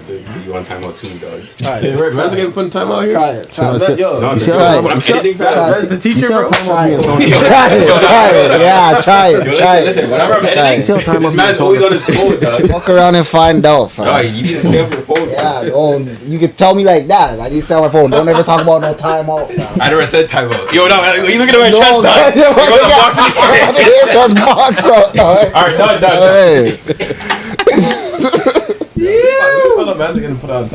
You want timeout too, dog? Try it. Right, man's getting put in timeout here. Try it. Yo, No, try it. I'm editing fast. That's the teacher, bro. Try it. Yeah, try it. Listen, whenever I'm editing, this man's always on his phone, dog. Walk around and find out, fam. No, you need to stay off your phone. Yeah, you can tell me like that. I need to stay on my phone. Don't ever talk about no timeout, fam. I never said timeout. Yo, no, you looking at my chest, dog. You Just box up, dog. Alright, done.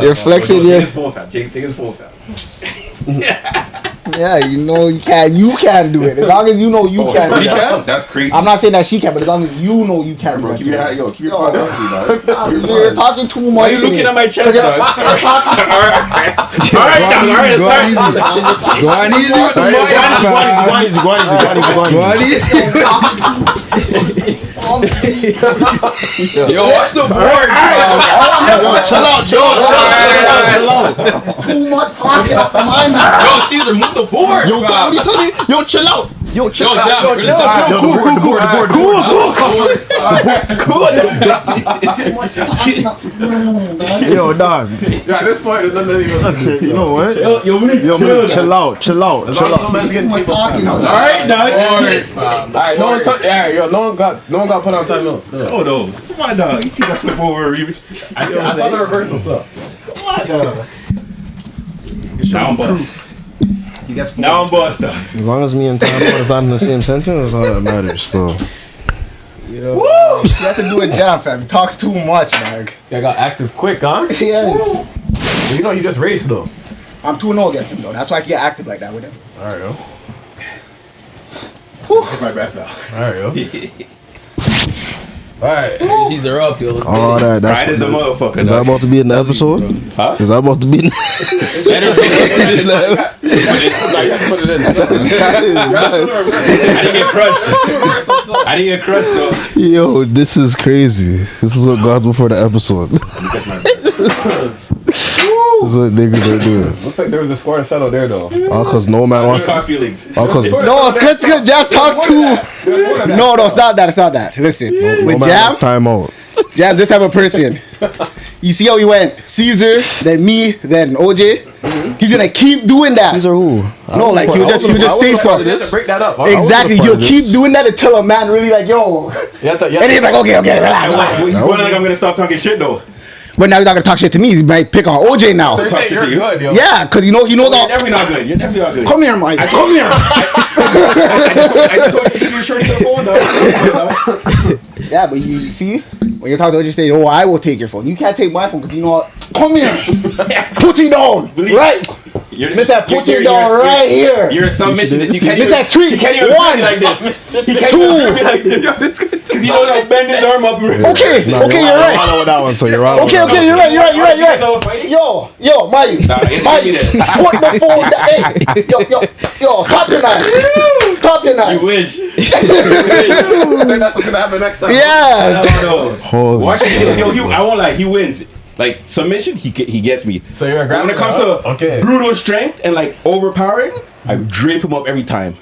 You're flexing your. Take his phone, fam. Yeah, you know you can do it. As long as you know you can. He can? That's crazy. I'm not saying that she can, but as long as you know you can. Bro, keep your paws healthy, dog. You're talking too much. Why are you looking at my chest, dog? Alright, let's start. Go on easy with the Yo, watch the board. Chill out. Too much talking up my mind. Yo, Caesar, move the board. Yo, what are you telling me? Yo, chill out. Yo, Jam, Cool. Too much talking up. Yo, dog. Yeah, at this point, there's nothing even. You know what? Yo, chill out. Too much talking up. Alright, dog. Alright, no one got put on timeout. Oh no. Come on, dog. You see that flip over? I saw the reversal stuff. Now I'm bust. Now I'm bust, dog. As long as me and Tom is not in the same sentence, that's all that matters. So. Yo, woo! You have to do a Jam, fam. He talks too much, dog. I got active quick, huh? Yes. You know, you just raced though. I'm 2-0 against him, though. That's why I can get active like that with him. Alright, yo. Take my breath now. Alright, yo. Alright. She's are up, yo. All that. Right as a motherfucker. Is that about to be in the episode? Huh? Is that about to be in Put it in. I didn't get crushed though. Yo, this is crazy. This is what God's before the episode. This is what niggas are doing. Looks like there was a score settled there though. All cause no man wants to. Feelings. All cause No, it's because Jam talks too. No, it's not that. Listen, no with man Jam, wants time out. Jam's this type of person. You see how he went? Caesar, then me, then OJ. He's gonna keep doing that. These are who? No, like you just say something. Just break that up. Exactly, you'll keep doing that until a man really like, yo. And he's like, okay, relax. You going like I'm gonna stop talking shit though. But now he's not gonna talk shit to me. He might pick on OJ now. So you're saying you're good, yo. Yeah, because he knows You're all. definitely not good. You're definitely not good. Come here, Mike. Come here. I just told you to keep your shirt to the phone, dog. Yeah, but you see, when you're talking to OJ, say, oh, I will take your phone. You can't take my phone because you know what? Come here. Put it down. Right. Miss that put it down right here. You're a submissionist. You can't Miss even. that treat. He can't even One. like this. He can't even like this. Because he knows how to bend his arm up. Okay, No, okay, you're I right. don't know that one, so you're right. Okay, you're right. Yo, Mike. Mike, put the phone down. Hey, yo, top your knife. You wish. Say that's what's gonna happen next time. Yeah. No. Holy Watch it. Yo, I won't lie. He wins. Like submission, he gets me. So you're a When it comes to brutal strength and like overpowering, I drape him up every time.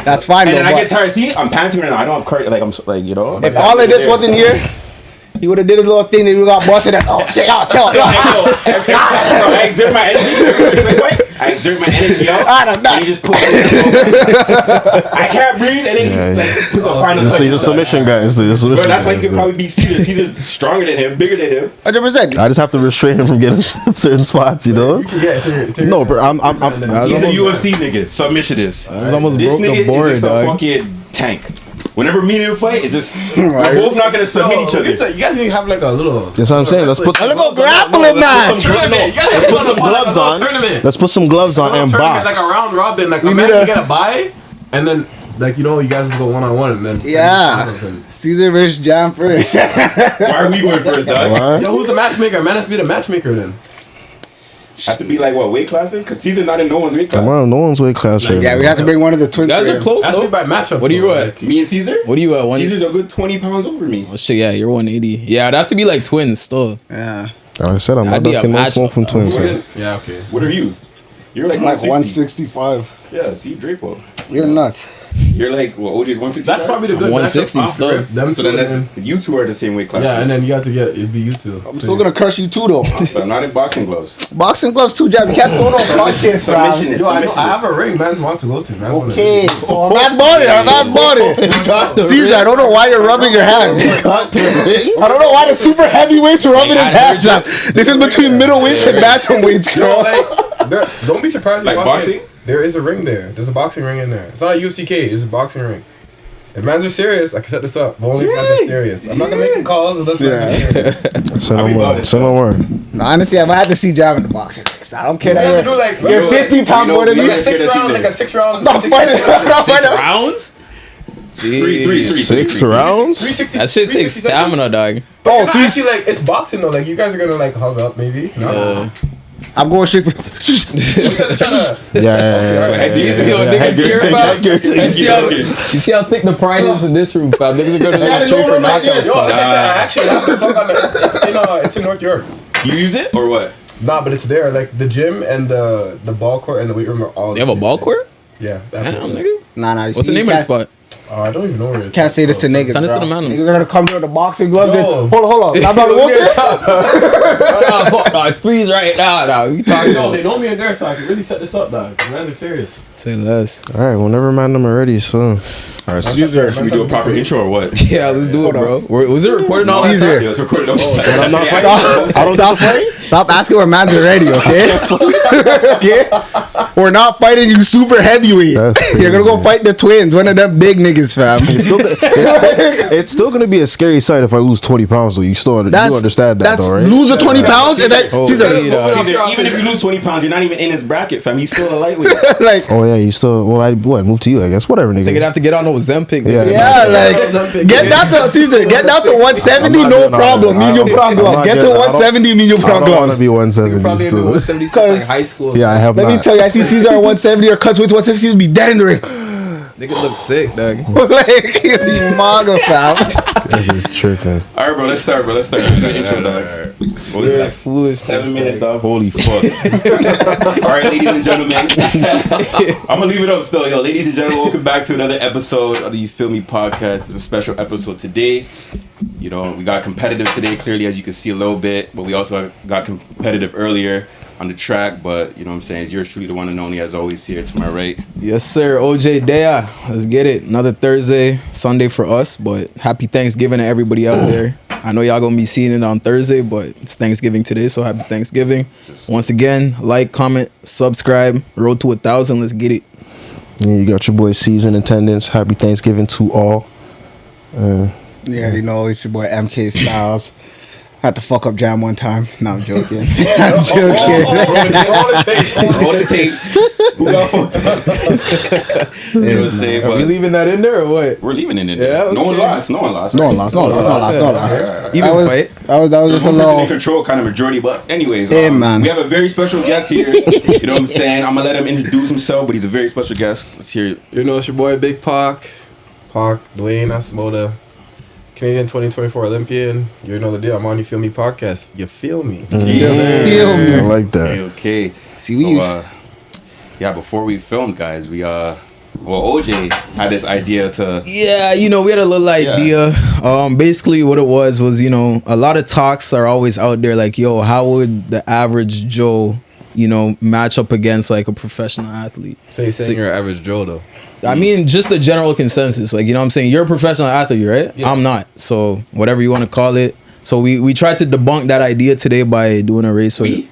That's fine, And though. then I get tired. See, I'm panting right now. I don't have courage. Like I'm like If all of this wasn't here, he would have did his little thing that we got busted at. Oh, shit, chill. I exert my energy out. And he just pulls it. I can't breathe, and then he just puts a final touch. He's a submission guy. Bro, that's why he could probably be serious. He's just stronger than him, bigger than him. 100%. I just have to restrain him from getting certain spots, you know. No, but I'm. He's a UFC nigga. Submission is. It's almost This broke the nigga board, is just a dog. fucking tank. Whenever me and him fight, it's just we're both not gonna submit each other. You guys need to have like a little. That's what I'm saying. Let's put some grappling match. gloves on. Let's put some gloves on and box. Like a round robin. Like we need to get a bye, and then like you guys just go 1-on-1, and then Caesar versus Jam first. Why are we going first, dog? Yo, who's the matchmaker? Man has to be the matchmaker then. Has to be like what weight classes? Because Caesar's not in no one's weight class. Come on, no one's weight class right Yeah, we have to bring one of the twins. You guys are close, Has to though. be by matchup. What are you at? Me and Caesar? What are you at? Caesar's a good 20 pounds over me. Oh, shit, yeah, you're 180. Yeah, it'd have to be like twins still. Yeah. Like I said, I'm not That'd be a ducking no match. smoke from twins. Yeah, okay. What are you? You're like I'm like 160. 165. Yeah, see, Drapo. You're nuts. You're like, well, OJ's 150. That's probably the good 160 matchup after still. them So two. then that's, you two are the same weight class. Yeah, and then you have to get it'd be you two. I'm still gonna crush you too, though. But I'm not in boxing gloves. Boxing gloves too, Jab. You can't throw no punches, Submission fam. it. Yo, I Submission have a ring, man. Want to go to, man. Okay, so I'm not bought it. I'm not bought it. Caesar, I don't know why you're rubbing your hands. I don't know why the super heavyweights are rubbing his hands. Jab. This is between middleweights and bantamweights, Yo, girl. like, don't be surprised. Like boxing? There is a ring there. There's a boxing ring in there. It's not a UCK. It's a boxing ring. If mans are serious, I can set this up. But only if mans are serious. I'm not gonna make calls unless mans are serious. So no more. So no more. No, honestly, I had to see Jab in the boxing. I don't care You have that to do like you're 50 pounds more than me. Like like a six round. I'm not fighting. I'm not 6 fighting. rounds? Three. 6 rounds? 360. That shit takes stamina, dog. But Oh, you're not actually like it's boxing though. Like you guys are gonna like hug up maybe. No. I'm going straight for. You guys are trying to. Yeah. Yo, niggas here, fam. You see how thick the pride is in this room, fam. Niggas are gonna go straight for knockouts, Yo, like fam. I said, I actually have the fuck on the, it's in North York. You use it or what? Nah, but it's there. Like the gym and the ball court and the weight room are all. They have a ball court? Yeah. Damn, nigga. Nah. What's the name of the spot? I don't even know where it is. Can't say this to niggas. Send it to bro. the man. Niggas are gonna come here with the boxing gloves. Yo. And, hold on. I'm not No, threes right now, dog. You talking Yo, they about? know me in there, so I can really set this up, dog. Man, they're serious. Say less. All right, whenever man them are ready, so. All right, so should we do a proper intro or what? Yeah, let's do it, bro. Was it recording all that Caesar. time? Yeah, it's recorded. I'm not Stop asking when man's are ready, okay? Okay? We're not fighting you super heavyweight. That's You're gonna go crazy. fight the twins, one of them big niggas, fam. It's still gonna be a scary sight if I lose 20 pounds. Though you understand that, that's though, right? lose the 20 pounds and then Oh, Caesar, yeah. Caesar, even if you lose 20 pounds, you're not even in his bracket, fam. He's still a lightweight. like Oh yeah, you still. Well, I move to you, I guess. Whatever, Nigga nigga. have to get on those Zempic. Yeah. yeah, like get down to Caesar, get down to 170, I'm not no doing all problem, that. medium I'm problem. not Get to getting that. 170, medium I don't want to problem. be 170 Probably in the still. 170 since like high school. Yeah, I have Let not. me tell you, I see Caesar at 170 or cuts with 150, he'll be dead in the ring. Nigga look sick, dog. Like he'll be manga, fam. This is tripping. All right, bro. Let's start. Let's do the intro, dog. What was it, like Foolish. 7 minutes, dog. Holy fuck. All right, ladies and gentlemen. I'm gonna leave it up still, yo. Ladies and gentlemen, welcome back to another episode of the You Feel Me podcast. It's a special episode today. You know, we got competitive today, clearly, as you can see a little bit, but we also got competitive earlier on the track. But you know what I'm saying? It's yours truly, the one and only, as always, here to my right. Yes, sir. OJ Dea. Let's get it. Another Thursday, Sunday for us, but happy Thanksgiving to everybody out there. I know y'all gonna be seeing it on Thursday, but it's Thanksgiving today, so happy Thanksgiving. Once again, like, comment, subscribe. Road to 1,000. Let's get it. Yeah, you got your boy C's in attendance. Happy Thanksgiving to all. Yeah, you know, it's your boy MK Styles. Had to fuck up Jam one time. No, I'm joking. I'm joking. Roll the tapes. Who got fucked up? You know what I'm saying? Are we But leaving that in there or what? we're leaving it in Yeah, there. No one okay. lost. No one lost. No one lost. No lost. Even That was fight. that was There's just a one person in little. control, kind of majority, but anyways, Hey, man. we have a very special guest here. You know what I'm saying? I'm gonna let him introduce himself, but he's a very special guest. Let's hear it. You know, it's your boy Big Duan, Asemota, Canadian 2024 Olympian. You know the deal. I'm on You Feel Me podcast. You feel me? Feel I me. like that. Okay. See, we So, yeah, before we filmed, guys, OJ had this idea to. Yeah, you know, we had a little idea. Basically what it was, you know, a lot of talks are always out there like, yo, how would the average Joe, you know, match up against like a professional athlete? So you're saying you're an average Joe though? I mean, just the general consensus. Like, you know what I'm saying? You're a professional athlete, right? Yeah. I'm not. So whatever you want to call it. So we tried to debunk that idea today by doing a race for We?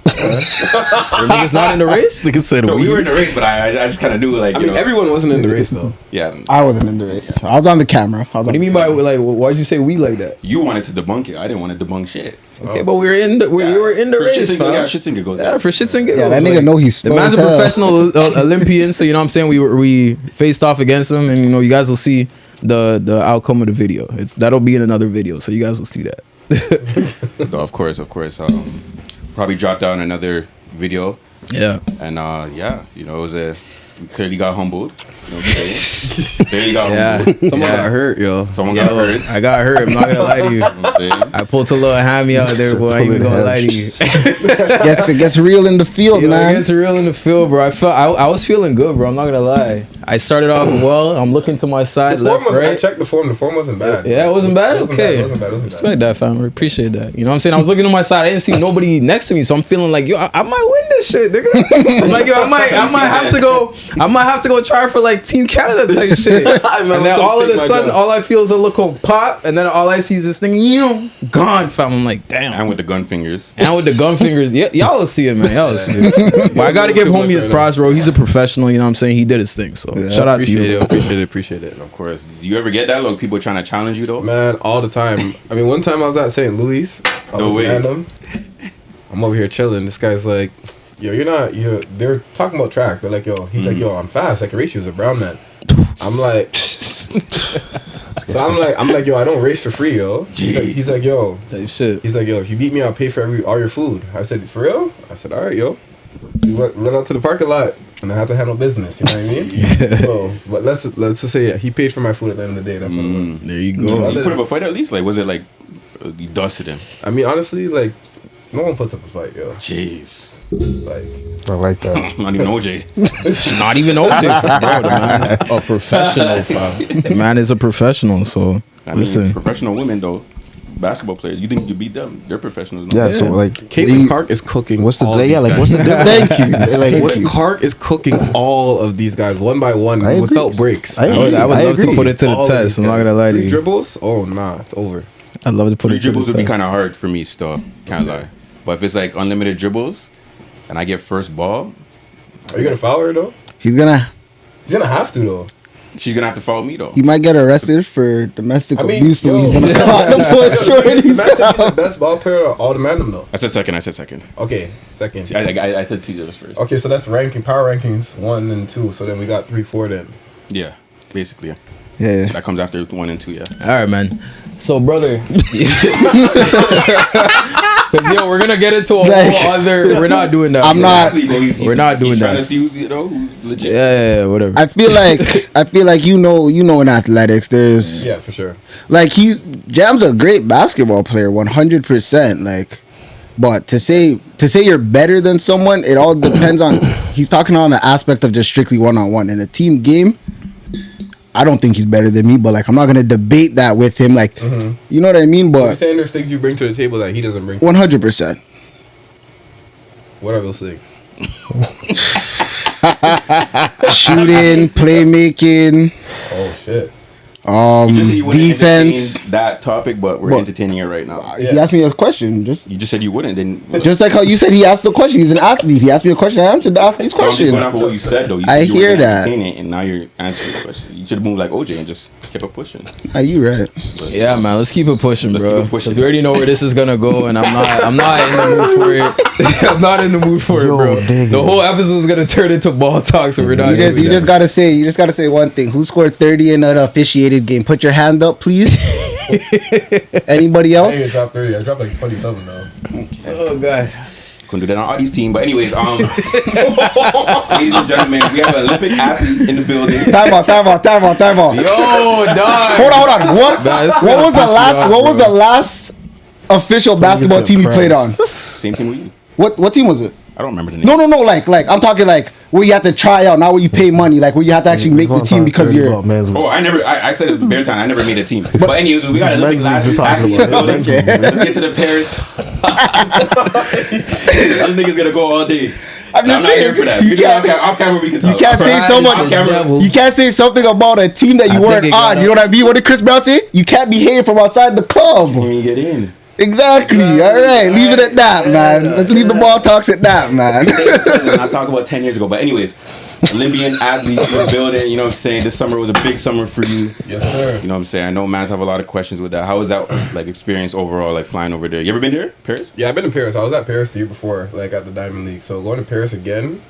Your niggas not in the race? Nigga said No, we were in the race, but I just kind of knew, like, I you mean, know. everyone wasn't in the race though. Yeah. I wasn't in the race. I was on the camera. What do you mean by like? Why'd you say we like that? You wanted to debunk it. I didn't want to debunk shit. Okay, but we were in the we were in the For race, shits and fam. giggles, yeah, shits and giggles. Yeah, for shits and giggles. Yeah, that nigga like, know he's the slow man's as a hell. professional Olympian, so you know what I'm saying. We faced off against him, and you know you guys will see the outcome of the video. That'll be in another video, so you guys will see that. No, of course. Probably dropped down another video. Yeah. And yeah, you know, we clearly got humbled. You know what I'm saying? Clearly got humbled. Someone got hurt, yo. Someone got hurt. I got hurt. I'm not gonna lie to you. You know what I'm saying? I pulled a little hammy out there, boy. I ain't even gonna lie to you. It gets real in the field, Yo, man. it gets real in the field, bro. I was feeling good, bro. I'm not gonna lie. I started off well. I'm looking to my side, The form left, was, I right. checked the form. The form wasn't bad. Yeah, it wasn't bad. It wasn't Okay, bad. It wasn't bad. It wasn't respect that, fam. I appreciate that. You know what I'm saying? I was looking to my side. I didn't see nobody next to me, so I'm feeling like, yo, I might win this shit, nigga. I'm like, yo, I might have to go. I might have to go try for like Team Canada type shit. And then all of a sudden, all I feel is a little pop, and then all I see is this thing, gone, fam. I'm like, damn. And with the gun fingers. And with the gun fingers, yeah, y'all will see it, man. Y'all will see it. But I gotta give homie his props, bro. He's a professional. You know what I'm saying? He did his thing. So shout out to you. Appreciate it. Of course. Do you ever get that? Like people trying to challenge you though? Man, all the time. I mean, one time I was at St. Louis. No way. Random. I'm over here chilling. This guy's like, yo, they're talking about track. They're like, yo, he's like, yo, I'm fast. I can race you as a brown man. I'm like, so I'm like, yo, I don't race for free, yo. He's like, yo, Type shit. he's like, yo, if you beat me, I'll pay for all your food. I said, for real? I said, all right, yo. We went out to the parking lot, and I had to handle business. You know what I mean? Yeah. So, but let's just say, yeah, he paid for my food at the end of the day. That's what it was. There you You go. put up a fight at least? Like was it like you dusted him? I mean, honestly, like, no one puts up a fight, yo. Jeez. Like, I like that. Not even OJ. Not even OJ, bro. The man is a professional, fam. The man is a professional. So I mean, listen. professional women though, basketball players. You think you beat them? They're professionals. No? Yeah, so like, Caitlin Clark is cooking. what's the all yeah? these Like, guys. what's the difference? Thank you. Like, Thank you. Clark is cooking all of these guys one by one I agree. without breaks. I agree. I would love to agree. put it to the All of test. these I'm not guys. gonna lie to 3 you. dribbles? Oh, nah, it's over. I'd love to put Three it to the dribbles would be test. kind of hard for me still. Can't lie. But if it's like unlimited dribbles, and I get first ball, Are you gonna foul her though? He's gonna. He's gonna have to though. she's gonna have to follow me though. He might get arrested for domestic I mean, abuse, so yo. he's gonna come out the foot short. The man said he's the best ball player of all the random though. I said second. Okay, second. I said Caesar was first. Okay, so that's power rankings 1 and 2. So then we got 3, 4 then. Yeah, basically. Yeah. That comes after 1 and 2. Yeah. All right, man. So, brother. Because, yo, we're going to get into a Like- whole other. We're not doing that. I'm not- We're not doing he's that. Trying to see who's legit. Yeah, whatever. I feel like you know in athletics there's Yeah, for sure. like Jam's a great basketball player 100%, like, but to say you're better than someone, it all depends on he's talking on the aspect of just strictly one-on-one. In a team game, I don't think he's better than me, but like I'm not gonna debate that with him, like, you know what I mean? You're But saying there's things you bring to the table that he doesn't bring. 100%. What are those things? Shooting, playmaking, Oh shit. You just said you wouldn't defense. entertain that topic, but we're But- entertaining it right now. He asked me a question, You just said you wouldn't. Then just like how you said he asked the question. He's an athlete. He asked me a question. I answered the athlete's I'm just question. going off of what you said though. You I said you hear weren't that. entertaining it, and now you're answering the question. You should have moved like OJ and just kept it pushing. Are you right? Yeah, man. Let's keep it pushing, Let's bro. keep it pushing. Because we already know where this is going to go, and I'm not in the mood for it. I'm not in the mood for it, Yo, bro. nigga. The whole episode is going to turn into ball talk, so we're not You doing just that. gotta say one thing. Who scored 30 in an officiated game? Put your hand up, please. Anybody I else? didn't drop 30. I dropped like 27 though. Oh, God. Couldn't do that on Audie's team. But anyways, ladies and gentlemen, we have an Olympic athlete in the building. Time out. Yo, dog. Hold on. What Man, this was gonna the piss me last? off, What was bro. the last official basketball team you played on? Same team we. What team was it? I don't remember the name. No. Like I'm talking like where you have to try out, not where you pay money. Like where you have to actually make the team because you're. Oh, I said it's bare time. I never made a team. But anyways, we got an Olympic athlete in the building. Let's get to the Paris. This nigga's gonna go all day. I'm just not here saying, for that. you We can can't- off camera we can talk. You can't say Pride so is much. the devil. You can't say something about a team that you I weren't think it got on. You know what I mean? What did Chris Brown say? You can't behave from outside the club. When you get in. Exactly. All right. Leave it at that, man. Let's leave the ball talks at that, man. And I talk about 10 years ago. But anyways, Olympian athlete in the building. You know what I'm saying? This summer was a big summer for you. Yes, sir. You know what I'm saying? I know mans have a lot of questions with that. How was that like experience overall, like flying over there? You ever been there, Paris? Yeah, I've been to Paris. I was at Paris the year before, like at the Diamond League. So going to Paris again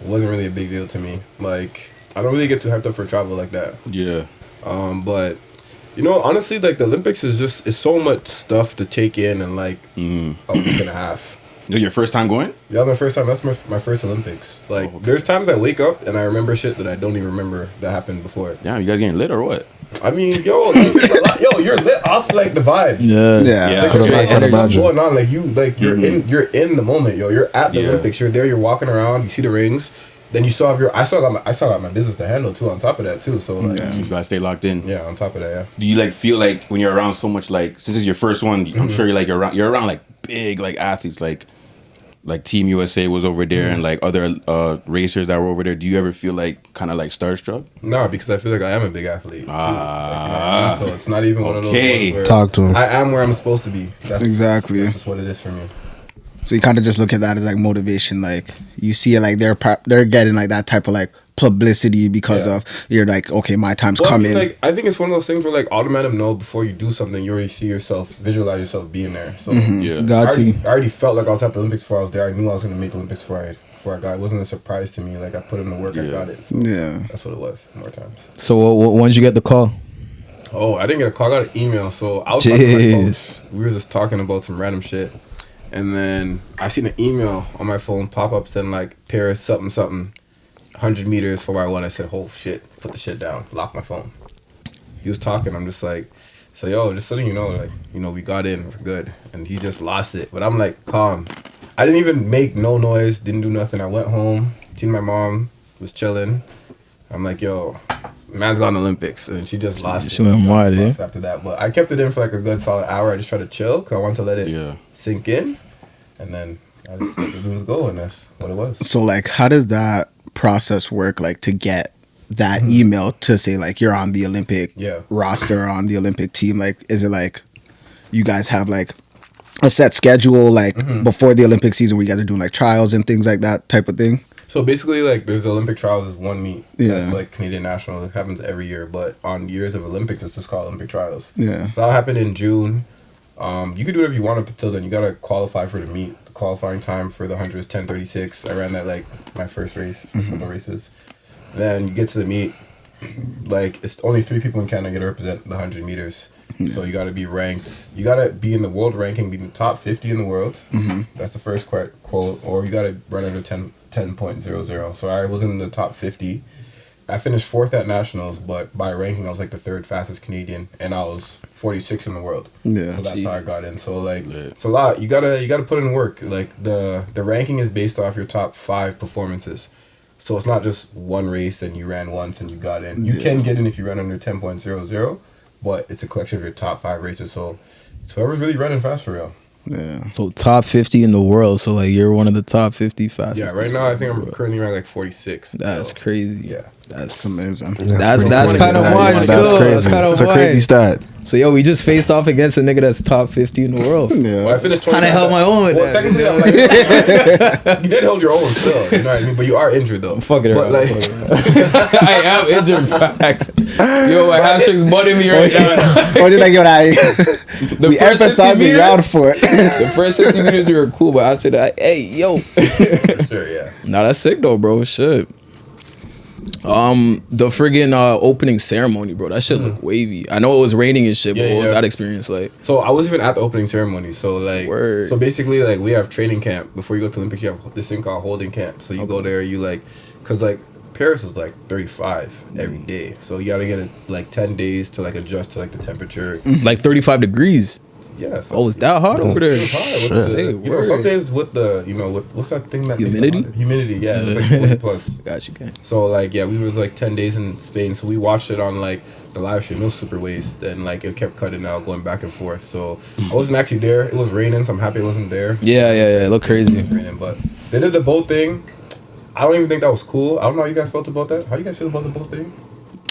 wasn't really a big deal to me. Like I don't really get too hyped up for travel like that. Yeah. But you know, honestly, like the Olympics is so much stuff to take in in like a week and a half. Your first time going? Yeah, my first time. That's my first Olympics. Like, there's times I wake up and I remember shit that I don't even remember that happened before. Yeah, you guys getting lit or what? I mean, yo, you're lit off like the vibe. Yeah. Yeah. Like, Could've- there's I could stuff imagine. going on, like you're in the moment, yo. You're at the Yeah. Olympics. You're there. You're walking around. You see the rings. then you still have your. I still got my business to handle too. On top of that too, so like, You gotta stay locked in. yeah. On top of that, yeah. Do you like feel like when you're around so much like since it's your first one, I'm sure you're around like big like athletes like Team USA was over there and like other racers that were over there. Do you ever feel like kind of like starstruck? No, because I feel like I am a big athlete. Too. Ah. So it's not even one of those Okay. ones where Talk to him. I am where I'm supposed to be. That's Exactly. That's just what it is for me. So you kind of just look at that as like motivation. Like you see it like they're getting like that type of like publicity because of you're like, okay, my time's Well, coming. I think it's one of those things where like automatic know before you do something, you already see yourself, visualize yourself being there. So Yeah. Got I you. already felt like I was at the Olympics before I was there. I knew I was going to make the Olympics before I got. It wasn't a surprise to me. Like I put in the work, I got it. So Yeah. that's what it was. More times. So when did you get the call? Oh, I didn't get a call. I got an email. So I was talking to my Jeez. coach. We were just talking about some random shit. And then I seen an email on my phone pop up saying like Paris something 100 meters for where I won. I said, oh shit, put the shit down, lock my phone. He was talking. I'm just like, so yo, just letting you know, like, you know, we got in, we're good. And he just lost it. But I'm like, calm. I didn't even make no noise, didn't do nothing. I went home, seen my mom, was chilling. I'm like, yo, man's gone to Olympics. And she just lost She it. went wild, yeah. Lost after that. But I kept it in for like a good solid hour. I just tried to chill because I wanted to let it sink in. And then I just let the dudes go, and that's what it was. So like, how does that process work? Like to get that email to say like you're on the Olympic roster, on the Olympic team. Like, is it like you guys have like a set schedule like before the Olympic season where you guys are doing like trials and things like that type of thing? So basically, like, there's the Olympic trials is one meet. Yeah. That's like Canadian national. It happens every year, but on years of Olympics, it's just called Olympic trials. Yeah. So that happened in June. You could do whatever you want up until then. You gotta qualify for the meet. The qualifying time for the 100 is 10:36. I ran that like my first race, couple races. Then you get to the meet. Like it's only 3 people in Canada get to represent the 100 meters. So you gotta be ranked. You gotta be in the world ranking, be in the top 50 in the world. That's the first quote. Or you gotta run under 10.00. So I was in the top 50. I finished 4th at nationals, but by ranking I was like the 3rd fastest Canadian, and I was 46 in the world. Yeah. So that's how I got in. So like it's a lot. You gotta put in work. Like the ranking is based off your top 5 performances. So it's not just one race and you ran once and you got in. You can get in if you run under 10.00, but it's a collection of your top 5 races. So it's whoever's really running fast for real. Yeah. So top 50 in the world. So like you're one of the top 50 fastest. Yeah, right now I think I'm currently ranked like 46. That's so, crazy. Yeah. That's amazing. That's pretty kind of crazy. wild. That's still. crazy. That's kind of It's a crazy stat. So yo, we just faced off against a nigga that's top 50 in the world. Well, I finished 20. Kind of held my own with Well, that. technically, I'm like, you did hold your own still. You know what I mean? But you are injured though. Fuck it, But right. like, I am injured. Facts. Yo, my hamstring's butting me right now. Or just like yo, that The we first 50 emphasize the meters- round foot. The first 50 minutes we were cool, but after that, hey, yo. for sure, yeah. Nah, that's sick though, bro. Shit. The friggin' opening ceremony, bro. That shit look wavy. I know it was raining and shit, but Yeah, what was yeah. that experience like? So I wasn't even at the opening ceremony. So like, Word. so basically like we have training camp before you go to Olympics. You have this thing called holding camp. So you go there, you like, cause like Paris was like 35 every day. So you gotta get like 10 days to like adjust to like the temperature. Like 35 degrees. Yeah. So Oh, it's that hot over there? It's hot with the, Say you know, some word. days with the, you know, with what's that thing that makes it Humidity? hotter? Humidity, yeah, it was like 40 plus. Got you, gang. So like yeah, we was like 10 days in Spain, so we watched it on like the live stream. It was super waste, and like it kept cutting out, going back and forth. So I wasn't actually there. It was raining, so I'm happy I wasn't there. Yeah. It looked It crazy. was raining, but they did the boat thing. I don't even think that was cool. I don't know how you guys felt about that. How you guys feel about the boat thing?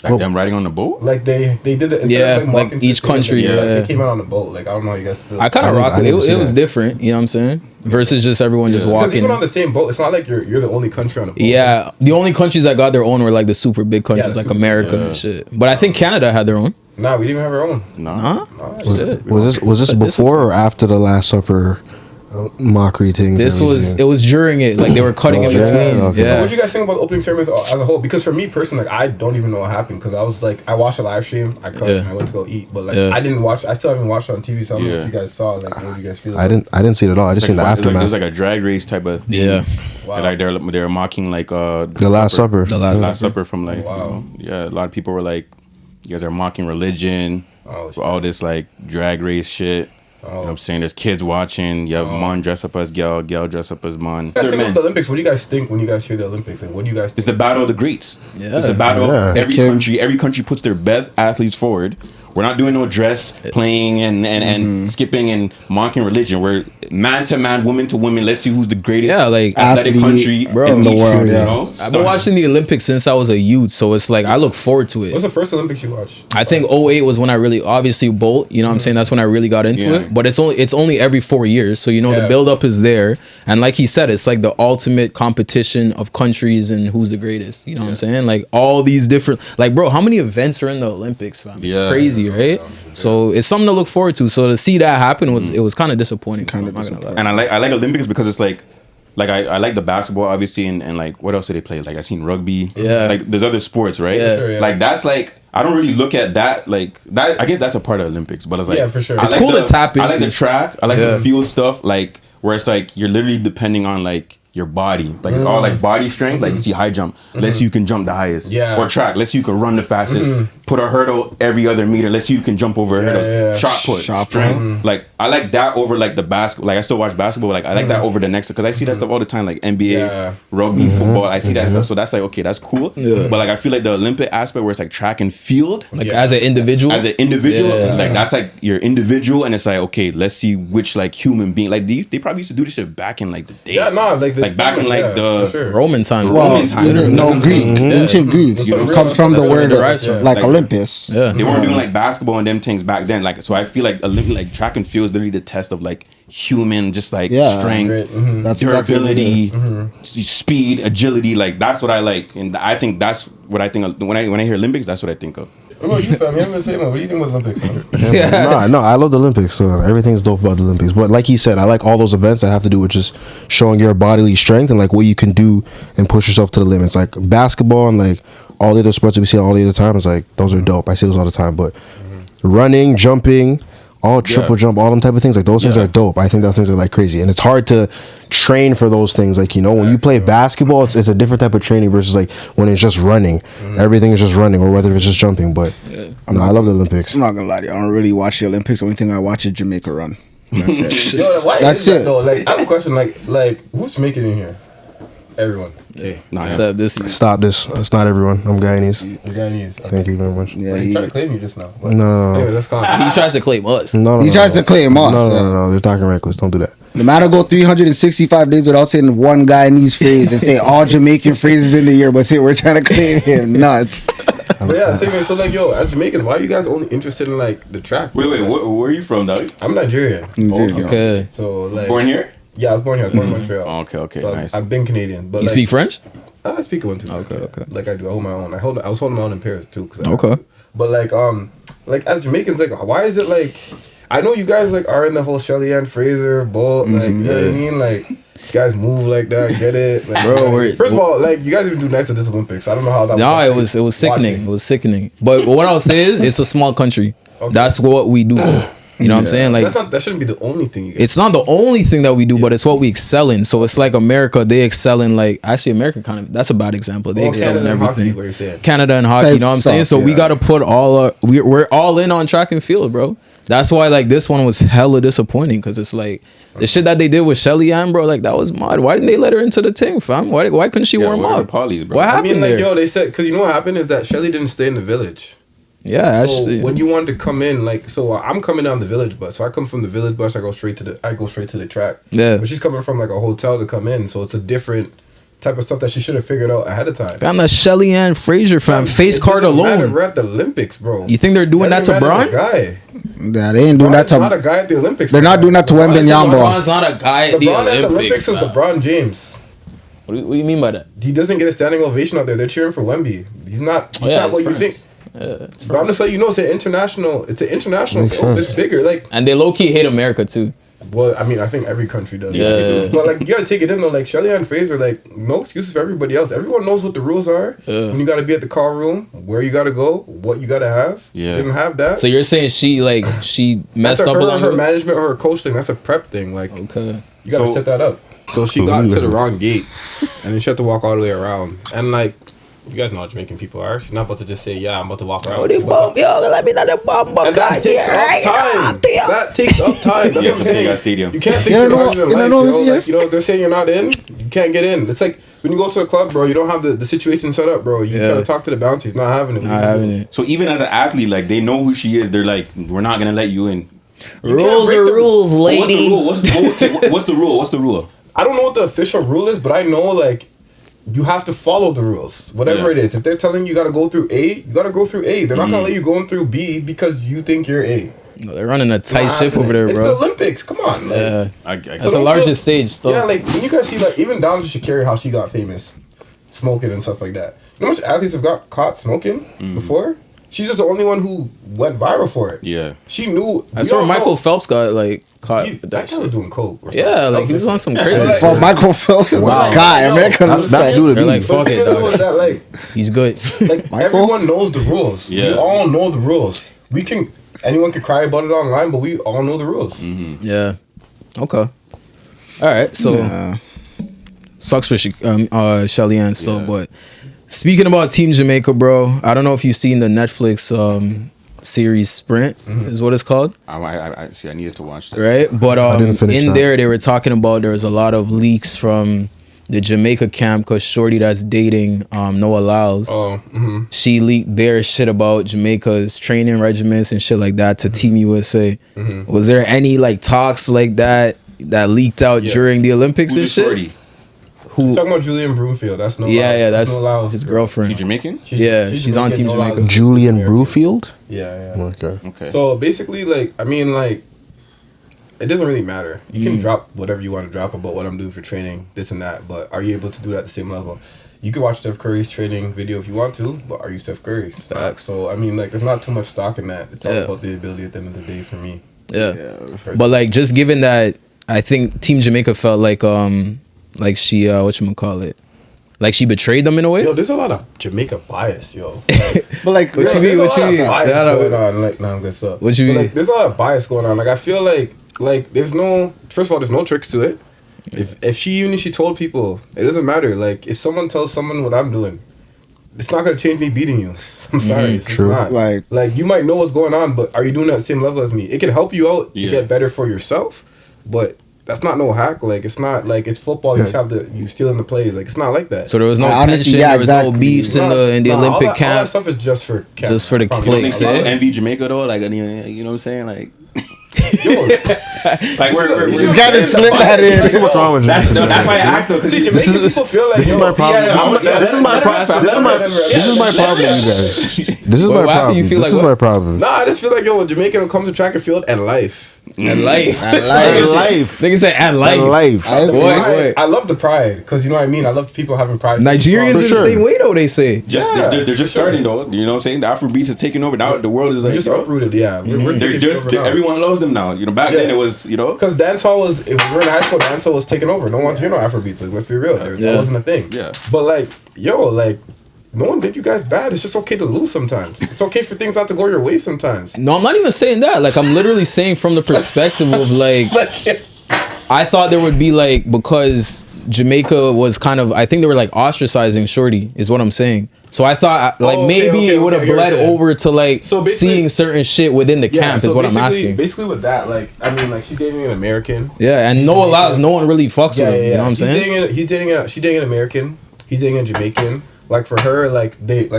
Like them riding on the boat? Like they did it. instead Yeah, of, like walking to each the thing, country, like, yeah. they came out on the boat. Like I don't know how you guys feel. I kind of I rock with it. didn't see It was that. different, you know what I'm saying? Versus just everyone just Because walking. even on the same boat, it's not like you're the only country on the boat. Yeah, the only countries that got their own were like the super big countries, the like super- America yeah. and shit. But I think Canada had their own. Nah, we didn't even have our own. No. Huh? Nah, Shit. Was this But this before or after the Last Supper mockery thing? This was, it was during it. Like they were cutting in Oh, yeah? between. Okay. Yeah. What do you guys think about the opening ceremonies as a whole? Because for me personally, like, I don't even know what happened because I was like, I watched a live stream, I cut, Yeah. and I went to go eat, but like Yeah. I didn't watch. I still haven't watched it on TV, so I don't know Yeah. if you guys saw. Like, what do you guys feel? I didn't see it at all. I just seen the It aftermath. was like a drag race type of thing. Yeah. Wow. Like they're mocking like the Last Supper. The Last Last Supper from like Wow. you know, yeah, a lot of people were like, you guys are mocking religion Oh, for all this like drag race shit. You know what I'm saying? There's kids watching. You have man dress up as gal dress up as man. You guys think of the Olympics. What do you guys think when you guys hear the Olympics? Like, what do you guys think? It's the battle of the greats. Yeah. It's the battle Yeah. of every country puts their best athletes forward. We're not doing no dress playing and skipping and mocking religion. We're man to man, woman to woman. Let's see who's the greatest like athletic country in the world. You Yeah. know? I've been watching the Olympics since I was a youth, so it's like I look forward to it. What's the first Olympics you watched? I think 08 was when I really obviously Bolt, you know what I'm saying? That's when I really got into Yeah. it. But it's only every 4 years. So the build up is there. And like he said, it's like the ultimate competition of countries and who's the greatest. You know what I'm saying? Like all these different like bro, how many events are in the Olympics, fam? It's crazy, right? So it's something to look forward to. So to see that happen was kind of disappointing. I'm not gonna lie. And I like Olympics because it's like I like the basketball obviously and like what else do they play? Like I seen rugby. Yeah. Like there's other sports, right? Yeah. Sure, yeah. Like that's like I don't really look at that like that. I guess that's a part of Olympics, but it's like Yeah, for sure. I It's like cool to tap I like into. the track. I like Yeah. the field stuff. Like where it's like you're literally depending on like your body. Like it's all like body strength. Like you see high jump. Let's see you can jump the highest. Yeah. Or track. Let's see you can run the fastest. Put a hurdle every other meter. Let's see you can jump over hurdles. yeah. Shot put. Shot strength. Like I like that over like the basketball. Like I still watch basketball. But, like I like that over the next because I see that stuff all the time. Like NBA, Yeah. rugby, football. I see that stuff. So that's like okay, that's cool. But like I feel like the Olympic aspect where it's like track and field. Like as an individual. As an individual, Yeah. like that's like your individual, and it's like okay, let's see which like human being. Like they probably used to do this shit back in like the day. Yeah, no, like back in like for sure. Roman times. Well, Roman time. even That's what no I'm Greek, saying. ancient Greeks. You know, Comes from that's the where word it derives from. like Like- Olympus. Yeah. They weren't doing like basketball and them things back then. Like so, I feel like Olympic like track and field is literally the test of like human, just like Yeah. strength, Great. Mhm. That's exactly what it is. durability, speed, agility. Like that's what I like, and I think that's what I think of, when I hear Olympics. That's what I think of. What about you, fam? You haven't been saying what do you think with Olympics? Man? No, I love the Olympics. So everything's dope about the Olympics. But like he said, I like all those events that have to do with just showing your bodily strength and like what you can do and push yourself to the limits. Like basketball and like all the other sports that we see all the other time is like those are dope. I see those all the time. But running, jumping, all triple jump, all them type of things, like those things are dope. I think those things are like crazy, and it's hard to train for those things. Like when you play basketball, it's a different type of training versus like when it's just running. Everything is just running, or whether it's just jumping. But no, I love the Olympics. I'm not gonna lie to you. I don't really watch the Olympics. The only thing I watch is Jamaica run. That's it. Yo, like, why That's is that it. though? Like, I have a question. Like, who's making it in here? Everyone. Except this year. Stop this. It's not everyone. I'm Guyanese. You Guyanese. Okay. Thank you very much. Yeah, He he, tried to claim you just now. But No. Anyway, let's calm. He tries to claim us. No. he tries to claim us. No. They're talking reckless. Don't do that. The man will go 365 days without saying one Guyanese phrase and say all Jamaican phrases in the year, but say we're trying to claim him. Nuts. But yeah, same here. So like, yo, as Jamaicans, why are you guys only interested in like the track? Wait, where are you from, dog? I'm Nigerian. Okay. So like, Born here? yeah, I was born here. I was born in Montreal. Oh, okay, So nice. I've been Canadian, but You like, speak French? I speak one too. Okay. Like I do. I hold my own. I was holding my own in Paris too. Okay. But like as Jamaicans, like, why is it like? I know you guys like are in the whole Shelly Ann Fraser boat. Like, you know what I mean? Like, you guys move like that. Get it, like, Bro, we're- First of all, like you guys even do nice at this Olympics. So I don't know how that. No, it actually was sickening. watching. It was sickening. But what I'll say is, it's a small country. Okay. That's what we do. You know what I'm saying? Like, That shouldn't be the only thing you guys. it's not the only thing that we do, but it's what we excel in. So it's like America, they excel in like actually America kind of that's a bad example. They excel Canada in and hockey, everything. what you're saying. Canada and hockey, you know what I'm saying? So we yeah. got to put all our we're all in on track and field, bro. That's why like this one was hella disappointing because it's like the shit that they did with Shelly Ann, bro. Like that was mad. Why didn't they let her into the team, fam? Why couldn't she warm what are up? Polly's, bro? What I happened mean, like, there? yo, they said because you know what happened is that Shelly didn't stay in the village. Yeah, So actually. when you wanted to come in, like, so I'm coming on the village bus. So I come from the village bus. I go straight to the track. Yeah. But she's coming from like a hotel to come in, so it's a different type of stuff that she should have figured out ahead of time. Fam, that Shelly Ann Fraser, fam, face It card doesn't matter, alone. we're at the Olympics, bro. You think they're doing that to Doesn't matter Braun? as a guy. Yeah, they ain't doing that Braun's not a to. guy at the Olympics. They're not doing that to Wembenyama. LeBron's not a guy at the LeBron at the Olympics. Olympics is fam. LeBron James. What do you mean by that? He doesn't get a standing ovation out there. They're cheering for Wemby. He's not. He's Oh, yeah, not it's what you France. think. It's But I'm just letting you know, it's an international. It's an international. Makes So it's sense. bigger. Like, And they low key hate America too. well, I mean, I think every country does. Yeah. But like, you gotta take it in though. Like Shelly Ann Fraser, like, no excuses for everybody else. Everyone knows what the rules are. Yeah. When you gotta be at the car room, where you gotta go, what you gotta have. Yeah. Didn't have that. So you're saying she messed That's up her, along her the management or her coach thing. That's a prep thing. Like, Okay. you gotta So- set that up. So she got to the wrong gate, and then she had to walk all the way around. And like You guys know how Jamaican people are. She's not about to just say, "Yeah, I'm about to walk around." Let me know the bomb. And that takes up time. That takes up time. That's You what have I'm to pay saying. that stadium. You can't think You you're know- larger than you life, know yo. if Like, they're saying you're not in. You can't get in. It's like when you go to a club, bro. You don't have the situation set up, bro. You gotta talk to the bouncer. He's not having it. Not having it. So even as an athlete, like they know who she is. They're like, we're not gonna let you in. Rules are rules, lady. What's the rule? What's the rule? What's the rule? I don't know what the official rule is, but I know like you have to follow the rules, whatever Yeah. it is. If they're telling you gotta go through A, you gotta go through A. They're not gonna let you go through B because you think you're A. No, they're running a tight Nah, ship over there, It's the bro. Olympics. Come on, like, Yeah, I that's So the don't largest feel- stage. Still. yeah, like when you guys see like even down to Shakira, how she got famous, smoking and stuff like that. You know how much athletes have got caught smoking before? She's just the only one who went viral for it. Yeah. She knew. I saw Michael Phelps got like caught. He, with that that guy was shit. doing coke. Or Yeah, something. like he was on some crazy Like- shit. Bro, Michael Phelps is Wow. a guy. No, American. That's due to They're me. like, But fuck the thing it, is, though, dog. is that like He's good. like everyone knows the rules. Yeah. We all know the rules. Anyone can cry about it online, but we all know the rules. Yeah. Okay. All right. So sucks for Shelly Ann. So, Yeah. but speaking about Team Jamaica, bro, I don't know if you've seen the Netflix series Sprint is what it's called, I see. I needed to watch that. right? But didn't finish in that. there they were talking about there was a lot of leaks from the Jamaica camp because Shorty that's dating Noah Lyles. Oh, She leaked their shit about Jamaica's training regimens and shit like that to Team USA. Was there any like talks like that leaked out Yeah. during the Olympics Who's and the shit? shorty? Who? talking about Julian Broomfield. That's no. Yeah, that's no Lyles. his She girlfriend. Jamaican? Yeah, she's on Team no Jamaica. Lyles. Julian American. Brewfield. Yeah. Okay. Okay. So basically, like, I mean, like, it doesn't really matter. You can drop whatever you want to drop about what I'm doing for training, this and that, but are you able to do that at the same level? You can watch Steph Curry's training video if you want to, but are you Steph Curry? Facts. So, I mean, like, there's not too much stock in that. It's all Yeah. about the ability at the end of the day for me. Yeah. Personally. But like just given that I think Team Jamaica felt like she whatchamacallit, like she betrayed them in a way. Yo, there's a lot of Jamaica bias, yo. Like, But like, What you there's mean? a What lot you of mean? bias Yeah, going on. Like, nah, I'm good stuff. What you But, mean? Like, there's a lot of bias going on. Like, I feel like there's no. First of all, there's no tricks to it. If she told people, it doesn't matter. Like, if someone tells someone what I'm doing, it's not gonna change me beating you. I'm sorry, it's just true. not. Like- you might know what's going on, but are you doing that at the same level as me? It can help you out to Yeah. get better for yourself, but that's not no hack. Like, it's not like it's football. You just have to stealing the plays. Like, it's not like that. So there was no Honestly, tension. yeah, there was no exactly. beefs in the Nah, Olympic all that camp. stuff is just for camp. Just for the Probably. You don't cliques, think people eh? envy Jamaica though? Like, you know what I'm saying? Like, Yo, like we're you gotta slip that in. What's wrong with you? that's why I asked though, because see, Jamaican people feel like This is my problem. Yeah, This is my problem. This is my problem, you guys. This is What my happened? problem. You feel This like is what? my problem. Nah, I just feel like yo, when Jamaican comes to track and field and life. And life. Life. Niggas say and life. Life. I agree. Boy, Pride. boy. I love the pride because you know what I mean. I love people having pride. Nigerians For are the sure. same way though. They say. just Yeah, they're just starting though. You know what I'm saying? The Afrobeats is taking over now. The world is We're like, just yo, uprooted. Yeah, we're they're taking just over now. everyone loves them now. You know, back then Yeah. it was, you know, Because dancehall was, if we were in high school, dancehall was taking over. No one wanted to hear no Afrobeats. Like, let's be real. That Yeah. wasn't a thing. Yeah. But like, yo, like, no one did you guys bad. It's just okay to lose sometimes. It's okay for things not to go your way sometimes. No, I'm not even saying that. Like I'm literally saying from the perspective of like I thought there would be like because Jamaica was kind of I think they were like ostracizing Shorty is what I'm saying. So I thought like Oh, okay, maybe okay, it would have okay, I bled get what you're over to like So basically- seeing certain shit within the camp is so what I'm basically- asking. Basically, with that, like, I mean, like, she's dating an American. Yeah, and no allows no one really fucks with him. You know what I'm saying? She's dating an American. He's dating a Jamaican. Like for her, like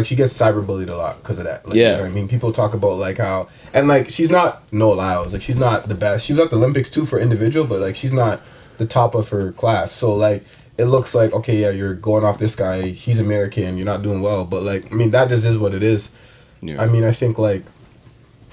she gets cyberbullied a lot because of that. Like, Yeah. you know what I mean, people talk about like how and like she's not Noah Lyles. Like she's not the best. She was at the Olympics too for individual, but like she's not the top of her class. So like it looks like okay, yeah, you're going off this guy. He's American. You're not doing well. But like I mean, that just is what it is. yeah, I mean, I think like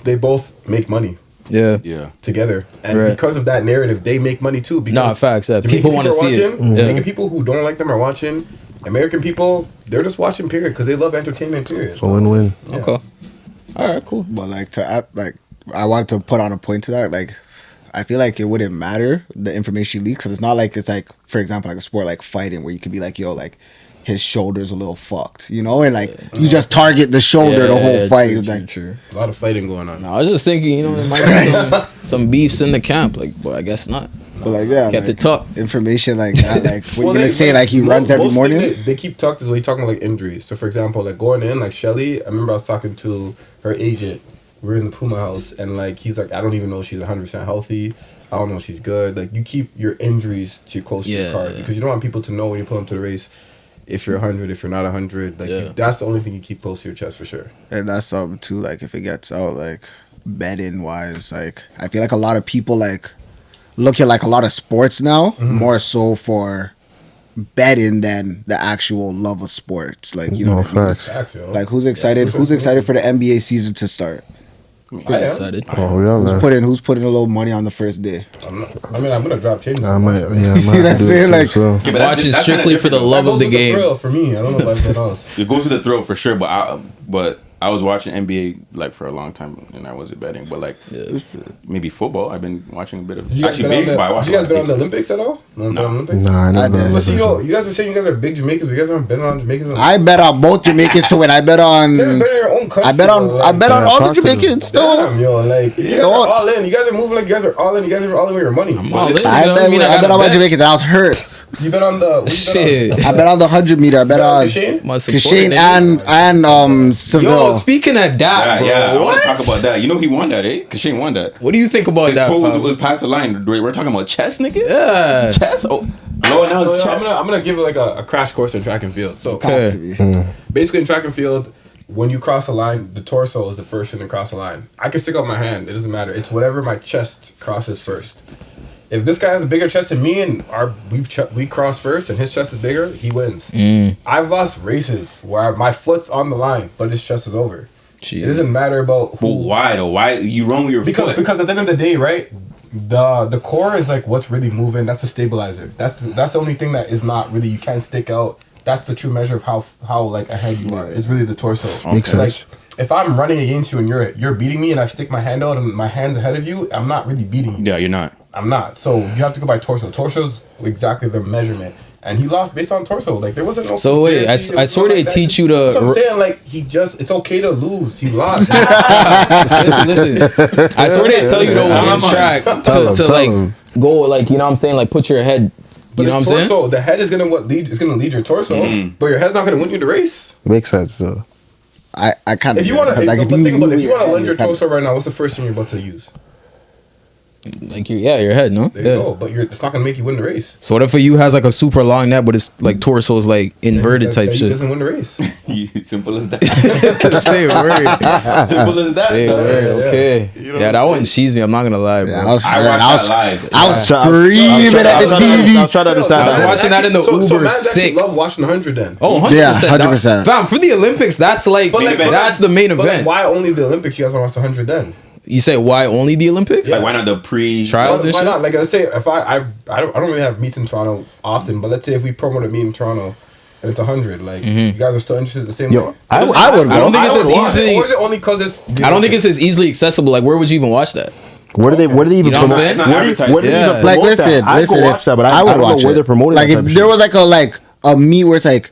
they both make money Yeah. yeah. together, and Right. because of that narrative, they make money too. Because Nah, facts. Yeah. Jamaican People want to are see it. watching, Yeah. Jamaican people who don't like them are watching. American people, they're just watching. Period, because they love entertainment. Period. It's a win-win. Yeah. Okay. All right. Cool. But like to add, like I wanted to put on a point to that. Like I feel like it wouldn't matter the information leaks because it's not like it's like for example like a sport like fighting where you could be like yo like his shoulder's a little fucked, you know, and like you just target the shoulder the whole fight. True, Like true. A lot of fighting going on. No, I was just thinking, you know, there might be some beefs in the camp. Like, but I guess not. But like, yeah, Kept like, it tough. information like that. Like, what Well, you gonna they- say? Like, he runs every most morning. thing they keep talking. They talking about like injuries. So for example, like going in, like Shelly. I remember I was talking to her agent. We were in the Puma house, and like he's like, I don't even know if she's 100% healthy. I don't know if she's good. Like you keep your injuries too close to your card because you don't want people to know when you pull them to the race if you're 100, if you're not 100. Like that's the only thing you keep close to your chest for sure. And that's something too. Like, if it gets out, like betting wise, like I feel like a lot of people like look at like a lot of sports now more so for betting than the actual love of sports. Like, you know, No, what I mean? facts. Facts, yo. Like who's excited? Who's excited for the NBA season to start? Pretty I am. excited. Oh, we all Who's putting a little money on the first day? I'm gonna drop change. I might, yeah, I might See what have I'm to do saying? it Like- too, so. Yeah, but Watching that's kinda strictly for the different, love That of the goes with game. thrill for me. I don't know about everyone else. though. It goes to the throat for sure, but I was watching NBA like for a long time and I wasn't betting, but like maybe football. I've been watching a bit of Did you guys actually bet on baseball. I the- watched did you guys a lot bet of on the baseball. Olympics at all? No. Olympics? Nah, I never. did. But see, yo, you guys are saying you guys are big Jamaicans. You guys haven't bet on Jamaicans. I bet on both Jamaicans to win. I bet on. Never bet in your own country. I bet on. bro. I bet on Yeah, all the talk to them. Jamaicans though. Damn, yo, like if you guys Yo. are all in. You guys are moving like you guys are all in. You guys are all in with your money. I'm all in. I you know what bet. mean? I bet gotta on my bet. Jamaicans. I was hurt. You bet on the what you bet on? Shit. I bet on the 100 meter. I bet on Shane? My support, Shane nigga. and Yo, Seville. speaking of that, bro, Yeah, I want what? to talk about that. You know he won that, eh? Because Shane won that. What do you think about His that? toe fam? was past the line. We're talking about chess, nigga. Yeah. Chess. Oh, no one else. So, yo, Chess. I'm gonna give it like a crash course in track and field. So Okay. basically in track and field, when you cross a line, the torso is the first thing to cross a line. I can stick out my hand. It doesn't matter. It's whatever my chest crosses first. If this guy has a bigger chest than me and we cross first and his chest is bigger, he wins. I've lost races where my foot's on the line, but his chest is over. Jeez. It doesn't matter about But who. why though? Why you run with your foot? Because at the end of the day, right, the core is like what's really moving. That's the stabilizer. That's the only thing that is not really, you can't stick out. That's the true measure of how like ahead you are. It's really the torso. Makes Like, sense. if I'm running against you and you're beating me and I stick my hand out and my hand's ahead of you, I'm not really beating you. Yeah, you're not. I'm not. So you have to go by torso. Torso's exactly the measurement. And he lost based on torso. Like there wasn't no. So wait, conspiracy, I there was swear no they like teach that. you to- That's what I'm saying, like it's okay to lose. He lost. listen. I swear they tell you though in track Tell to him, like tell him. go like, you know what I'm saying, like put your head. But You know what I'm it's saying? torso. The head is gonna lead your torso, but your head's not gonna win you the race. Makes sense though. I kind of. If you want to, think about it, if you want to lunge your torso right now, what's the first thing you're about to use? Like your head, no? There you go. But it's not gonna make you win the race. So what if you has like a super long neck, but it's like torso is like inverted type He shit? doesn't win the race. Simple as that. Say a word. Simple as that. Say a dog. word. Okay. You know Yeah, what that I'm one cheesed me. I'm not gonna lie, bro. I was I watched that live. I was screaming at the I was TV. trying to understand. I was that. watching that in the so Uber man's actually sick. love watching 100 then. Oh, 100%. Yeah, 100%. Fam, for the Olympics, that's like, But like, that's the main But like, event. why only the Olympics? You guys want to watch 100 then? You say why only the Olympics? Like why not the pre Trials and Why shit? not? Like let's say if I don't really have meets in Toronto often, but let's say if we promote a meet in Toronto and it's 100, like you guys are still interested the same Yo, way. I would I don't go. think it's as Or is it- easily. Or is it only because it's? I don't think it's as easily accessible. Like, where would you even watch that? Where do they even You know what I'm promote? saying? It's not Where do advertised. where do they Yeah. even Like, promote listen, that? I listen. go watch that, but I would don't know watch where it. they're promoting. Like that if type of there shit. was like a meet where it's like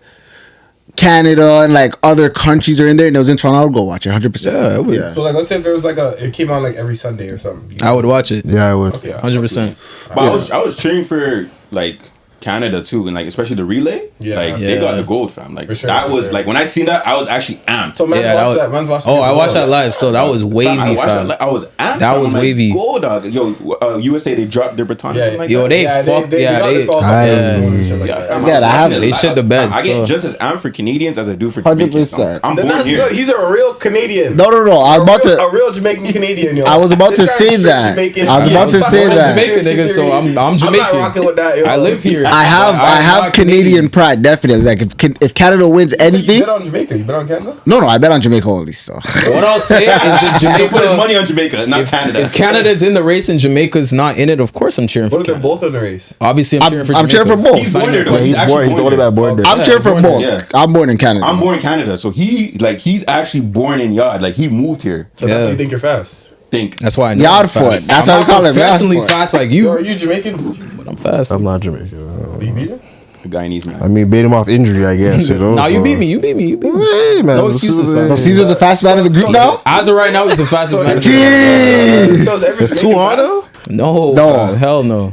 Canada and like other countries are in there and it was in Toronto, I would go watch it 100%. Yeah, I would. So like let's say if there was like it came on like every Sunday or something. I would watch it. Yeah, I would. Okay. 100%. But I was cheering for like Canada too, and like especially the relay. Yeah. Like they Yeah. got the gold, fam. Like For sure, that for was sure. like when I seen that, I was actually amped. So man's Yeah, watched that that. Man's watched. Oh, I watched that live. So that was Fam, I wavy, watched fam. that, I was amped. That fam. was I'm like, wavy. Go dog. Yo, USA they dropped their baton. or Yeah, something like Yo, that. they fucked. Yeah, got they. this all I- fucking yeah. and shit like Yeah, that. fam, Yeah, I was I have- watching it they live. shit the beds, I get so. just as amped for Canadians as I do for 100%. Jamaicans. fam. I'm Then born that's here. good. He's a real Canadian. No. I was about a to. real Jamaican Canadian. Yo. I was about This to guy's say straight that. Jamaican. I was about to I'm say fucking that. Jamaican nigga, so I'm I'm Jamaican. not rocking with that. Yo. I live here. I have not Canadian pride, definitely. Like if Canada wins You anything, bet on Jamaica. You bet on Canada. no, I bet on Jamaica only still. What I'll say is if So put his Jamaica, money on Jamaica, not Canada. if Canada's in the race and Jamaica's not in it, of course I'm cheering for What if they're Canada. both in the race? Obviously, I'm cheering for I'm cheering for Jamaica. both. He's born there though. Yeah, he's actually born. He's the only there. man born there. I'm cheering for born both. there. I'm born in Canada. I'm born in Canada, so he's actually born in Yard. Like he moved here. So that's Yeah. why you think you're fast. Think That's why I know Yard I'm fast. foot. That's I'm how we not call it. Yard professionally foot. fast like Yo, are you, you Jamaican? but I'm fast. I'm not Jamaican. Do you beat him? the Guyanese man. I mean, beat him off injury, I guess. You know, No, you so- beat me. You beat me. You beat me. Hey, man. No excuses, fam. So Caesar's the fast man in the group now. As of right now, he's the fastest man. Jeez. So is every Jamaican Too hard fast? though? No, No. hell no,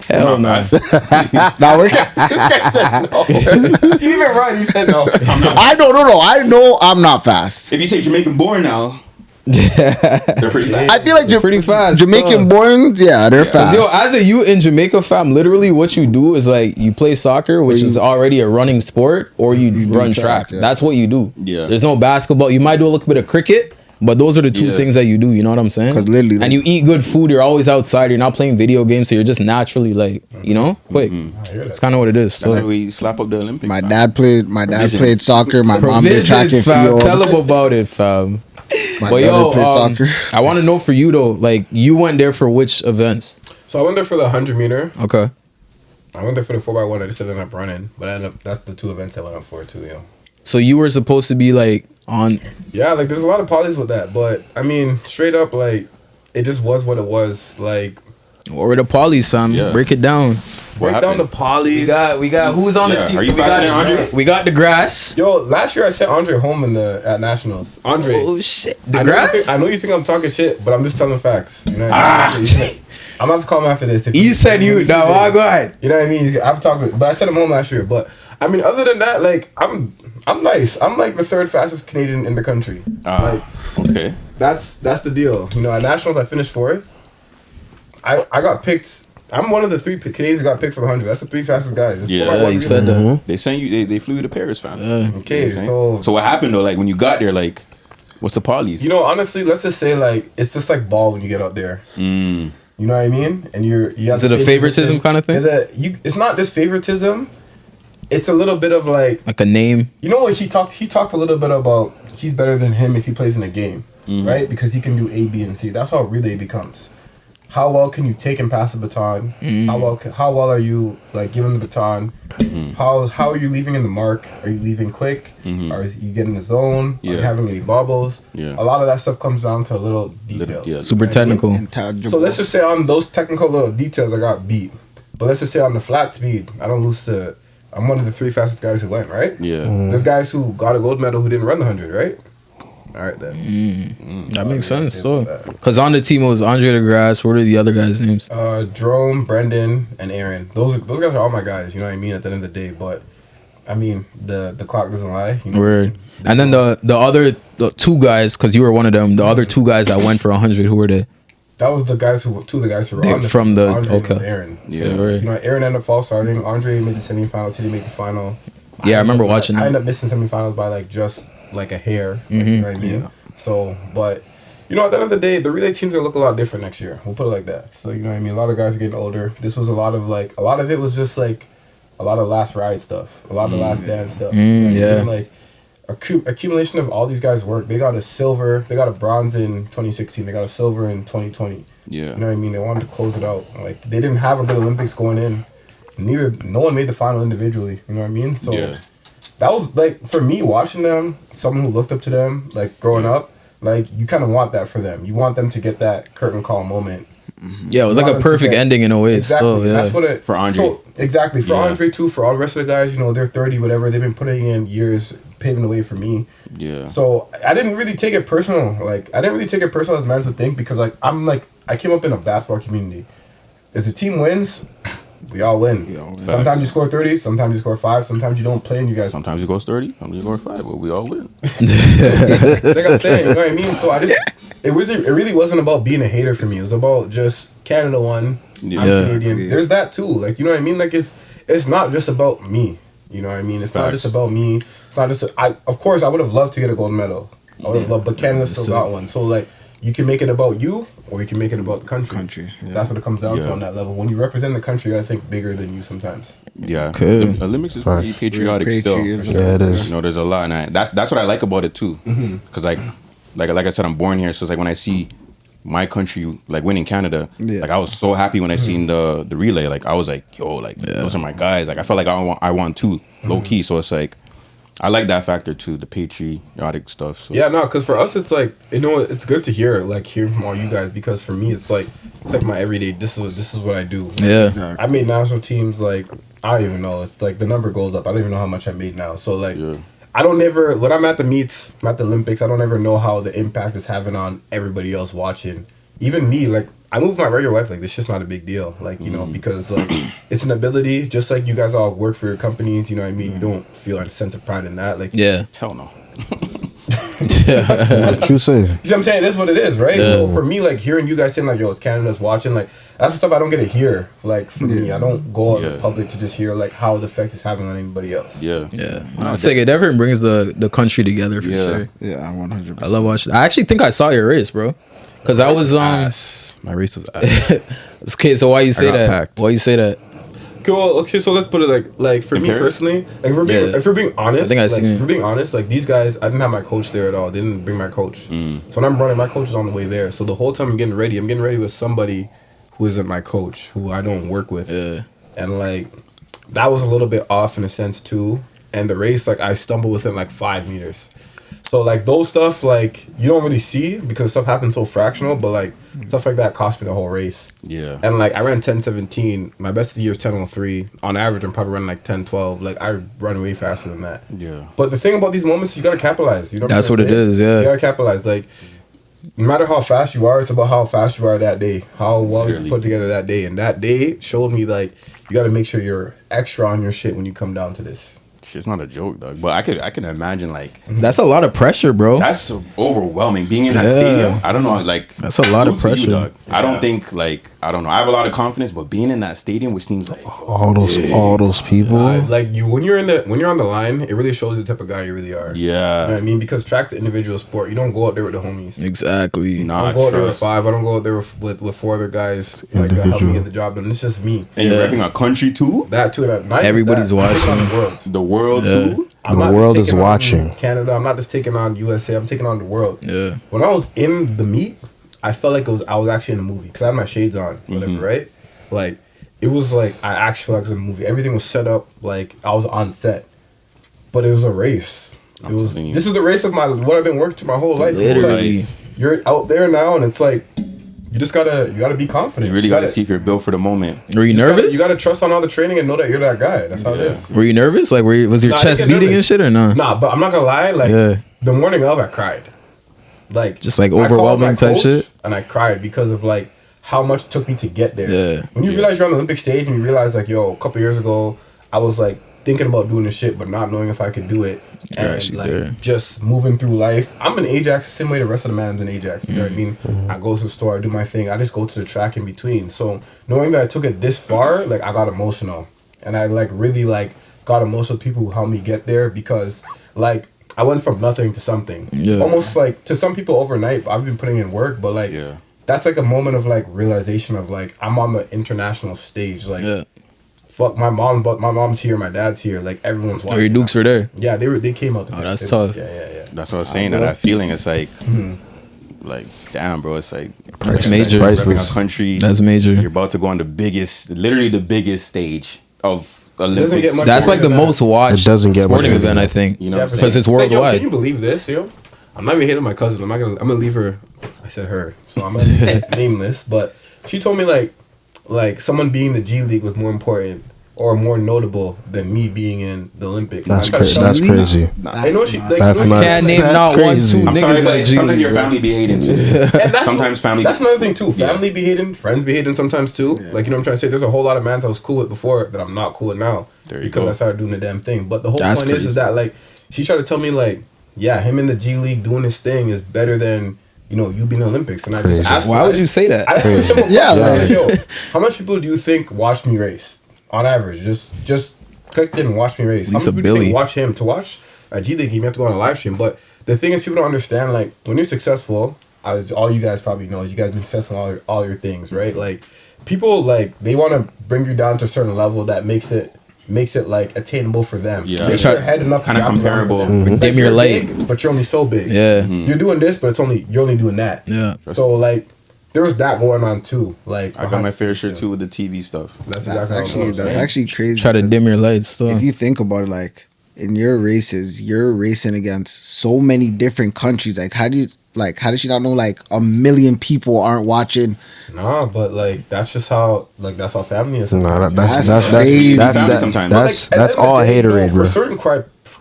hell I'm no. not fast. Now we're. Even right, he said no. I don't know. I know I'm not fast. If you say Jamaican born now, they're pretty fast. I feel like Pretty fast. Jamaican born. Yeah, they're fast. Yo, as a youth in Jamaica, fam, literally what you do is like you play soccer, which is already a running sport, or you do run track, track. yeah. That's what you do. Yeah. There's no basketball. You might do a little bit of cricket, but those are the two Yeah. things that you do. You know what I'm saying? 'Cause literally, and you eat good food. You're always outside. You're not playing video games, so you're just naturally like, you know, quick. It's kind of what it is. That's So. how we slap up the Olympics. my man. dad played. My dad Provisions. played soccer. My mom did track and Provisions, fam. field. Tell them about it, fam. My But brother yo, played soccer. I want to know for you though, like you went there for which events? So I went there for the 100 meter. Okay. I went there for the 4x1. I just ended up running, but that's the two events I went up for too. Yeah. So you were supposed to be like on. Yeah, like there's a lot of polys with that, but I mean, straight up, like it just was what it was. Like What were the polys, fam? Yeah. Break it down. What break down the happened? polys. We got who's on Yeah, the team? are you So we faster got- than Andre? We got the grass. Yo, last year I sent Andre home at nationals. Andre, Oh shit. The I know, grass? I know you think I'm talking shit, but I'm just telling facts. You know what Ah, I mean? I'm about to call him after this. If You said you. No, go ahead. You know what I mean? I've talked with, but I sent him home last year. But I mean, other than that, like I'm nice. I'm like the third fastest Canadian in the country. Like Okay. that's the deal. You know, at nationals I finished fourth. I got picked. I'm one of the three Canadians who got picked for the 100. That's the three fastest guys. It's Yeah. 4x1 Yeah, you said that. They sent you. They flew you to Paris, fam. Okay, Okay. so So what happened though? Like when you got there, like what's the polys? you know, honestly, let's just say like it's just like ball when you get out there. Mm. You know what I mean? And you have Is it to a take favoritism kind of thing? It's not just favoritism. It's a little bit of like, Like a name. you know what he talked a little bit about he's better than him if he plays in a game, right? Because he can do A, B, and C. That's how relay becomes. How well can you take and pass the baton? How well are you like giving the baton? How are you leaving in the mark? Are you leaving quick? Are you getting the zone? Are you Yeah. having any bobbles? Yeah. A lot of that stuff comes down to little details. yeah. Super technical. So let's just say on those technical little details I got beat. But let's just say on the flat speed, I don't lose to I'm one of the three fastest guys who went, right? Yeah. There's guys who got a gold medal who didn't run the 100, right? All right then. That makes sense. say So, about that. because on the team it was Andre DeGrasse. What are the other guys' names? Jerome, Brendan, and Aaron. Those guys are all my guys. You know what I mean? At the end of the day, but I mean the clock doesn't lie. You know? Word. And then the other two guys, because you were one of them. The other two guys that went for 100. Who were they? That was the guys who two of the guys who were They- on the from the- Andre okay. and Aaron. Yeah. So, Right. you know, Aaron ended up false starting. Andre made the semifinals. He didn't make the final. Yeah, I remember watching I that. ended up missing semifinals by like just like a hair. Mm-hmm. You know what I mean? So, but you know, at the end of the day, the relay teams are gonna look a lot different next year. We'll put it like that. So you know what I mean? A lot of guys are getting older. This was a lot of it was just like a lot of last ride stuff, a lot of last dance stuff. You know what I yeah. mean? Like accumulation of all these guys' work. They got a silver, they got a bronze in 2016, they got a silver in 2020. Yeah. You know what I mean? They wanted to close it out. Like they didn't have a good Olympics going in. No one made the final individually. You know what I mean? So Yeah. that was like for me watching them, someone who looked up to them, like growing up, like you kind of want that for them. You want them to get that curtain call moment. Yeah, it was like a perfect ending in a way. Exactly. Still, yeah. That's what it For Andre. So, exactly for Yeah. Andre too. For all the rest of the guys, you know, they're 30, whatever. They've been putting in years, paving the way for me. Yeah. So I didn't really take it personal. Like I didn't really take it personal as man would think because like I came up in a basketball community. If the team wins, we all win. Sometimes you score 30, sometimes you score 5, sometimes you don't play and you guys. Sometimes you go 30, sometimes you go 5, but we all win. Like I'm saying, you know what I mean? So it really wasn't about being a hater for me. It was about just Canada won. Yeah. I'm Yeah. Canadian. There's that too. Like you know what I mean? Like it's not just about me. You know what I mean? It's not Facts. just about me. It's not just. Of course I would have loved to get a gold medal. I would have loved, but Canada still got one. So like you can make it about you, or you can make it about the country. That's what it comes down Yeah. to on that level. When you represent the country, you gotta think bigger than you sometimes. Yeah. Okay. The Olympics is pretty Right. patriotic still. Patriotism. Yeah, it is. You know, there's a lot, and that's what I like about it too. Because like I said, I'm born here, so it's like when I see my country like winning Canada, Yeah. like I was so happy when I seen the relay. Like I was like, yo, like those are my guys. Like I felt like I want too, low key. So it's like I like that factor too, the patriotic stuff. So. Yeah, no, because for us, it's like it's good to hear from all you guys because for me, it's like my everyday. This is what I do. Yeah. I made national teams. Like I don't even know. It's like the number goes up. I don't even know how much I made now. So like Yeah. I don't ever when I'm at the meets, I'm at the Olympics. I don't ever know how the impact is having on everybody else watching. Even me, like I move my regular wife, like, this shit's not a big deal. Like, you know, because, like, it's an ability, just like you guys all work for your companies, you know what I mean? You don't feel a sense of pride in that. Like, Yeah. Hell no. What you say? you see what I'm saying? It is what it is, right? Yeah. So for me, like, hearing you guys saying, like, yo, it's Canada's watching, like, that's the stuff I don't get to hear. Like, for me, I don't go out in the public to just hear, like, how the effect is having on anybody else. Yeah. Yeah. It's like it definitely brings the country together for sure. Yeah, 100%. I love watching. I actually think I saw your race, bro. Because I was My race was ass. Okay, so why you say got that? packed. Why you say that? Cool. Okay, so let's put it like for In me Paris? personally, like if we're being honest, I think I like, seen it. if we're being honest, like these guys, I didn't have my coach there at all. They didn't bring my coach. So when I'm running, my coach is on the way there. So the whole time I'm getting ready with somebody who isn't my coach, who I don't work with. Yeah. And like that was a little bit off in a sense too. And the race, like I stumbled within like 5 meters. So like those stuff, like you don't really see because stuff happens so fractional, but like stuff like that cost me the whole race. Yeah. And like I ran 10:17. My best of the year is 10:03. On average, I'm probably running like 10:12. Like I run way faster than that. Yeah. But the thing about these moments, you gotta capitalize. You know. That's I'm what it saying? is, yeah. You gotta capitalize. Like no matter how fast you are, it's about how fast you are that day, how well Literally. you put together that day. And that day showed me like you gotta make sure you're extra on your shit when you come down to this. Shit's not a joke, dog. But I can imagine like That's a lot of pressure, bro. that's so overwhelming. Being in that Yeah. stadium, I don't know, like That's a lot of salute to you, pressure. dog. I don't think like I don't know. I have a lot of confidence, but being in that stadium, which seems like All those people. Like you when you're on the line, it really shows the type of guy you really are. You know what yeah, I mean? Because track's an individual sport. You don't go out there with the homies. Exactly. I not don't go out there with trust. 5. I don't go out there with 4 other guys like that help me Individual. get the job done. It's just me. And you're Yeah. repping a country too, That too. Not even Everybody's that. I'm taking watching. on the world. the world Yeah. too. I'm The not just world is taking on watching. Canada. I'm not just taking on USA. I'm taking on the world. Yeah. When I was in the meet, I felt like I was actually in a movie because I had my shades on, whatever, right? Like it was like I actually felt like it was a movie. Everything was set up like I was on set, but it was a race. It was. telling you. This is the race of what I've been working to my whole life. Literally. Like, you're out there now, and it's like you just gotta be confident. You really got to see if you're built for the moment. Were you nervous? You gotta trust on all the training and know that you're that guy. That's how it Yeah. is. Were you nervous? Like, was your Nah, I chest didn't get beating and nervous. shit or not? Nah, but I'm not gonna lie. Like Yeah. the morning of, I cried. Like Just, like, I called overwhelming my type coach, shit? and I cried because of like how much it took me to get there. Yeah. When you Yeah. realize you're on the Olympic stage and you realize like, yo, a couple years ago, I was like thinking about doing this shit, but not knowing if I could do it, You're and actually like there. just moving through life. I'm an Ajax the same way the rest of the man's an Ajax. You know what I mean? I go to the store, I do my thing. I just go to the track in between. So knowing that I took it this far, like I got emotional, and I like really like got emotional with people who helped me get there because like I went from nothing to something. Yeah. Almost like to some people overnight. I've been putting in work, but like Yeah. that's like a moment of like realization of like I'm on the international stage. Like Yeah. fuck my mom, but my mom's here, my dad's here. Like everyone's Or watching. your Dukes were there. Yeah, they came out. To Oh, me. that's They- tough. Yeah. That's what I was saying. That feeling, it's like, like damn, bro. It's like That's you're major. repping Priceless. a country. That's major. You're about to go on the biggest, literally the biggest stage of Olympics. get much That's more like the than that. most watched It doesn't get sporting much more event, than I that. think. You know what I'm Because saying? it's Like, yo, worldwide. can you believe this, yo? I'm not even hating my cousin. I'm gonna leave her. I said her, so I'm gonna name this. But she told me like someone being in the G League was more important or more notable than me being in the Olympics. That's And I tried to crazy. tell That's her- crazy. I know she. Like, That's you know, nuts. Can't name That's not crazy. one, two I'm niggas sorry, in the but G sometimes League, your bro. family be hating too. And that's Sometimes family. That's another thing too. Yeah. Family be hating, friends be hating sometimes too. Like you know what I'm trying to say. There's a whole lot of mans I was cool with before that I'm not cool with now There you because go. I started doing the damn thing. But the whole That's point crazy. is that like she tried to tell me like, yeah, him in the G League doing his thing is better than you being in the Olympics. And I Crazy. just asked her, Why would you say that? I asked her a simple Yeah, question. like- Yo, how much people do you think watch me race on average? Just clicked in and watch me race. At least How a many people do you think billion. watch him to watch a G League game? You have to go on a live stream. But the thing is, people don't understand. Like when you're successful, as all you guys probably know, is you guys been successful in all your things, right? Like people like they want to bring you down to a certain level that makes it like attainable for them. Yeah. Makes your head enough Kinda to drop around for comparable. them. Like, Dim your you're light. big, but you're only so big. Yeah. You're doing this, but you're only doing that. Yeah. So like there was that going on too. Like I got my fair share too with the TV stuff. That's That's exactly actually how it goes. actually crazy. Try to because dim your lights. Still. If you think about it, like in your races, you're racing against so many different countries. Like how does she not know like a million people aren't watching? Nah, but like that's just how that's how family is. Nah, sometimes. that's That's crazy. that's Sometimes. But, that's like, at the end of all the day, haterade, for bro. certain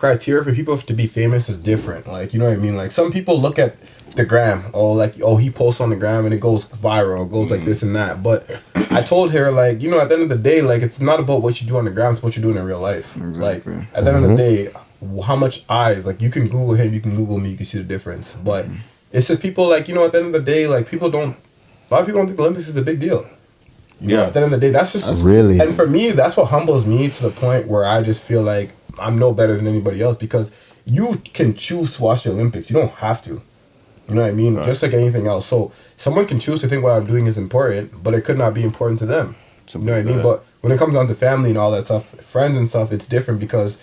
criteria for people to be famous is different. Like, you know what I mean? Like, some people look at the gram, he posts on the gram and it goes viral, it goes like this and that. But I told her, like, you know, at the end of the day, like, it's not about what you do on the gram, it's what you're doing in real life. Exactly. Like, at the end of the day, how much eyes, like, you can Google him, you can Google me, you can see the difference. But it's just people, like, you know, at the end of the day, like, a lot of people don't think the Olympics is a big deal. You know, at the end of the day, that's really. And for me, that's what humbles me to the point where I just feel like I'm no better than anybody else, because you can choose to watch the Olympics. You don't have to. You know what I mean? Right. Just like anything else. So someone can choose to think what I'm doing is important, but it could not be important to them. You know what I mean? But when it comes down to family and all that stuff, friends and stuff, it's different, because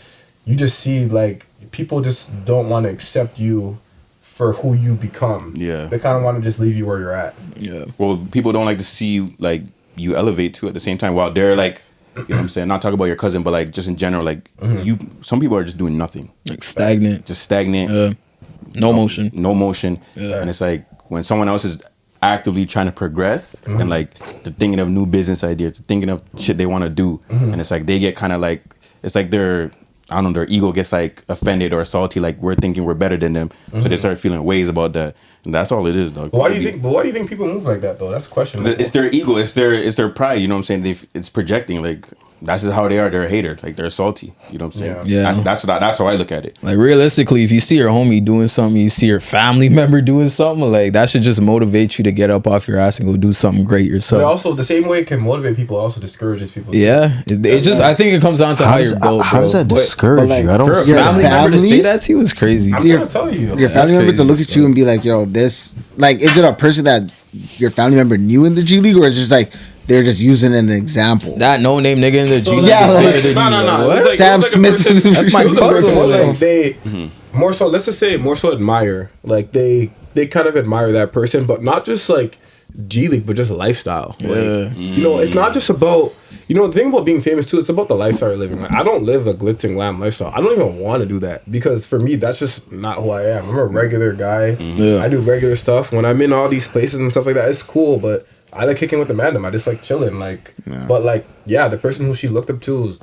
you just see, like, people just don't want to accept you for who you become. Yeah. They kind of want to just leave you where you're at. Yeah. Well, people don't like to see, like, you elevate too at the same time, while they're like, you know what I'm saying, not talking about your cousin, but like just in general, like some people are just doing nothing, like stagnant, just stagnant, no motion, and it's like when someone else is actively trying to progress and like they're thinking of new business ideas, they're thinking of shit they want to do, and it's like they get kind of like, it's like their ego gets like offended or salty, like we're thinking we're better than them, so they start feeling ways about that, and that's all it is, dog. But why do you think people move like that, though? That's the question. It's their ego, it's their pride, you know what I'm saying? It's projecting, like that's just how they are. They're a hater, like they're salty, you know what I'm saying? Yeah. That's how I look at it. Like, realistically, if you see your homie doing something, you see your family member doing something, like that should just motivate you to get up off your ass and go do something great yourself. But also, the same way it can motivate people, also discourages people. Yeah, it just, I think it comes down to how you're built. How does that discourage you? I don't your see family that. member to say that to you is crazy. I'm gonna tell you. Your family member to look at you and be like, yo, this, like, is it a person that your family member knew in the G League, or is it just like they're just using an example? That no name nigga in the G League. Yeah, is like, better than you. no. What? Like, Sam like Smith. That's my puzzle. Like, they more so, let's just say, more so admire. Like, they kind of admire that person, but not just like G League, but just lifestyle. Like, you know, it's not just about, you know, the thing about being famous too, it's about the lifestyle you're living. Like, I don't live a glitz and glam lifestyle. I don't even want to do that, because for me, that's just not who I am. I'm a regular guy. I do regular stuff. When I'm in all these places and stuff like that, it's cool, but I like kicking with the madam. I just like chilling. Like, but like, yeah, the person who she looked up to,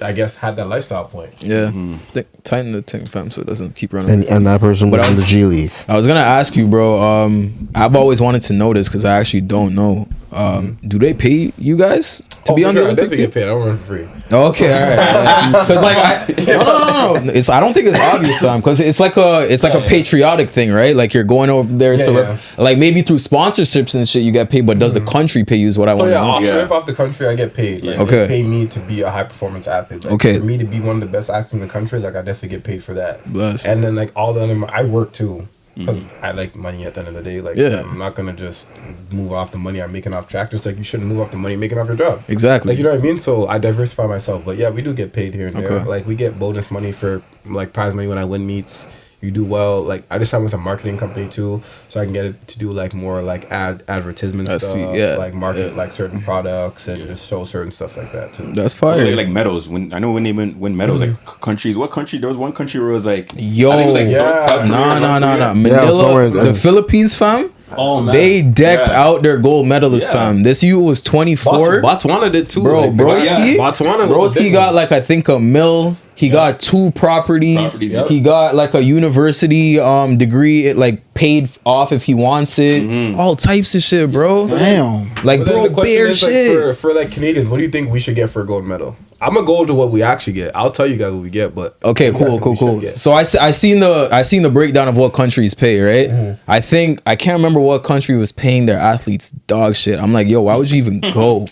I guess, had that lifestyle point. Yeah, tighten the thing, fam, so it doesn't keep running. And that person was in the G League. I was gonna ask you, bro. I've always wanted to know this because I actually don't know. Do they pay you guys to be on the Olympic team? I definitely get paid. I don't run for free. Okay, all right. Because like, no. It's, I don't think it's obvious, fam. Because it's like a patriotic thing, right? Like, you're going over there to like, maybe through sponsorships and shit you get paid, but does the country pay you? Is what I want to know. Off the country, I get paid. Like, they pay me to be a high performance athlete. Like, for me to be one of the best athletes in the country, like, I definitely get paid for that. Bless. And then like all the other, I work too, because I like money at the end of the day. Like, I'm not gonna just move off the money I'm making off track. Just like you shouldn't move off the money you're making off your job. Exactly. Like, you know what I mean? So I diversify myself. But yeah, we do get paid here and there. Like, we get bonus money for like prize money when I win meets. You do well. Like, I just signed with a marketing company too, so I can get it to do like more like advertisement stuff, like market like certain products and just show certain stuff like that too. That's fire. Like medals. When I know when they win medals, like countries. What country? There was one country where it was like, yo, I think it was like South Korea, no. Manila, the Philippines, fam. Oh man, they decked out their gold medalists, fam. This year was 24. Botswana did too, bro. Like, Broski got like, I think, a mill. He got 2 properties. He got like a university degree. It like paid off if he wants it. All types of shit, bro. Damn. Like, bro, bare shit. Like, for like Canadians, what do you think we should get for a gold medal? I'm gonna go to what we actually get. I'll tell you guys what we get, but okay, cool. So I seen the breakdown of what countries pay, right? I can't remember what country was paying their athletes dog shit. I'm like, yo, why would you even go?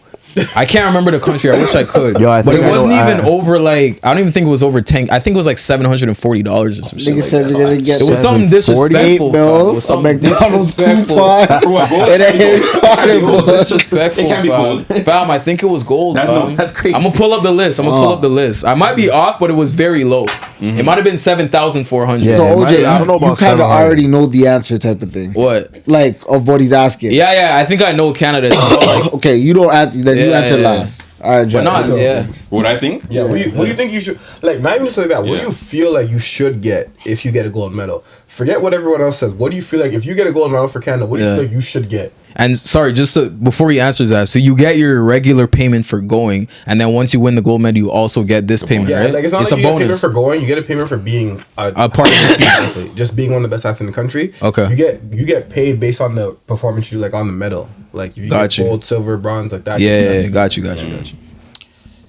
I can't remember the country. I wish I could. But it wasn't even over like, I don't even think it was over 10. I think it was like $740 or some shit. Like said you're gonna get it was something disrespectful. It was something disrespectful. It was disrespectful. It can't be gold. Fam, I think it was gold. That's crazy. I'm gonna pull up the list. I might be off, but it was very low. It might have been 7,400. Yeah, so OJ, I don't know about you kind of already know the answer type of thing. What? Like, of what he's asking. Yeah. I think I know Canada. Okay, you don't answer. Then you answer last. All right, Jack. What I think? Yeah. What do you think you should, like, not even just like that? What do you feel like you should get if you get a gold medal? Forget what everyone else says. What do you feel like if you get a gold medal for Canada? What do you feel like you should get? And sorry, before he answers that, so you get your regular payment for going, and then once you win the gold medal, you also get this payment, Yeah, right? like it's not like a you get a payment bonus. for going. You get a payment for being A part of the team. just being one of the best athletes in the country. Okay. You get paid based on the performance you like on the medal. Like if you Got get you. gold, silver, bronze, like that. Yeah, got you.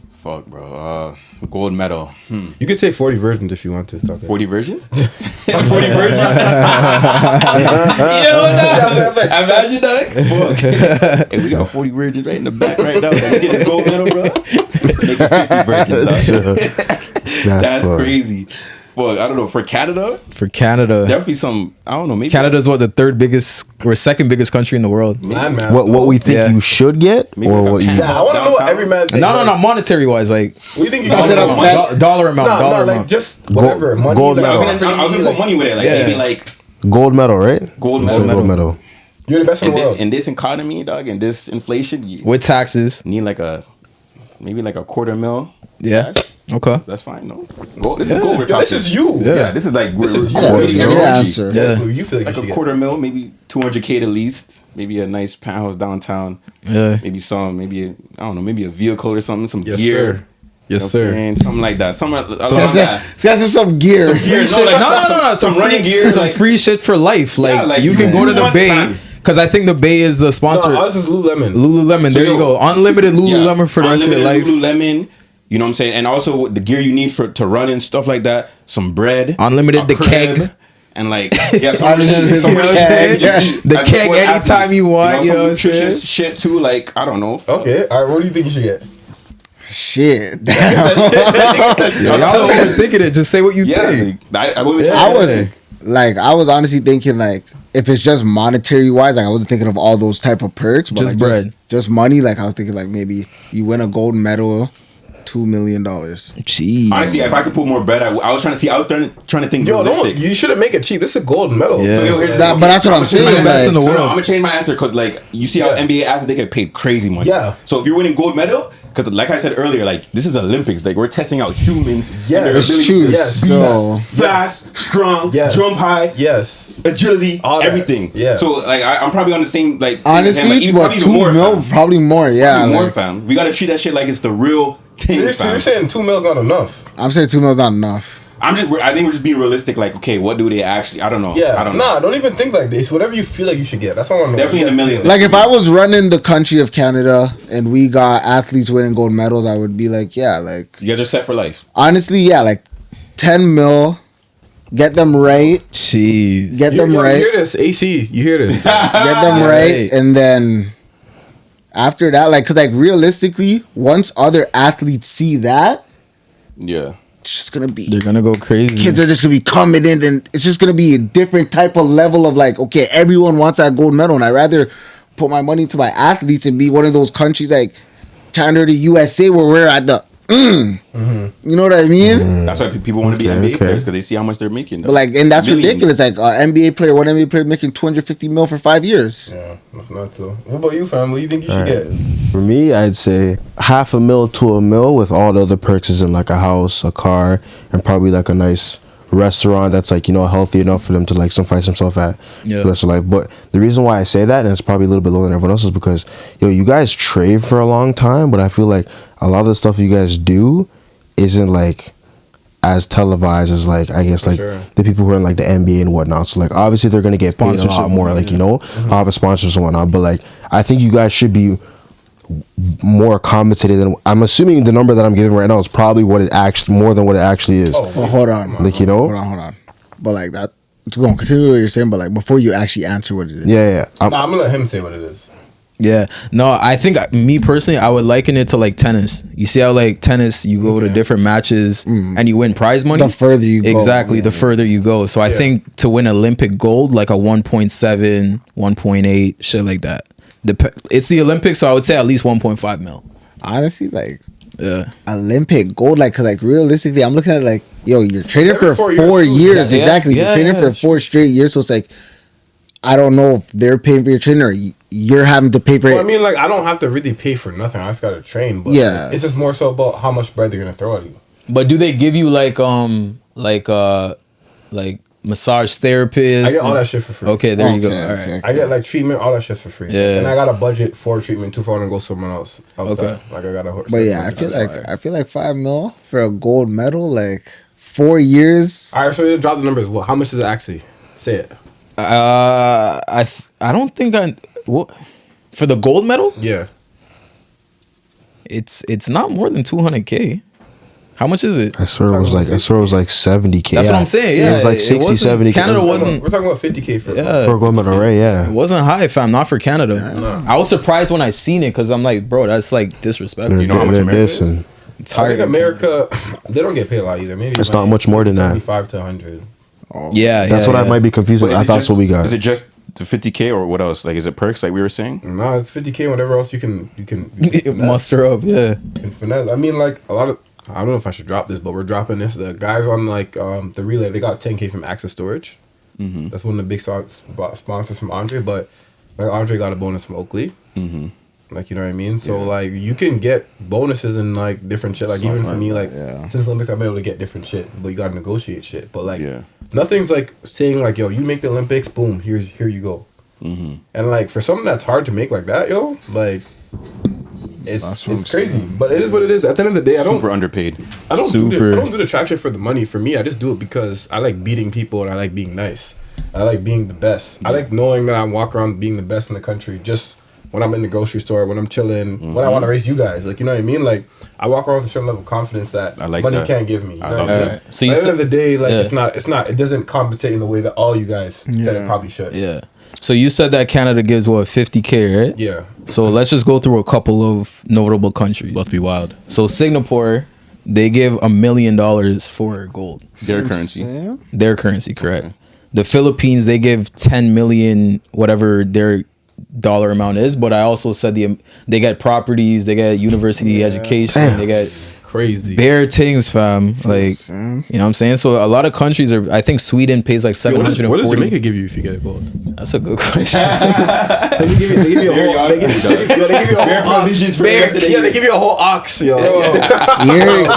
Fuck, bro. Gold medal. You could say 40 versions if you want to. Talk 40 versions? 40 versions? Imagine that. Fuck. Hey, we got 40 versions right in the back right now. Like, get this gold medal, bro. Make it 50 versions, dog. That's crazy. Fuck, I don't know. For Canada, definitely some. I don't know. Maybe Canada's what, the third biggest or second biggest country in the world? Man, What we think you should get, Maybe or like a what you? Yeah, I want to know what every man thinks. No, monetary wise, like What do you think you Dollar should amount. get? dollar amount, No, dollar like amount. just whatever. Money, gold like, medal. I was gonna go money with it. Like Yeah. maybe like Gold medal, right? gold You said medal. Gold medal. You're the best in the world. In this economy, dog, in this inflation, you With taxes. need like maybe like a quarter mil. Yeah. Okay. That's fine, no? Gold. This is gold we're Yo, talking. this is you. Yeah, this is like we're is you. we're Yeah, rating your energy. answer. Yeah. That's what you feel like Like you a should quarter mil, maybe 200K at least. Maybe a nice penthouse downtown. Yeah. Maybe maybe a vehicle or something, some Yes, gear. sir. You Yes, know what I'm sir. saying? Something like that. Something along that. That's just some gear. Gear, Free shit. No. Some running gear. Some Like, free shit for life. Like, Yeah, like, you can you go to the want Bay, time. because I think the Bay is the sponsor. No, ours is Lululemon. Lululemon. So there you yo, go. Unlimited Lululemon yeah, for the rest of your unlimited life. Lululemon. You know what I'm saying? And also the gear you need to run and stuff like that. Some bread. Unlimited a the crib, keg. And like, yeah, some Unlimited some the really keg. shit you eat The as keg sport anytime athletes. you want, you some know what I'm saying? nutritious shit too. Like, I don't know. Okay, all right. What do you think you should get? Shit. Y'all overthinking it. Just say what you Yeah, think. like, I I was honestly thinking like if it's just monetary wise, like I wasn't thinking of all those type of perks, but Just like, bread. just money. Like I was thinking like maybe you win a gold medal, $2 million. Jeez. honestly, if I could put more bread, I was trying to see. I was trying to think Yo, realistic. you shouldn't make it cheap. This is a gold medal. Yeah. So, yo, here's the That- thing. but that's what I'm I'ma change saying, my like- answer. in the No, world. I'm gonna change my answer because like you see how Yeah. NBA athletes they get paid crazy money. Yeah. So if you're winning gold medal, because like I said earlier, like this is Olympics. Like we're testing out humans. Yeah, and their It's ability true. to Yes. be So fast, strong, Yes. jump high, Yes. agility, All that. everything. Yeah. So like I'm probably on the same like thing as him, like, honestly, even- what probably even 2 more, mil? fam. Probably more. Yeah. Probably more, Like, fam. We gotta treat that shit like it's the real thing, You're fam. saying 2 mils not enough. I'm saying 2 mil is not enough. I think we're just being realistic. Like, okay, what do they actually? I don't know. Yeah. I don't know. Nah, don't even think like this. Whatever you feel like you should get. That's what I want to know. Definitely in the millions. Like if I was running the country of Canada and we got athletes winning gold medals, I would be like, yeah, like You guys are set for life. honestly, yeah, like 10 mil, get them right, Jeez. get You, them yo, right, you hear this? AC, you hear this? get them right, Right. and then after that, like, cause like realistically, once other athletes see that, Yeah. it's just gonna be They're gonna go crazy. kids are just gonna be coming in, and it's just gonna be a different type of level of like, okay, everyone wants that gold medal, and I'd rather put my money to my athletes and be one of those countries like China, the USA, where we're at the, you know what I mean? That's why people want to be Okay, NBA okay. players because they see how much they're making. But like, and that's Millions. ridiculous. Like, NBA player, one NBA player making 250 mil for 5 years. Yeah, that's not so. What about you, fam? What do you think you should get? For me, I'd say $500,000 to $1 million with all the other perks is in like a house, a car, and probably like a nice restaurant that's like, you know, healthy enough for them to like sacrifice themselves at Yeah. for the rest of life. But the reason why I say that, and it's probably a little bit lower than everyone else, is because yo, you guys trade for a long time, but I feel like a lot of the stuff you guys do isn't like as televised as like I guess like Sure. the people who are in like the NBA and whatnot. So like obviously they're gonna get paid a lot Sponsorship more, money, like you know, have a sponsors and whatnot. But like I think you guys should be more compensated than I'm assuming the number that I'm giving right now is probably what it actually more than what it actually is. Oh, Well, hold on. Like you know, Hold on. But like that, go on, continue what you're saying, but like before you actually answer what it is. yeah. Nah, I'm gonna let him say what it is. Yeah. No, I think me personally, I would liken it to like tennis. You see how like tennis, you go to different matches and you win prize money. The further you go. Exactly. Yeah. The further you go. So I Yeah. think to win Olympic gold, like a 1.7, 1.8, shit like that. It's the Olympics, so I would say at least 1.5 mil. Honestly, like Yeah. Olympic gold, like, cause like realistically, I'm looking at it like, yo, you're training Every for 4 4 years, years, yeah, exactly. yeah, You're training yeah, for 4 straight years, so it's like, I don't know if they're paying for your training or you're having to pay for Well, it. I mean, like, I don't have to really pay for nothing. I just gotta train. But Yeah. it's just more so about how much bread they're gonna throw at you. But do they give you like massage therapist. I get all that shit for free. Okay, there you go. Okay, All right. okay. I get like treatment, all that shit's for free. Yeah. And I got a budget for treatment too if I want to go somewhere else. Outside. Okay. Like I got a. But yeah, I feel like $5 million for a gold medal, like 4 years. All right, so you drop the numbers. Well, how much is it actually? Say it. I don't think what for the gold medal. Yeah. It's not more than 200K. How much is it? I swear it was like 70K. That's what I'm saying. Yeah, it was like 60, wasn't- 70. Canada wasn't. We're talking about 50K for. Yeah. for a gold medal, right? Yeah. It wasn't high, fam. Not for Canada. I was surprised when I seen it because I'm like, bro, that's like disrespectful. You know how much America is? and It's I higher. think than America, they don't get paid a lot either. Maybe It's not much more than that. 75 to 100. Yeah, that's what I might be confused with. But is I it thought just- that's what we got. Is it just the 50K or what else? Like, is it perks like we were saying? No, it's 50K. Whatever else you can muster up. Yeah. finesse. I mean, like a lot of. I don't know if I should drop this, but we're dropping this. The guys on like the relay, they got 10K from Access Storage. Mm-hmm. That's one of the big sponsors from Andre. But like Andre got a bonus from Oakley. Mm-hmm. Like, you know what I mean? So like you can get bonuses and like different shit. Like even for me, like since Olympics, I've been able to get different shit. But you gotta negotiate shit. But like nothing's like saying like, yo, you make the Olympics, boom, here you go. Mm-hmm. And like for something that's hard to make like that, yo, like it's crazy. But it is what it is. At the end of the day, I don't Super underpaid. I don't Super. do the track shit for the money. For me, I just do it because I like beating people and I like being nice. I like being the best. I like knowing that I walk around being the best in the country. Just when I'm in the grocery store, when I'm chilling, when I want to race you guys, like, you know what I mean? Like I walk around with a certain level of confidence that I like money that. can't give me. You know I what love I mean? that. So you At the said- end of the day, like Yeah. it's not. It doesn't compensate in the way that all you guys said it probably should. Yeah. So you said that Canada gives what 50K, right? Yeah. So let's just go through a couple of notable countries. Must be wild. So Singapore, they give $1 million for gold. Their currency. Yeah. Their currency, correct. The Philippines, they give 10 million, whatever their dollar amount is. But I also said they get properties, they get university education, they get Crazy. bare things, fam. Like, you know what I'm saying? So a lot of countries are. I think Sweden pays like Yo, what does 740. Jamaica give you if you get it gold? That's a good question. They give you a whole. They give you a Bare whole ox. provisions for the rest of the Yeah, they year. give you a whole ox, yo.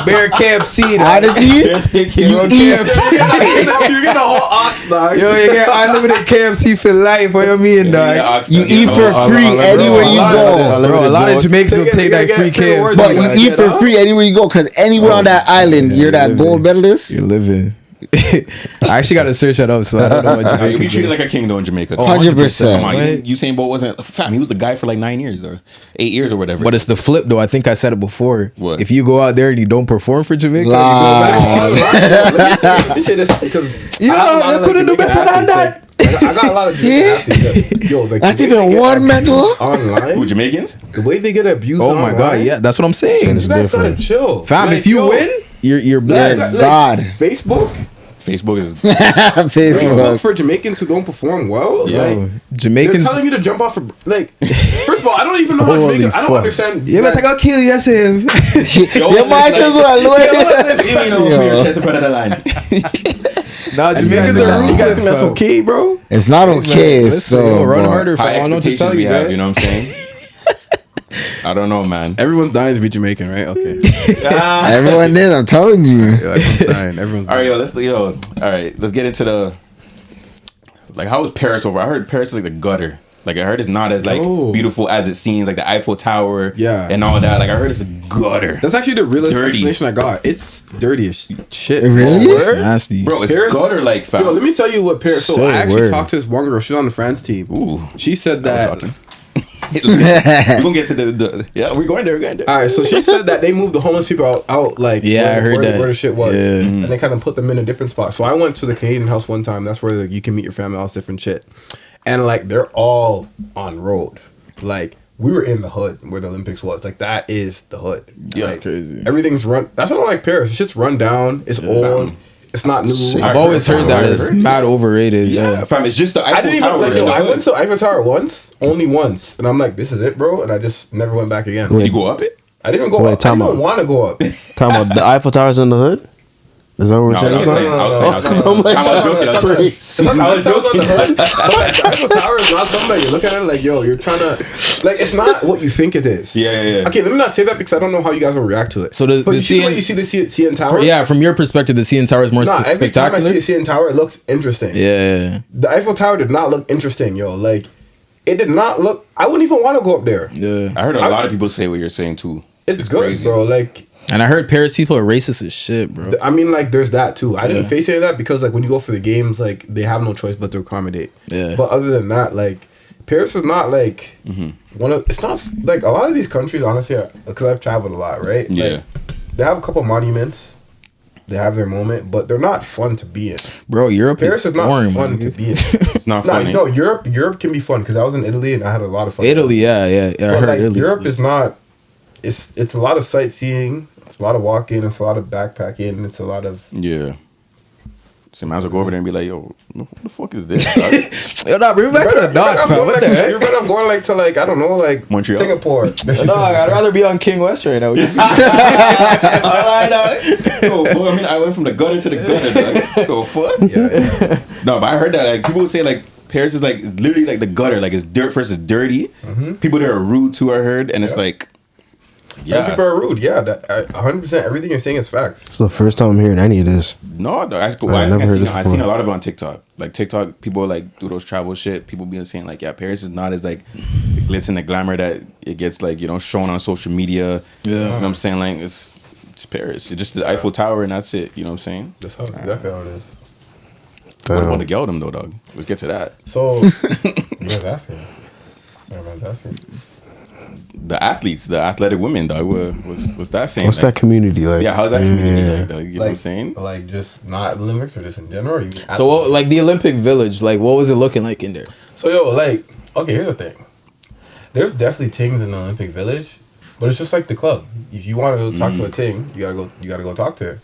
Bear KFC. Honestly, You You get a whole ox, dog. Yo, you get unlimited KFC for life. What you mean, dog? you eat for free anywhere you go. Bro, a lot of Jamaicans They will get- take they that get free free KFC. rewards. But Yeah, you eat for free anywhere you go, because anywhere on that island, you're that gold medalist. You're living. I actually got to search that up, so I don't know what You Jamaica be treated is. like a king though in Jamaica. 100%. Come on, Usain Bolt wasn't. Fam, he was the guy for like 9 years or 8 years or whatever. But it's the flip, though. I think I said it before. What? If you go out there and you don't perform for Jamaica, This shit is because I couldn't do better than that. I got a lot of Jamaican athletes that, yo, like, That's the way they even get one abused medal? Who, online. Jamaicans? The way they get abused. Oh my god, yeah, that's what I'm saying. It's You guys gotta different. chill, Fam, Like, if you yo, win, you're blessed. like, God. Facebook. Facebook is. Look Facebook. for Jamaicans who don't perform well. Yeah. Like, Yo, they're Jamaicans. telling you to jump off. Like, first of all, I don't even know how Holy Jamaican. I don't fuck. understand. Yeah, but I got kill you, Sam. Your mind can go a Your chest in front of the line. Nah, Jamaicans are You guys ruthless, think that's fam. okay, bro? It's not okay. Listen, So yo, run but harder, fam. High I don't know what to expectations tell we you, have, man. you know what I'm saying? I don't know, man. Everyone's dying to be Jamaican, right? Okay. everyone did. I'm telling you. Everyone's dying. Everyone's All right, dying. all right, let's get into the. Like, how is Paris over? I heard Paris is like the gutter. Like, I heard it's not as like Oh. beautiful as it seems. Like the Eiffel Tower, Yeah. and all that. Like, I heard it's a gutter. That's actually the realest Dirty. explanation I got. It's dirty as shit. It really bro. is? Word? Nasty. Bro, it's Paris- gutter like fam. Yo, let me tell you what Paris. So So I actually weird. talked to this one girl. She's on the France team. Ooh, She said now we're that. talking. We're gonna get to the yeah. We're going there. We're going there. All right, so she said that they moved the homeless people out like Yeah, I heard where, that. where the shit was, Yeah. and they kind of put them in a different spot. So I went to the Canadian house one time. That's where like, you can meet your family, all this different shit, and like they're all on road. Like we were in the hood where the Olympics was. Like that is the hood. Yeah, like, that's crazy. Everything's run. That's what I like Paris. It's just run down. It's old. It's not new. I've always heard that it's mad overrated. Yeah, Yeah. fam. It's just the I Eiffel didn't even Tower. like. in Yo, the I hood. went to Eiffel Tower only once, and I'm like, this is it, bro. And I just never went back again. Did you go up it? I didn't even go Wait, up. I time didn't out. even want to go up. Talking about the Eiffel Tower's in the hood. Is that what we're No, saying? I'm like, I was joking. I was joking. The Eiffel Tower is not something you look at it like, yo, you're trying to, like, it's not what you think it is. Yeah. Okay, let me not say that because I don't know how you guys will react to it. So but the you see CN what you see the CN Tower? Yeah, from your perspective, the CN Tower is more Every time I spectacular. see the CN Tower, it looks interesting. Yeah. The Eiffel Tower did not look interesting, yo. Like, it did not look. I wouldn't even want to go up there. Yeah. I heard a lot of people say what you're saying too. It's good, crazy. bro. Like, And I heard Paris people are racist as shit, bro. I mean, like, there's that too. I didn't face any of that because, like, when you go for the games, like, they have no choice but to accommodate. Yeah. But other than that, like, Paris is not like one of. It's not like a lot of these countries, honestly, because I've traveled a lot, right? Yeah. Like, they have a couple monuments. They have their moment, but they're not fun to be in. Bro, Europe Paris is not boring, fun man. to be in. It's not funny. No, Europe can be fun because I was in Italy and I had a lot of fun. Italy, yeah. I But heard like, Italy. Europe is not. It's a lot of sightseeing. It's a lot of walking. It's a lot of backpacking. It's a lot of. Yeah. So might as well go over there and be like, yo, what the fuck is this? Dog? Yo, nah, bring me back to the dog, fam. What the heck? You're better. I'm going like to like I don't know like Montreal? Singapore. Dog, I'd rather be on King West right now. Yo, fuck, I mean, I went from the gutter to the gutter. Dog. Yo, fuck. Yeah. No, but I heard that like people would say like Paris is like literally like the gutter, like it's dirt first, it's dirty. People there are rude too. I heard, and it's like, Yeah. People are rude. Yeah, that 100%. Everything you're saying is facts. It's the first time I'm hearing any of this. No, dog, I've never heard this I've seen before. a lot of it on TikTok. Like TikTok, people like do those travel shit. People be saying like, yeah, Paris is not as like the glitz and the glamour that it gets like shown on social media. Yeah. You know what I'm saying? Like it's Paris. It's just the Eiffel Tower and that's it. You know what I'm saying? That's exactly how it is. What about the Geldom though, dog? Let's get to that. So, you guys asking? Everyone's asking. The athletes, the athletic women, dog. What's that saying? What's like, that community like? Yeah, how's that community Yeah. like? Dog? You know what I'm saying? Like just not Olympics or just in general. Or you mean So, what, like the Olympic Village, like what was it looking like in there? So yo, like, okay, here's the thing. There's definitely things in the Olympic Village, but it's just like the club. If you want to go talk to a ting, you gotta go talk to her.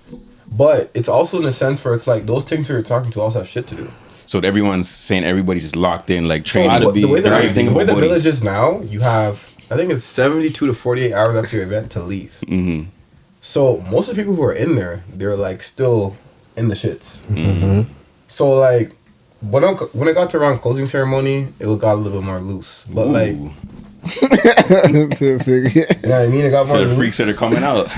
But it's also in a sense where it's like those things you're talking to also have shit to do. So everyone's saying everybody's just locked in, like training. Gotta be. The way They're everything the about body. village is now, you have I think it's 72 to 48 hours after your event to leave. Mm-hmm. So most of the people who are in there, they're like still in the shits. Mm-hmm. So like when it got to around closing ceremony, it got a little bit more loose. But like, Ooh. you know what I mean? It got more So the loose. freaks that are coming out.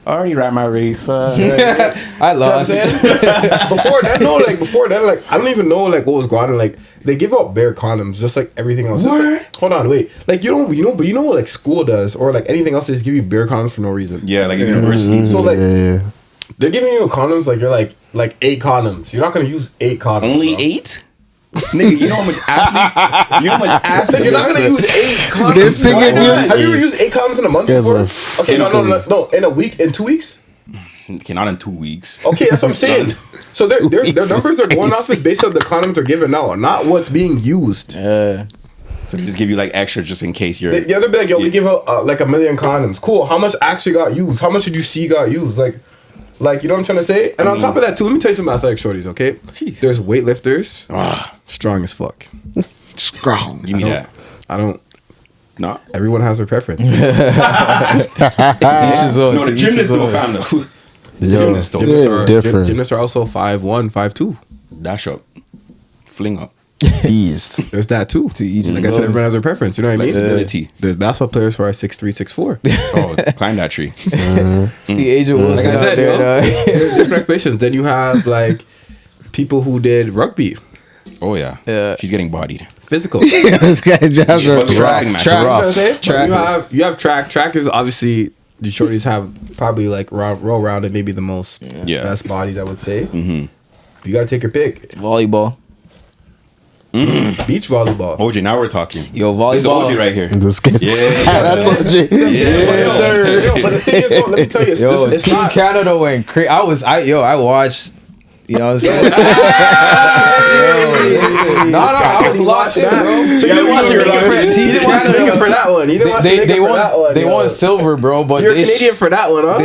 I already ran my race. I You know what I'm lost. saying? before that, like I don't even know like what was going on. Like they give out bare condoms, just like everything else. Just, like, hold on, wait. Like you know what like school does, or like anything else, they just give you bare condoms for no reason. Yeah, like universities. So like Yeah. they're giving you condoms, like you're like 8 condoms. You're not gonna use 8 condoms. Only bro. 8? Nigga, you know how much athletes? You know how much athletes? You're not gonna use 8 condoms. This thing Why in not? you- Have you ever used 8 condoms in a month Guys before? are Okay, no. In a week, in 2 weeks. Okay, not in 2 weeks. Okay, that's what I'm saying. So their numbers are going off is based on the condoms they're giving out, not what's being used. Yeah. So they just give you like extra just in case you're. The other be like, yo, we give out like 1 million condoms. Cool. How much actually got used? How much did you see got used? Like you know what I'm trying to say? And on top of that too, let me tell you some athletic shorties, okay? Jeez. There's weightlifters, Ah, strong as fuck. Strong. give me that. I don't. No. Everyone has their preference. Each his own. No, the Each gymnasts his though, own. fam. though. The Yo, gymnasts though. yeah. Different. Gymnasts are also 5'1", 5'2". Dash up, fling up, Beast. There's that too. To each Like his I said, own. everyone has their preference. You know what I mean? flexibility. There's basketball players who are 6'3", 6'4". Oh, climb that tree. See, Agent Wilson Like I out said, there, dog. there's different explanations. Then you have like people who did rugby, Oh yeah. Yeah. She's getting bodied. physical. This guy just Fucking wrestling match. You know Rough. what I'm saying? Track. You have track. Track is obviously the shorties have probably like roll rounded, maybe the most Yeah. best bodies I would say. Mm-hmm. You gotta take your pick. Volleyball. Beach volleyball. OJ, now we're talking. Yo, This is OJ volleyball. right here. This guy. Yeah. That's OJ. Yo, but the thing is, though, let me tell you, Yo, it's Team not. Canada went crazy. I watched. You know what I'm saying? No, I was watching, bro. So you didn't watch Team Canada. for that one. You didn't watch They for that one. they yo. won silver, bro. But You're they Canadian for that one, huh?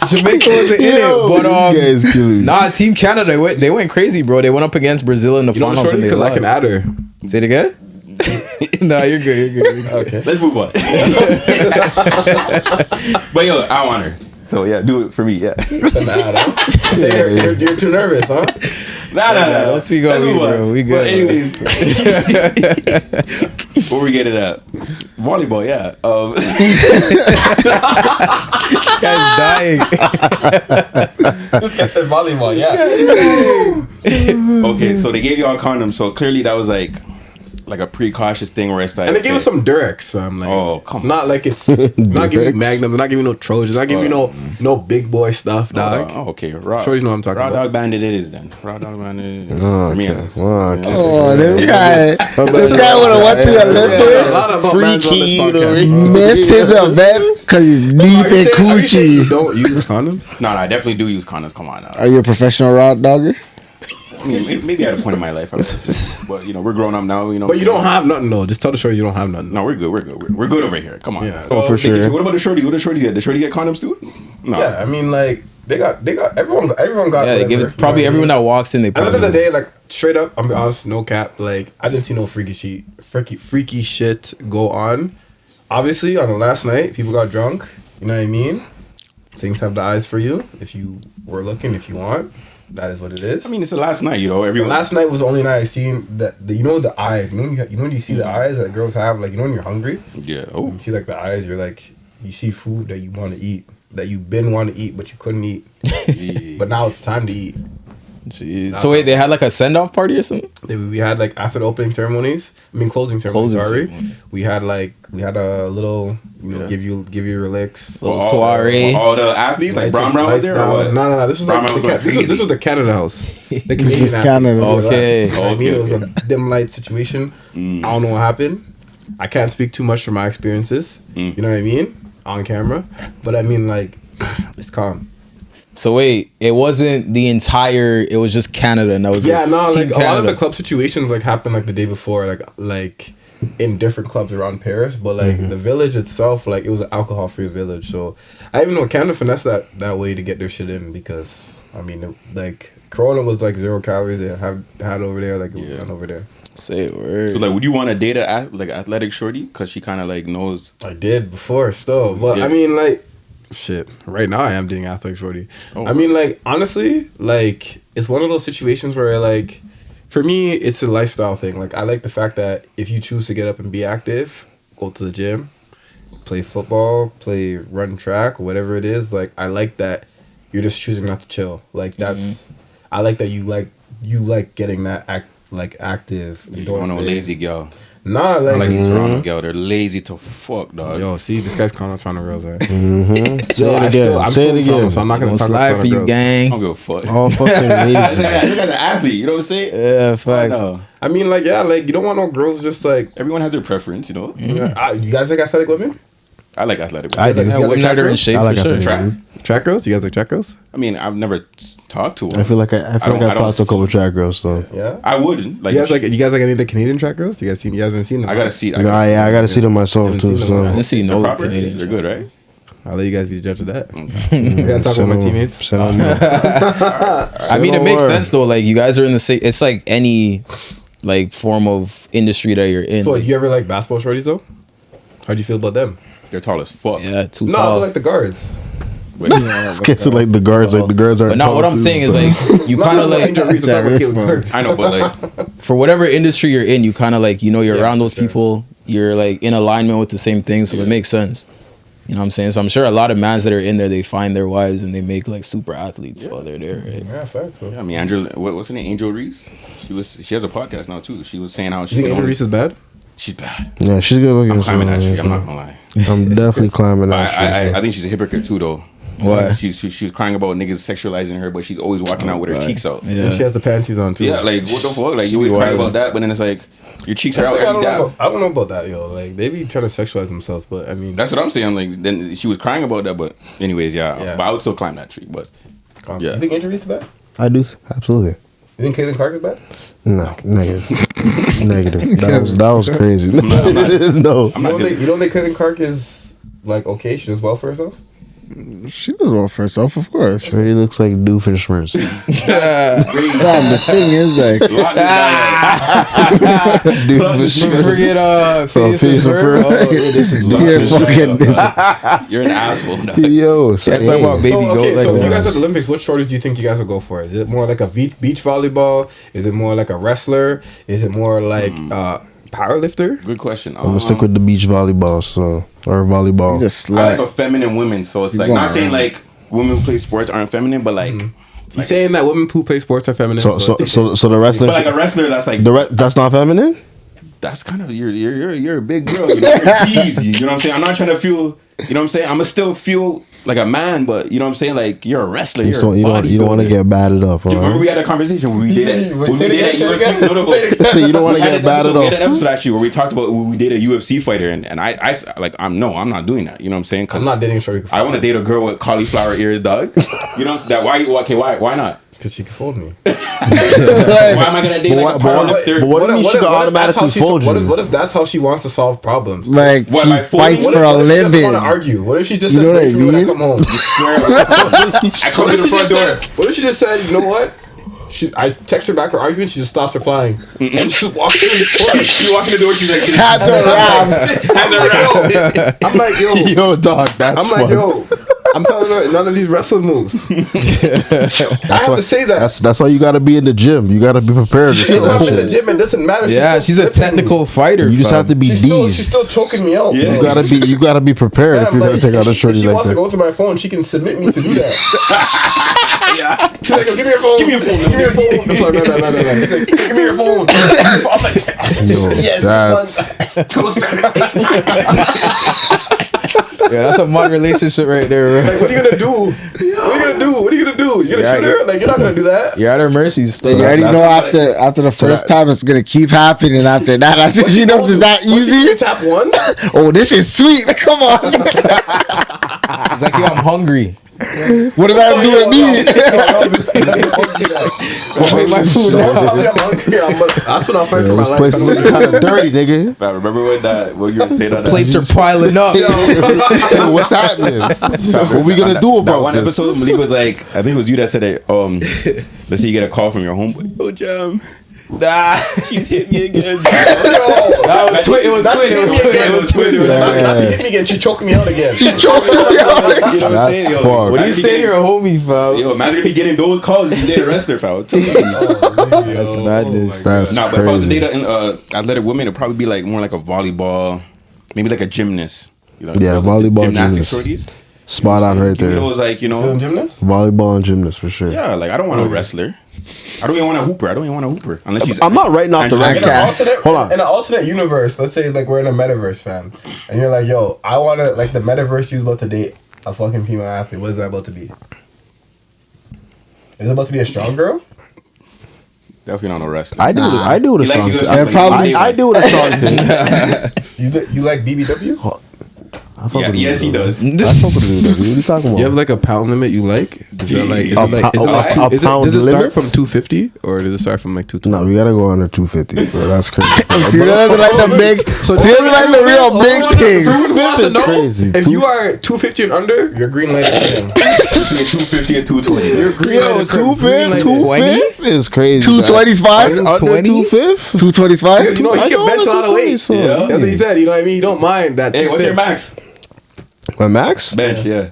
Jamaica wasn't in it, but you guys killing. nah, Team Canada they went crazy, bro. They went up against Brazil in the You know, finals shorty, and they because I can lost. add her. Say it again. Nah, you're good. You're good. Okay. Let's move on. But yo, I want her. So yeah, do it for me. Yeah. Send the ad, huh? You're too nervous, huh? Nah. Don't speak on me, bro. We good. But anyways, where we get it at? Volleyball, yeah. Guy's dying. This guy said volleyball, yeah. Okay, so they gave you all condoms. So clearly that was like a precautious thing where it's like. And they gave us some Durex, so I'm like, Oh, come it's not like it's not giving you Magnums, not giving you no Trojans, not giving you no big boy stuff, dog. Oh, okay. Raw. Sure, you know what I'm talking Raw about. dog bandit it is then. Raw dog bandit it is. Oh, For me, okay. it is. Oh, this guy would have went to the A Olympics. lot about brands on this podcast. Missed his event because he's deep in Are you saying coochie. you don't use condoms? No, I definitely do use condoms. Come on now. Are you a professional raw dogger? I mean, maybe at a point in my life, but we're grown up now. But you don't have nothing, though. Just tell the story you don't have nothing. No, we're good. We're good over here. Come on. Yeah. Oh, for sure. What about the shorty? What the shorty get? The shorty get condoms too? No. Yeah, I mean, like they got everyone got. Yeah, they give whatever, it. Probably you know what I everyone mean? that walks in, they At the end probably. of the day, like straight up, I'm be honest, no cap. Like I didn't see no freaky shit go on. Obviously, on the last night, people got drunk. You know what I mean? Things have the eyes for you. If you were looking, if you want, that is what it is. I mean, it's the last night. Everyone. Last night was the only night I seen that. The eyes. When you see the eyes that girls have, like when you're hungry, Yeah. Oh. you see like the eyes. You're like you see food that you want to eat, that you've been wanting to eat but you couldn't eat, but now it's time to eat. Jeez. So wait, they had like a send off party or something? We had like after the opening ceremonies, closing ceremonies. ceremonies. We had a little, give you your licks. Little soiree. All the athletes, like Brown was there or what? No. This was Brown like was going this was the Canada house. The Canadian is Canada. athletes. Okay. You know what I mean, it was a dim light situation. I don't know what happened. I can't speak too much from my experiences. You know what I mean, on camera. But I mean, like, it's calm. So wait, it wasn't the entire. It was just Canada, and that was Yeah, it. no, Team like a lot of Canada. the club situations like happened like the day before, like in different clubs around Paris. But like the village itself, like it was an alcohol-free village. So I even know Canada finessed that way to get their shit in because I mean, like Corona was like 0 calories. They had over there, like it was done over there. Say a word. So like, would you want to date a athletic shorty because she kind of like knows? I did before still, but Yeah. I mean like. Shit. Right now I am dating athletic shorty. Oh. I mean like honestly, like it's one of those situations where like for me it's a lifestyle thing. Like I like the fact that if you choose to get up and be active, go to the gym, play football, run track, whatever it is, like I like that you're just choosing not to chill. Like that's I like that you like getting that active. You don't want no lazy girl. Nah, I like, like these Toronto girl. They're lazy to fuck, dog. yo, see, this guy's calling out Toronto girls, right? Say it I'm again. Say it from Toronto, again. so I'm not gonna Don't talk slide about for you, girls. I gang. don't give a fuck. All fucking This ladies. guy's an athlete. You know what I'm saying? Yeah, facts. No. I mean, like, yeah, like you don't want no girls just like. Everyone has their preference, you know. You guys like athletic women? I like athletic. I women. do. Yeah, You guys women like that are in track shape I like for sure. athletic Track. women. Track girls? You guys like track girls? I mean, I've never talked to them. I feel like I've I don't- talked to a couple of track girls though. Yeah. I wouldn't. Like, You guys like any of the Canadian track girls? You guys haven't seen them? I gotta see it. Nah, yeah, I gotta see them myself Haven't too. seen them. I So didn't see They're no proper. Canadian. They're good, right? I'll let you guys be the judge of that. I gotta talk about my teammates. Send them. I mean, it Don't makes worry. sense though. Like you guys are in the same. It's like any like form of industry that you're in. So, like, you ever like basketball shorties though? How'd you feel about them? They're tall as fuck. yeah, too No, tall. but like the guards. Wait, It's like the guards, like the guards are. But now what I'm saying is like you kind of like Angel Reese was talking about guards. I know, but like, for whatever industry you're in, you kind of like you're Yeah, around for those sure. people. You're like in alignment with the same thing, so it makes sense. You know what I'm saying? So I'm sure a lot of mans that are in there, they find their wives and they make like super athletes while they're there. Right? Yeah, facts. So. I mean, what's her name? Angel Reese. She has a podcast now too. She was saying how You she think Angel Reese is bad? she's bad. Yeah, she's good looking. I'm climbing that so, tree. I'm not gonna lie. I'm definitely climbing that shit. I think she's a hypocrite too, though. Why? She was crying about niggas sexualizing her, but she's always walking out with her God. cheeks out. And Yeah. she has the panties on too. Yeah, like what the fuck? Like you always be crying wild. about that, but then it's like your cheeks are I out don't, every know, day. I don't know about that, yo. Like they be trying to sexualize themselves, but I mean, That's what I'm saying. Like then she was crying about that, but anyways, yeah. But I would still climb that tree. But yeah. You think Angel Reese is bad? I do absolutely. You think Caitlin Clark is bad? No, negative, negative. That was crazy. No, I'm not You don't think Caitlin Clark is like okay? She does well for herself. She does well for herself, of course. She looks like Doofenshmirtz. The thing is, like, You forget Phineas and Ferb? Oh, this is you're fucking. You're an asshole. No. Yo, so, Can't talk about baby goat like so when you that. guys at the Olympics, which shorties do you think you guys will go for? Is it more like a beach volleyball? Is it more like a wrestler? Is it more like powerlifter? Good question. I'm gonna stick with the beach volleyball, so or volleyball. He's a I like slut. a feminine women, so it's He's like going not saying around. like women who play sports aren't feminine, but like, You saying that women who play sports are feminine? So the wrestler, but like a wrestler that's like that's not feminine. that's kind of you're a big girl. You know, you're cheesy. You know what I'm saying? I'm not trying to feel. You know what I'm saying? I'm gonna still feel like a man, but you know what I'm saying? Like you're a wrestler. You You're don't want to get batted up. Remember Huh? we had a conversation when we did it. When we Say it did again, it, say it again. UFC. So you don't want to We had get this episode- batted We had an up. episode actually where we talked about when we date a UFC fighter, and I like I'm not doing that. You know what I'm saying? I'm not dating a shorty. I want to date a girl with cauliflower ears, dog. You know that why not? because she can fold me. Why am I gonna date like a powerlifter? But what do you mean she could automatically fold you? What if that's how she wants to solve problems? Like, What, she by folding? fights What for a What if she just living. want to argue? What if she just You said, know what I "Wait for me when I mean? come home"? I come What to if the she front just door. said? What if she just said, "You know what?" I text her back for arguing. She just stops replying and just walks in the door. You walk in the door, she's like, Hands are around. hands around. I'm like, yo, Yo, dog, that's I'm like, fun. yo. I'm telling her none of these wrestling moves. I have to say that. That's why you gotta be in the gym. You gotta be prepared. For If that I'm in the shit. gym, it doesn't matter. Yeah, she's a technical fighter. You just fam. have to be She's D's. still choking me out. Yeah. bro. You gotta be prepared And if I'm you're like, gonna take out a if shorty she like wants to that. go through my phone, she can submit me to do that. Yeah. She's like, "Give me your phone. Give me your phone. Give me your phone." I'm like, no. She's like, "Give me your phone." I'm like, Yo, that's Yeah, that's a mod relationship right there. like, what are you gonna do? What are you gonna do? What are you gonna do? You gonna shoot her? Like, you're not gonna do that. You're at her mercy. Still. You already That's know what after the first time it's gonna keep happening. After that, after she knows it's that Once you easy. tap one. Oh, this is sweet. Come on. It's like, yo, I'm hungry. What does that do with me? Make my food up. That's what I'll fight for my this life. place is looking kind of dirty, nigga. I remember what you were saying on that. Plates are piling up. Yo, what's happening? What we gonna do That about one this? episode, Malik was like, I think it was you that said that. Let's say you get a call from your homeboy. Oh, Jam. Nah, she's hit me again. That was Twitter. It was Twitter. It was Twitter. It was Twitter. Not hit me again. She choked me out again. She choked me out. You know what I'm That's saying? Yo, fucked. What do you imagine say getting- you're a homie, fam? Yo, imagine if he getting those calls and you did arrest her, fam. That's madness. That's Nah, but if I was to crazy. date an athletic woman, it'd probably be like more like a volleyball, maybe like a gymnast. You know, Yeah, volleyball, gymnastics gymnast. shorties. Spot on right Give me there. those like Gymnast? Volleyball and gymnast for sure. yeah, like I don't want a wrestler. I don't even want a hooper. Unless she's. I'm not writing off the Angela- rest. Hold on. In an alternate universe, let's say like we're in a metaverse, fam, and you're like, "Yo, I want to like the metaverse. You're about to date a fucking female athlete. What is that about to be? Is it about to be a strong girl? Definitely not a wrestler. I do the He likes strong you thing. to something probably- like I do the strong thing. You like BBWs? I fuck with Yes, he does. I fuck with the What are you talking about? You have like a pound limit you like? Is that like, is A it like, is it pou- like a two, is it, pound does it start limit? from 250 or does it start from like 220? No, we gotta go under 250. So that's crazy. See, that's like the big. See, that's like the real big things. It's crazy. If you are 250 and under, you're green light. Between 250 and 220. You're green Yo, light. 250 is crazy. 225? Under 250? 225? Because you know he can bench a lot of weight. Yeah. That's what he said. You know what I mean? He don't mind that. Hey, what's your max? My max? Bench, yeah.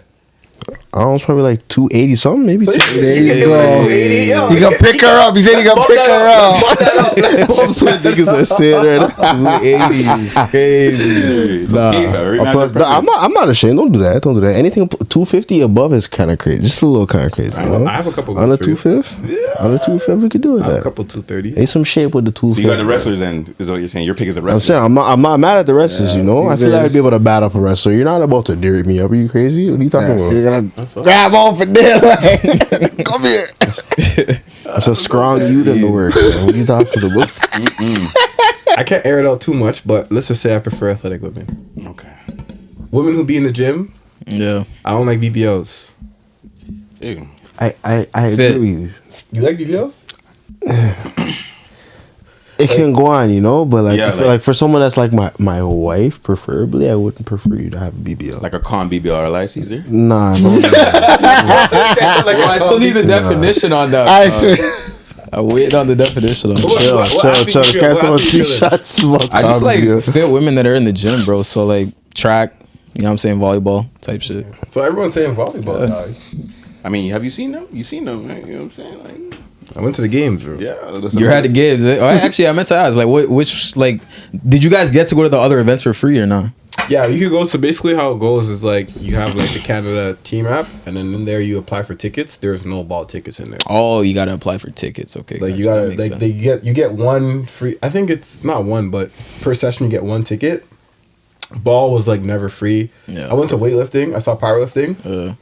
I don't know, it's probably like 280 something, maybe. So There you go. 280, yo. You can pick her up. He said he can pick her up. That's what niggas are saying right now. 280 crazy. It's okay, fam. Every man's Plus, preference. I'm not ashamed. Don't do that. Don't do that. Anything 250 above is kind of crazy. Just a little kind of crazy. You know? I have a couple. Under goals for you. 250? Under 250, we could do it. I have a That. couple 230. Ain't some shape with the So 250. you got the wrestlers and is what you're saying. Your pick is a I'm wrestler. saying I'm not mad at the wrestlers, you know. I feel like Caesars. I'd be able to bat up a wrestler. You're not about to dirt me up. Are you crazy? What are you talking So about? you're gonna grab on for there. Like, come here. That's a strong you in the work. Man. What are you talking about? I can't air it out too much, but let's just say I prefer athletic women. Okay. Women who be in the gym, Yeah. I don't like BBLs. Ew. I agree Fit. with you. You like BBLs? it can go on, you know. But like, Yeah, I feel like for someone that's like my wife, preferably, I wouldn't prefer you to have a BBL. Like a con BBL license there? Nah, no. Like, I still need the definition on that. I swear. I wait on the definition on What- that. what- what chill. athlete This you guy's feel- throwing what athlete 3 you feel? shots. About I just like BBL. fit women that are in the gym, bro. So like track, you know what I'm saying, volleyball type shit. So everyone's saying volleyball, dog. I mean, have you seen them? You seen them, right? You know what I'm saying? Like, I went to the games, bro. yeah. You had the games. Eh? Oh, actually, I meant to ask, like, which, like, did you guys get to go to the other events for free or not? Yeah, you could go. So basically, how it goes is like you have like the Canada team app, and then in there you apply for tickets. There's no ball tickets in there. Oh, you gotta apply for tickets. Okay, Like you gotcha. gotta That makes like sense. you get one free. I think it's not one, but per session you get one ticket. Ball was like never free. Yeah. I went to weightlifting. I saw powerlifting.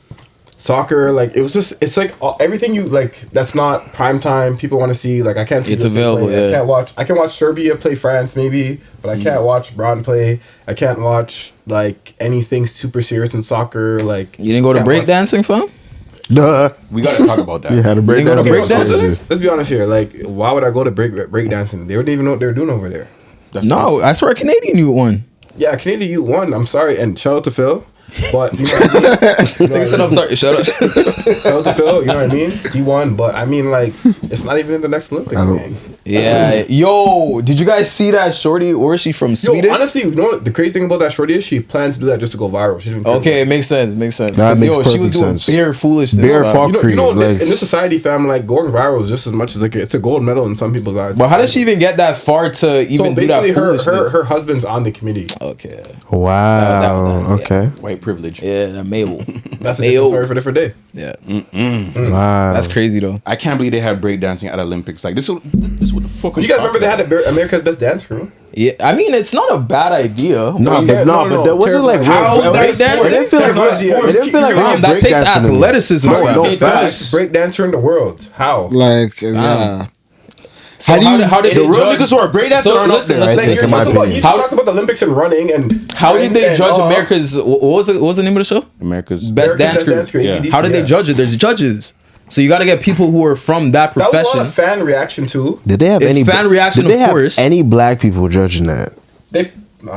Soccer, like it was just it's like everything you like that's not prime time. People want to see like I can't see It's this available, play. yeah. I can watch Serbia play France maybe, but I can't watch Braun play. I can't watch like anything super serious in soccer. Like You didn't go to can't watch- breakdancing, fam? Duh. We got to talk about that. You had a break. go to dance. breakdancing? Let's be honest here. Like, why would I go to break dancing? They wouldn't even know what they were doing over there. No, I swear a Canadian you won. Yeah, Canadian you won. I'm sorry, and shout out to Phil. But you know what I mean? You know Nigga what said I I'm mean? sorry. Shut up. Shout out to Phil. You know what I mean? He won, but I mean, like, it's not even in the next Olympics. Man. Yeah. Yo, did you guys see that shorty or she from Yo, Sweden? honestly, you know what the crazy thing about that shorty is? She planned to do that just to go viral. She didn't care. Okay, it makes sense. Makes sense. That 'Cause, makes yo, she was perfect doing sense. bare foolishness. Bare fam. fuck- You know, like- in this society, fam, like going viral is just as much as like it's a gold medal in some people's eyes. But how did she even get that far to even So do that basically, foolishness? her husband's on the committee. Okay. Wow. That- Okay. White privilege. Yeah, that male. That's a Mayo. different story for a different day. Yeah. Wow. That's crazy though. I can't believe they had breakdancing at Olympics. Like this what the fuck. You guys remember they had America's Best Dance Crew? Yeah, I mean it's not a bad idea. No, Yeah, but there wasn't like How real- breakdancing? It didn't feel like Technology. it didn't feel like Fam, real that takes breakdancing to me. athleticism. No, fam. no, facts. Break dancer in the world. How? Like, yeah. So How do you- how did The they real judge? niggas who are breakdancing So aren't up listen, there, I listen, think, you're in my talking You opinion. How- talked about the Olympics and running and How did they and, judge America's? What was it? What was the name of the show? America's Best Dance Crew. Yeah. How did they judge it? There's judges, so you got to get people who are from that That was a lot profession. of fan reaction too. Did they have It's any fan reaction, Did they of have course. any black people judging that? I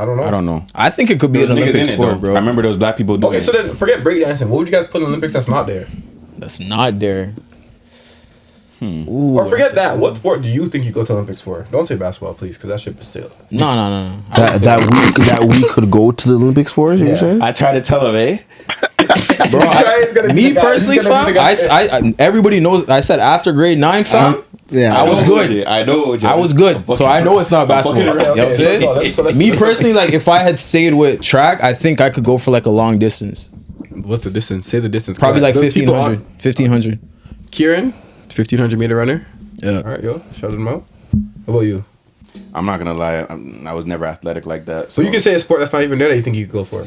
don't know. I don't know. I think it could be There an was niggas Olympic in it, sport, though. bro. I remember those black people doing Okay, so it. then forget breakdancing. What would you guys put in the Olympics that's not there? That's not there. Ooh, Or forget that. What sport do you think you go to Olympics for? Don't say basketball, please, because that ship is sailed. No. That we could go to the Olympics for? Is what you're Yeah. saying? I tried to tell him, eh? Bro, guy is gonna be me the guy- personally, he's gonna be fam, the guy. I everybody knows. I said after grade 9, fam. Yeah. I was good. I know. I was good, so I know it's not basketball. fucking You know around. what I'm saying? So let's- Me personally, like if I had stayed with track, I think I could go for like a long distance, What's the distance? Say the distance. probably like Those people 1500. 1500. Kieran, 1500 meter runner. Yeah. All right, yo, shout him out. How about you? I'm not gonna lie. I was never athletic like that. So you can say a sport that's not even there that you think you could go for.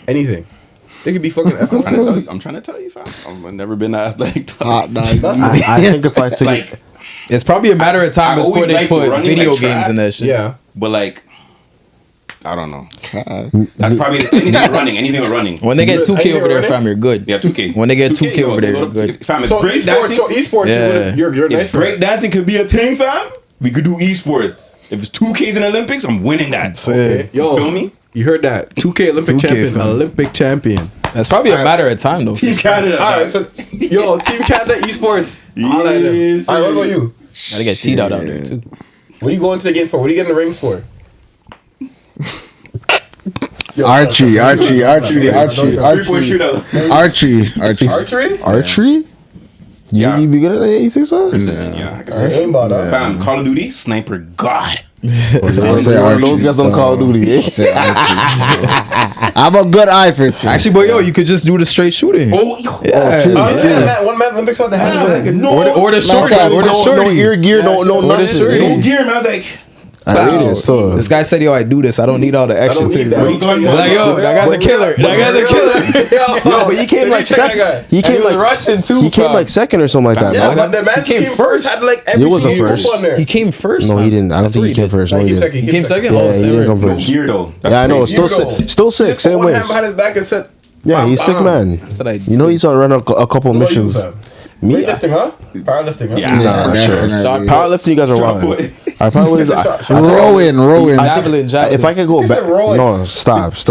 Anything. It could be fucking F1. I'm trying to tell you, fam. I've never been that athletic. Nah, I think if I took Like, It's probably a matter of time I before always they liked put running, video like games track. in that shit. Yeah. but like, I don't know. Trash. That's probably anything with running. Anything with running. When they get Are 2K you over there, running? fam, you're good. Yeah, 2K. When they get 2K over there, yo, you're good. Fam, it's So break esports, dancing. Yeah. you're nice If for break dancing could be a thing, fam, we could do esports. If it's 2Ks in Olympics, I'm winning that. Okay. Yo, Feel me? You heard that? 2K Olympic 2K, champion. fam. Olympic champion. That's probably a matter of time though. Team Canada. All right, so yo, Team Canada esports. All right, then. Yes, All right, what about you? Gotta get teed out there too. What are you going to the games for? What are you getting the rings for? Yo, Archie. Three-point shootout. Archery? archery. Yeah. You be good at that? You think so? Yeah, I can say. Aimbot, huh? Fam, Call of Duty, sniper, God. Those guys on Call of Duty. Eh? I have a good eye for it. Actually, but yo, you could just do the straight shooting. Oh, Yeah. true. One man Olympics on the head. Or the shorty. Or the No shorty. ear gear. No Or the nothing. shorty. no gear, man. I was like, I read it still. This guy said, yo, I do this. I don't need all the extra don't need things. that. bro. We got They're like, yo, that guy's a killer. That guy's a killer. No, but he came like second. He came was like Russian too. He came fam. like second or something like that. Yeah, No, but the man He came came first. Had like every He wasn't single first. group on there. He came first. no, he fam. didn't. I don't That's think what he came first. No, He he came didn't. second. He came second. Yeah, Oh, he same didn't right. come no first. gear though. That's Yeah, I know. crazy. Still sick. Just put Same one way. hand behind his back and said, Yeah, he's sick, man. That's what I You know, he's on run a couple "What about you, missions. fam?" Me, Weightlifting, huh? Powerlifting, huh? Yeah. Yeah, definitely. powerlifting, you guys are Shot wild. put. I probably would. Rowing. Javelin. If I could go He back, said rowing. no, stop. If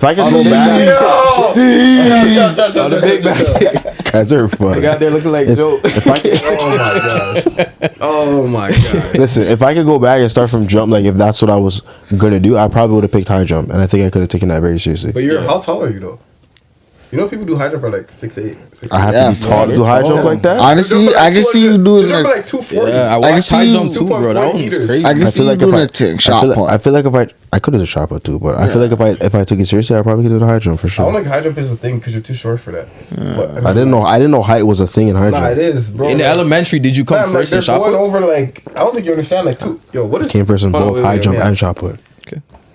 I could go back, On the big back. guys are fun. They got there looking like Joe. If I could, Oh my god. listen, if I could go back and start from jump, like if that's what I was gonna do, I probably would have picked high jump, and I think I could have taken that very seriously. But how tall are you though? You know people do high jump are like 6'8". I have Yeah, to be tall to do high jump like that. Honestly, I can see you doing like like. 240. Yeah, I can watched see high you jump too, bro. That 2.4 one was meters. crazy. I can see you doing a thing. Shot I put. feel like if I could have done shot put too, but I feel like if I took it seriously, I probably could have done high jump for I sure. don't think high jump is a thing because you're too short for that. But, I didn't know height was a thing in high Nah, it jump. is, bro. In the elementary, did you come Fam, like, first in they're shot going put? over like I don't think you understand like what is Came first in Hold on, both wait, high wait, jump yeah. and shot put.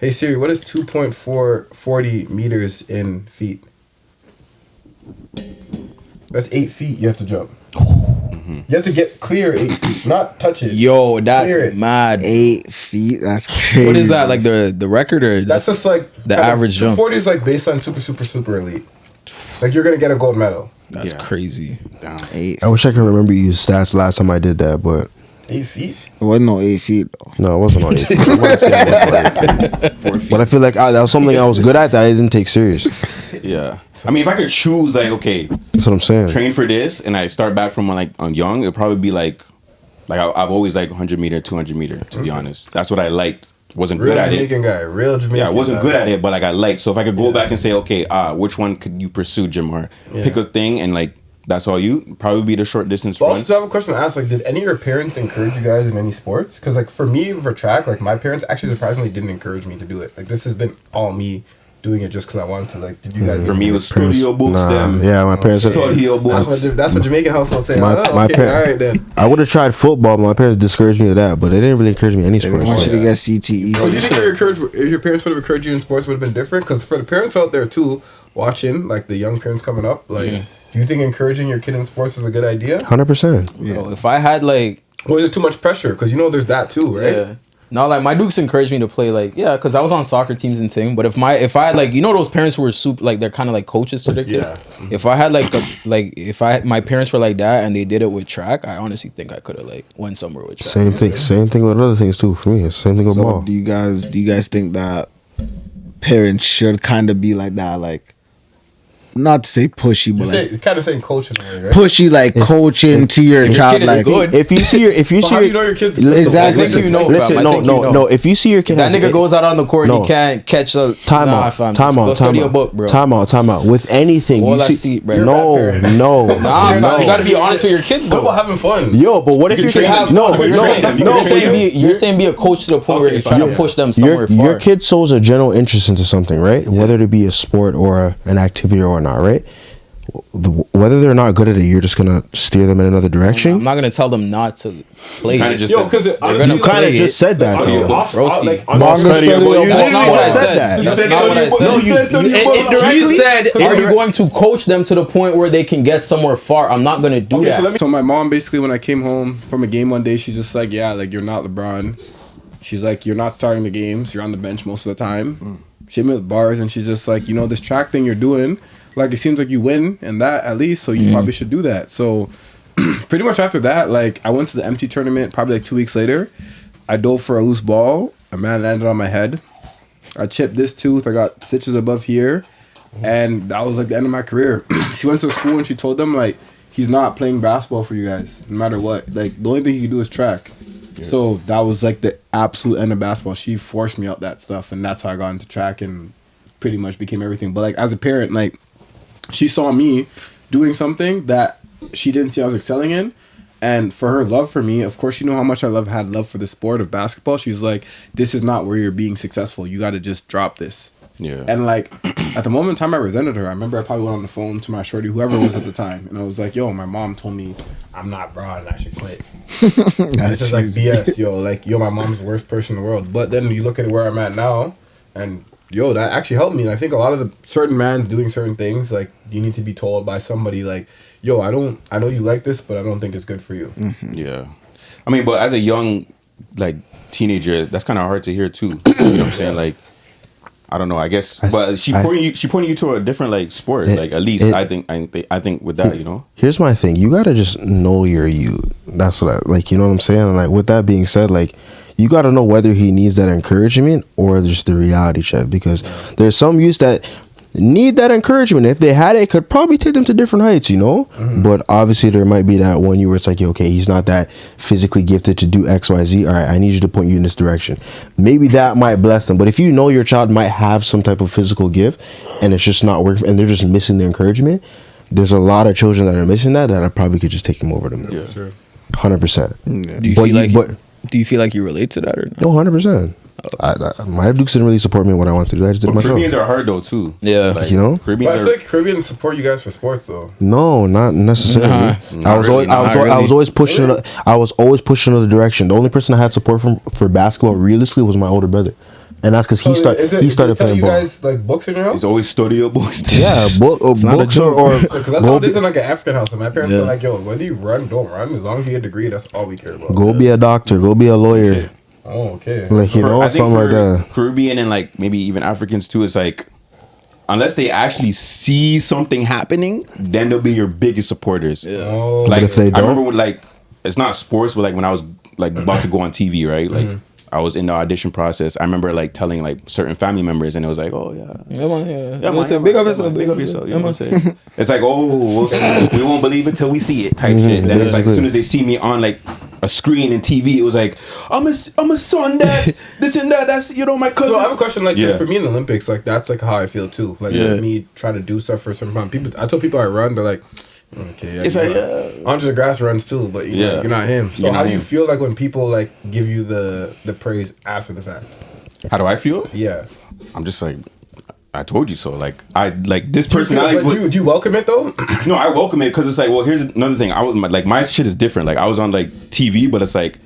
Hey Siri, what is 2.440 meters in feet? That's 8 feet you have to jump. You have to get clear 8 feet, not touch it. Yo, Clear that's it. mad. 8 feet. That's crazy. What is that? Like the record or That's just like the average jump? 240 is like baseline super elite. Like you're gonna get a gold medal. That's Yeah. crazy. Damn. 8? I wish I could remember your stats last time I did that, but 8 feet. It wasn't no 8 feet though. no, it wasn't on 8 feet. I wouldn't say it was on 8 feet. But I feel like that was something I was good at that I didn't take serious. Yeah. I mean, if I could choose, like, okay, That's what I'm saying. train for this, and I start back from when like I'm young, it'd probably be like I've always liked 100 meter, 200 meter. To be honest, that's what I liked. Wasn't Real good at it. Jamaican guy. Real Jamaican. Yeah, I wasn't guy. good at it, but like I liked. So if I could go back and say, okay, which one could you pursue, Jim, or pick a thing, and like that's all you probably be the short distance But run. also, I have a question to ask. Like, did any of your parents encourage you guys in any sports? Because, like, for me, for track, like, my parents actually surprisingly didn't encourage me to do it. Like, this has been all me doing it just because I wanted to. Like, did you guys? For me, it was studio books. Them. Yeah, my parents. Studio books. That's what Jamaican households say. My Okay, all right then. I would have tried football, but my parents discouraged me of that. But they didn't really encourage me in any They sports. want you to get Bro, do you CTE. think if your parents would have encouraged you in sports would have been different? Because for the parents out there too, watching like the young parents coming up, like, do you think encouraging your kid in sports is a good idea? 100%. Yo, if I had like Or is it too much pressure? Because you know there's that too, right? yeah. No, like my Dukes encouraged me to play like because I was on soccer teams and thing. But if I had like those parents who were super like they're kind of like coaches to their kids. Yeah. If I had if my parents were like that and they did it with track, I honestly think I could have like went somewhere with track. Same thing with other things too. For me, it's same thing with So ball. do you guys think that parents should kind of be like that, like not to say pushy, but like Kind of saying coach in a way, right? pushy, like coaching to your child, kid is like good. If you see your But how do you know your kids? Exactly. I think you know, Listen, fam. I no, think you no, know. no. If you see your kid, That has nigga a- goes out on the court, No. he can't catch a Time nah, out, fam. time Go out, study time a book, bro. Time out. With anything, All you I see, see, bro. You're a no, bad parent. no, Nah, fam, no. you gotta be honest with your kids, What though. about having fun? Yo, but what if You your can kid? train them. No, You but can no, train them. You no. can train them. You're saying be a coach to the point where you're trying to push them somewhere Your far. kid shows a general interest into something, right? Whether it be a sport or an activity or not, right? Whether they're not good at it, you're just gonna steer them in another I'm direction. not gonna tell them not to play. Kinda it. just Yo, said- because gonna You kind play of it. just said that, on though. your off, Broski. like on Manga your- study Well, you above That's not literally what I just said. that. That's said not what I study said. above. You said study above. He said, "Are you going to coach them to the point where they can get somewhere far?" I'm not gonna do Okay, that. so my mom basically when I came home from a game one day, she's just like, yeah, like you're not LeBron. She's like, you're not starting the games. You're on the bench most of the time. She hit me with bars, and she's just like, this track thing you're doing, like it seems like you win and that at least, so you probably should do that. So pretty much after that, like I went to the empty tournament probably like 2 weeks later. I dove for a loose ball. A man landed on my head. I chipped this tooth. I got stitches above here. And that was like the end of my career. She went to school and she told them like, he's not playing basketball for you guys, no matter what. Like the only thing he can do is track. So that was like the absolute end of basketball. She forced me out that stuff, and that's how I got into track and pretty much became everything. But like as a parent, like she saw me doing something that she didn't see I was excelling in. And for her love for me, of course, you know how much I had love for the sport of basketball. She's like, this is not where you're being successful. You got to just drop this. Yeah. And like at the moment in time I resented her. I remember I probably went on the phone to my shorty, whoever it was at the time, and I was like, yo, my mom told me I'm not broad and I should quit. This is like BS, yo. Like, yo, my mom's the worst person in the world. But then you look at where I'm at now, and yo, that actually helped me. And I think a lot of the certain man doing certain things, like you need to be told by somebody like, yo, I know you like this, but I don't think it's good for you. Yeah. I mean, but as a young, like, teenager, that's kind of hard to hear, too. You know what I'm saying? Like, I don't know. I guess, but she pointing you to a different like sport. Like at least I think with that, you know. Here's my thing: you gotta just know your youth. That's what I like. You know what I'm saying? And like with that being said, like you gotta know whether he needs that encouragement or just the reality check. Because there's some youths that need that encouragement. If they had it could probably take them to different heights, you know. But obviously there might be that one you where it's like, okay, he's not that physically gifted to do XYZ. All right, I need you to point you in this direction. Maybe that might bless them. But if you know your child might have some type of physical gift and it's just not working and they're just missing the encouragement, there's a lot of children that are missing that I probably could just take him over them. Yeah, sure. 100%. Do you feel like you relate to that or not? No, 100%. My Dukes didn't really support me in what I wanted to do. I just did it myself. Caribbeans are hard though too. Yeah, like, you know. But I feel like Caribbeans support you guys for sports though. No, not necessarily. I was always pushing. I was always pushing another direction. The only person I had support from for basketball realistically was my older brother, and that's because he started playing you ball. guys like books in your house? He's always studio books. Yeah, books or because that's how it is in like an African house. And my parents were like, "Yo, whether you run, don't run. As long as you get a degree, that's all we care about." Go be a doctor. Go be a lawyer. Shit. Oh, okay. Like you know, something like that. Caribbean and like maybe even Africans too. It's like unless they actually see something happening, then they'll be your biggest supporters. Yeah. Oh, But Like if they I remember don't, when, like it's not sports, but like when I was like about to go on TV, right? Like I was in the audition process. I remember like telling like certain family members, and it was like, oh yeah, big up yourself. You know what I'm saying? It's like, oh, we won't believe it till we see it type shit. Then it's like as soon as they see me on like a screen and TV, it was like, I'm a son that this and that. That's my cousin. So I have a question like this for me in the Olympics. Like that's like how I feel too. Like with me trying to do stuff for some fun. I told people I run. They're like, okay, yeah, it's like Andre the Grass runs too, but you're not him. So how do you feel like when people like give you the praise after the fact? How do I feel? Yeah, I'm just like, I told you so. Like I like this personality. Do you welcome it though? No, I welcome it because it's like, well, here's another thing. I was like, my shit is different. Like I was on like TV, but it's like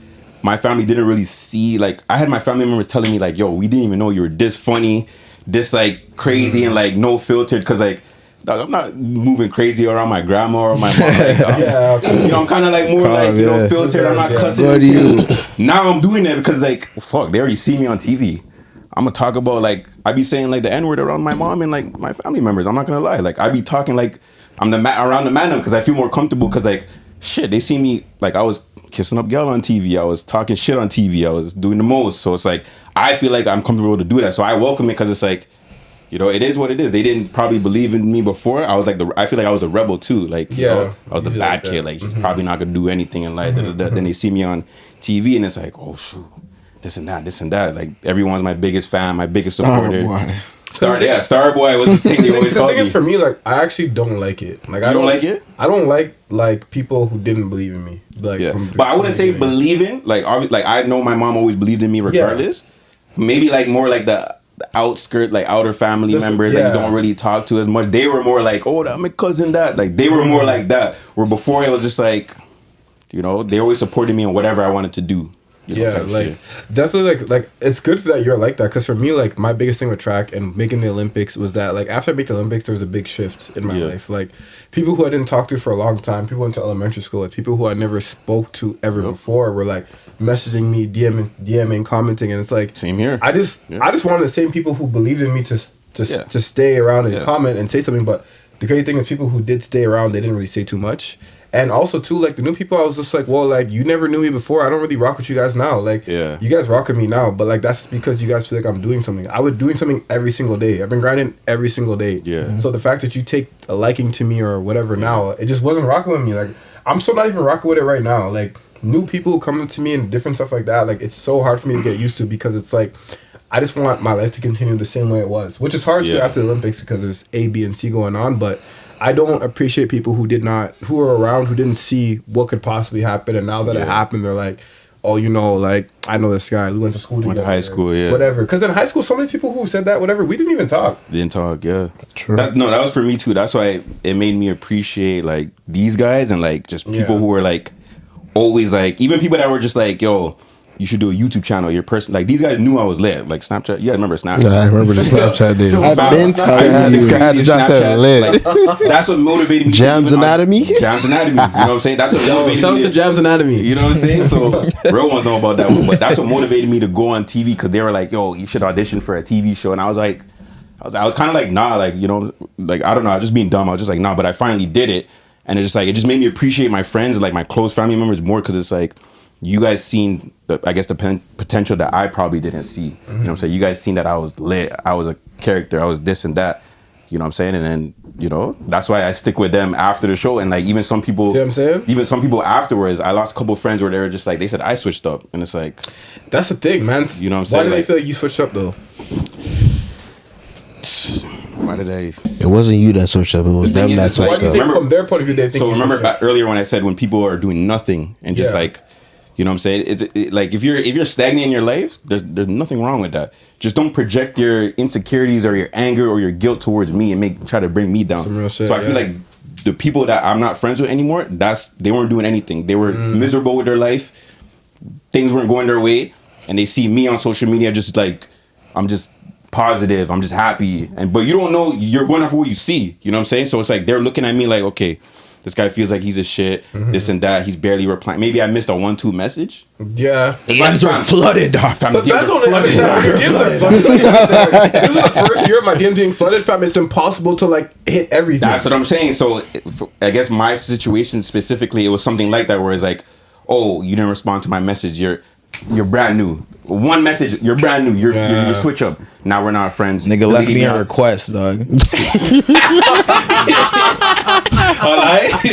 my family didn't really see. Like I had my family members telling me like, yo, we didn't even know you were this funny, this like crazy and like no filtered. Because like, dog, I'm not moving crazy around my grandma or my mom. Like, I'm kind of like more like filtered. I'm not cussing. Now I'm doing that because like, fuck, they already see me on TV. I'm gonna talk about like I be saying like the N-word around my mom and like my family members. I'm not gonna lie. Like I be talking like I'm around the man because I feel more comfortable because like shit, they see me like I was kissing up gal on TV. I was talking shit on TV. I was doing the most. So it's like I feel like I'm comfortable to do that. So I welcome it because it's like, it is what it is. They didn't probably believe in me before. I was like I feel like I was a rebel too. Like I was the bad kid. Like he's probably not gonna do anything in life. Then they see me on TV and it's like, oh shoot. This and that. Like everyone's my biggest fan, my biggest supporter. Starboy was the thing they always called me. The thing is for me, like I actually don't like it. Like I don't like it. I don't like people who didn't believe in me. Like, but I wouldn't say believing. Like I know my mom always believed in me regardless. Yeah. Maybe like more like the outskirt, like outer family members that you don't really talk to as much. They were more like, oh, that's my cousin. That like they were more like that. Where before it was just like, they always supported me on whatever I wanted to do. Like definitely like it's good that you're like that because for me like my biggest thing with track and making the Olympics was that like after I made the Olympics there was a big shift in my life. Like people who I didn't talk to for a long time, people went to elementary school, like people who I never spoke to ever before were like messaging me, DMing, commenting, and it's like same here. I just wanted the same people who believed in me to stay around and comment and say something. But the great thing is people who did stay around, they didn't really say too much. And also too, like the new people, I was just like, well, like you never knew me before. I don't really rock with you guys now. Like, you guys rock with me now, but like that's because you guys feel like I'm doing something. I was doing something every single day. I've been grinding every single day. Yeah. Mm-hmm. So the fact that you take a liking to me or whatever now, it just wasn't rocking with me. Like I'm still not even rocking with it right now. Like new people coming to me and different stuff like that. Like it's so hard for me to get used to because it's like I just want my life to continue the same way it was, which is hard to after the Olympics because there's A, B, and C going on, but. I don't appreciate people who were around, who didn't see what could possibly happen. And now that it happened, they're like, oh, like, I know this guy. We went to school together. Went to high school, whatever. Because in high school, some of these people who said that, whatever, we didn't even talk. True. That was for me, too. That's why it made me appreciate, like, these guys and, like, just people who were, like, always, like, even people that were just, like, yo, you should do a YouTube channel. Your person, like these guys knew I was lit. Like Snapchat, I remember Snapchat. Yeah, I remember the Snapchat days. This guy had to drop that lit. That's what motivated me. Jams Anatomy. You know what I'm saying? That's what motivated me. Shout out to Jams Anatomy. You know what I'm saying? So real ones know about that one, but that's what motivated me to go on TV because they were like, "Yo, you should audition for a TV show," and I was like, I was kind of like, nah, like, you know, like, I don't know, I was just being dumb. I was just like, nah, but I finally did it. And it's just like, it just made me appreciate my friends and like my close family members more, because it's like, you guys seen, I guess, the potential that I probably didn't see. You know what I'm saying? You guys seen that I was lit, I was a character, I was this and that. You know what I'm saying? And then, you know, that's why I stick with them after the show. And like, even some people, See what I'm saying? even some people afterwards, I lost a couple of friends where they were just like, they said I switched up. And it's like, That's the thing, man. You know what I'm Why saying? do they Like- feel like you switched up though? why did I? It wasn't you that switched up. It was The thing them is, that it's like- Why do you switched think up. Remember- from their point of view they think So you remember switched up? earlier when I said when people are doing nothing and just Yeah. like, you know what I'm saying? It, like if you're stagnant in your life, there's nothing wrong with that. Just don't project your insecurities or your anger or your guilt towards me and try to bring me down. Some real shit, so I feel yeah. like the people that I'm not friends with anymore, they weren't doing anything. They were miserable with their life. Things weren't going their way, and they see me on social media just like, I'm just positive, I'm just happy. But you don't know, you're going off of what you see. You know what I'm saying? So it's like they're looking at me like, okay, this guy feels like he's a shit, this and that. He's barely replying. Maybe I missed a 1-2 message. Yeah. DMs were flooded, dog. Fam, But the that's DMs are only flooded. your DMs are flooded. This is the first year of my DMs being flooded, fam. It's impossible to like hit everything. That's what I'm saying. So I guess my situation specifically, it was something like that where it's like, oh, you didn't respond to my message. You're brand new. One message, you're brand new. You're switch up. Now we're not friends. Nigga left me a out. request, dog. Alright?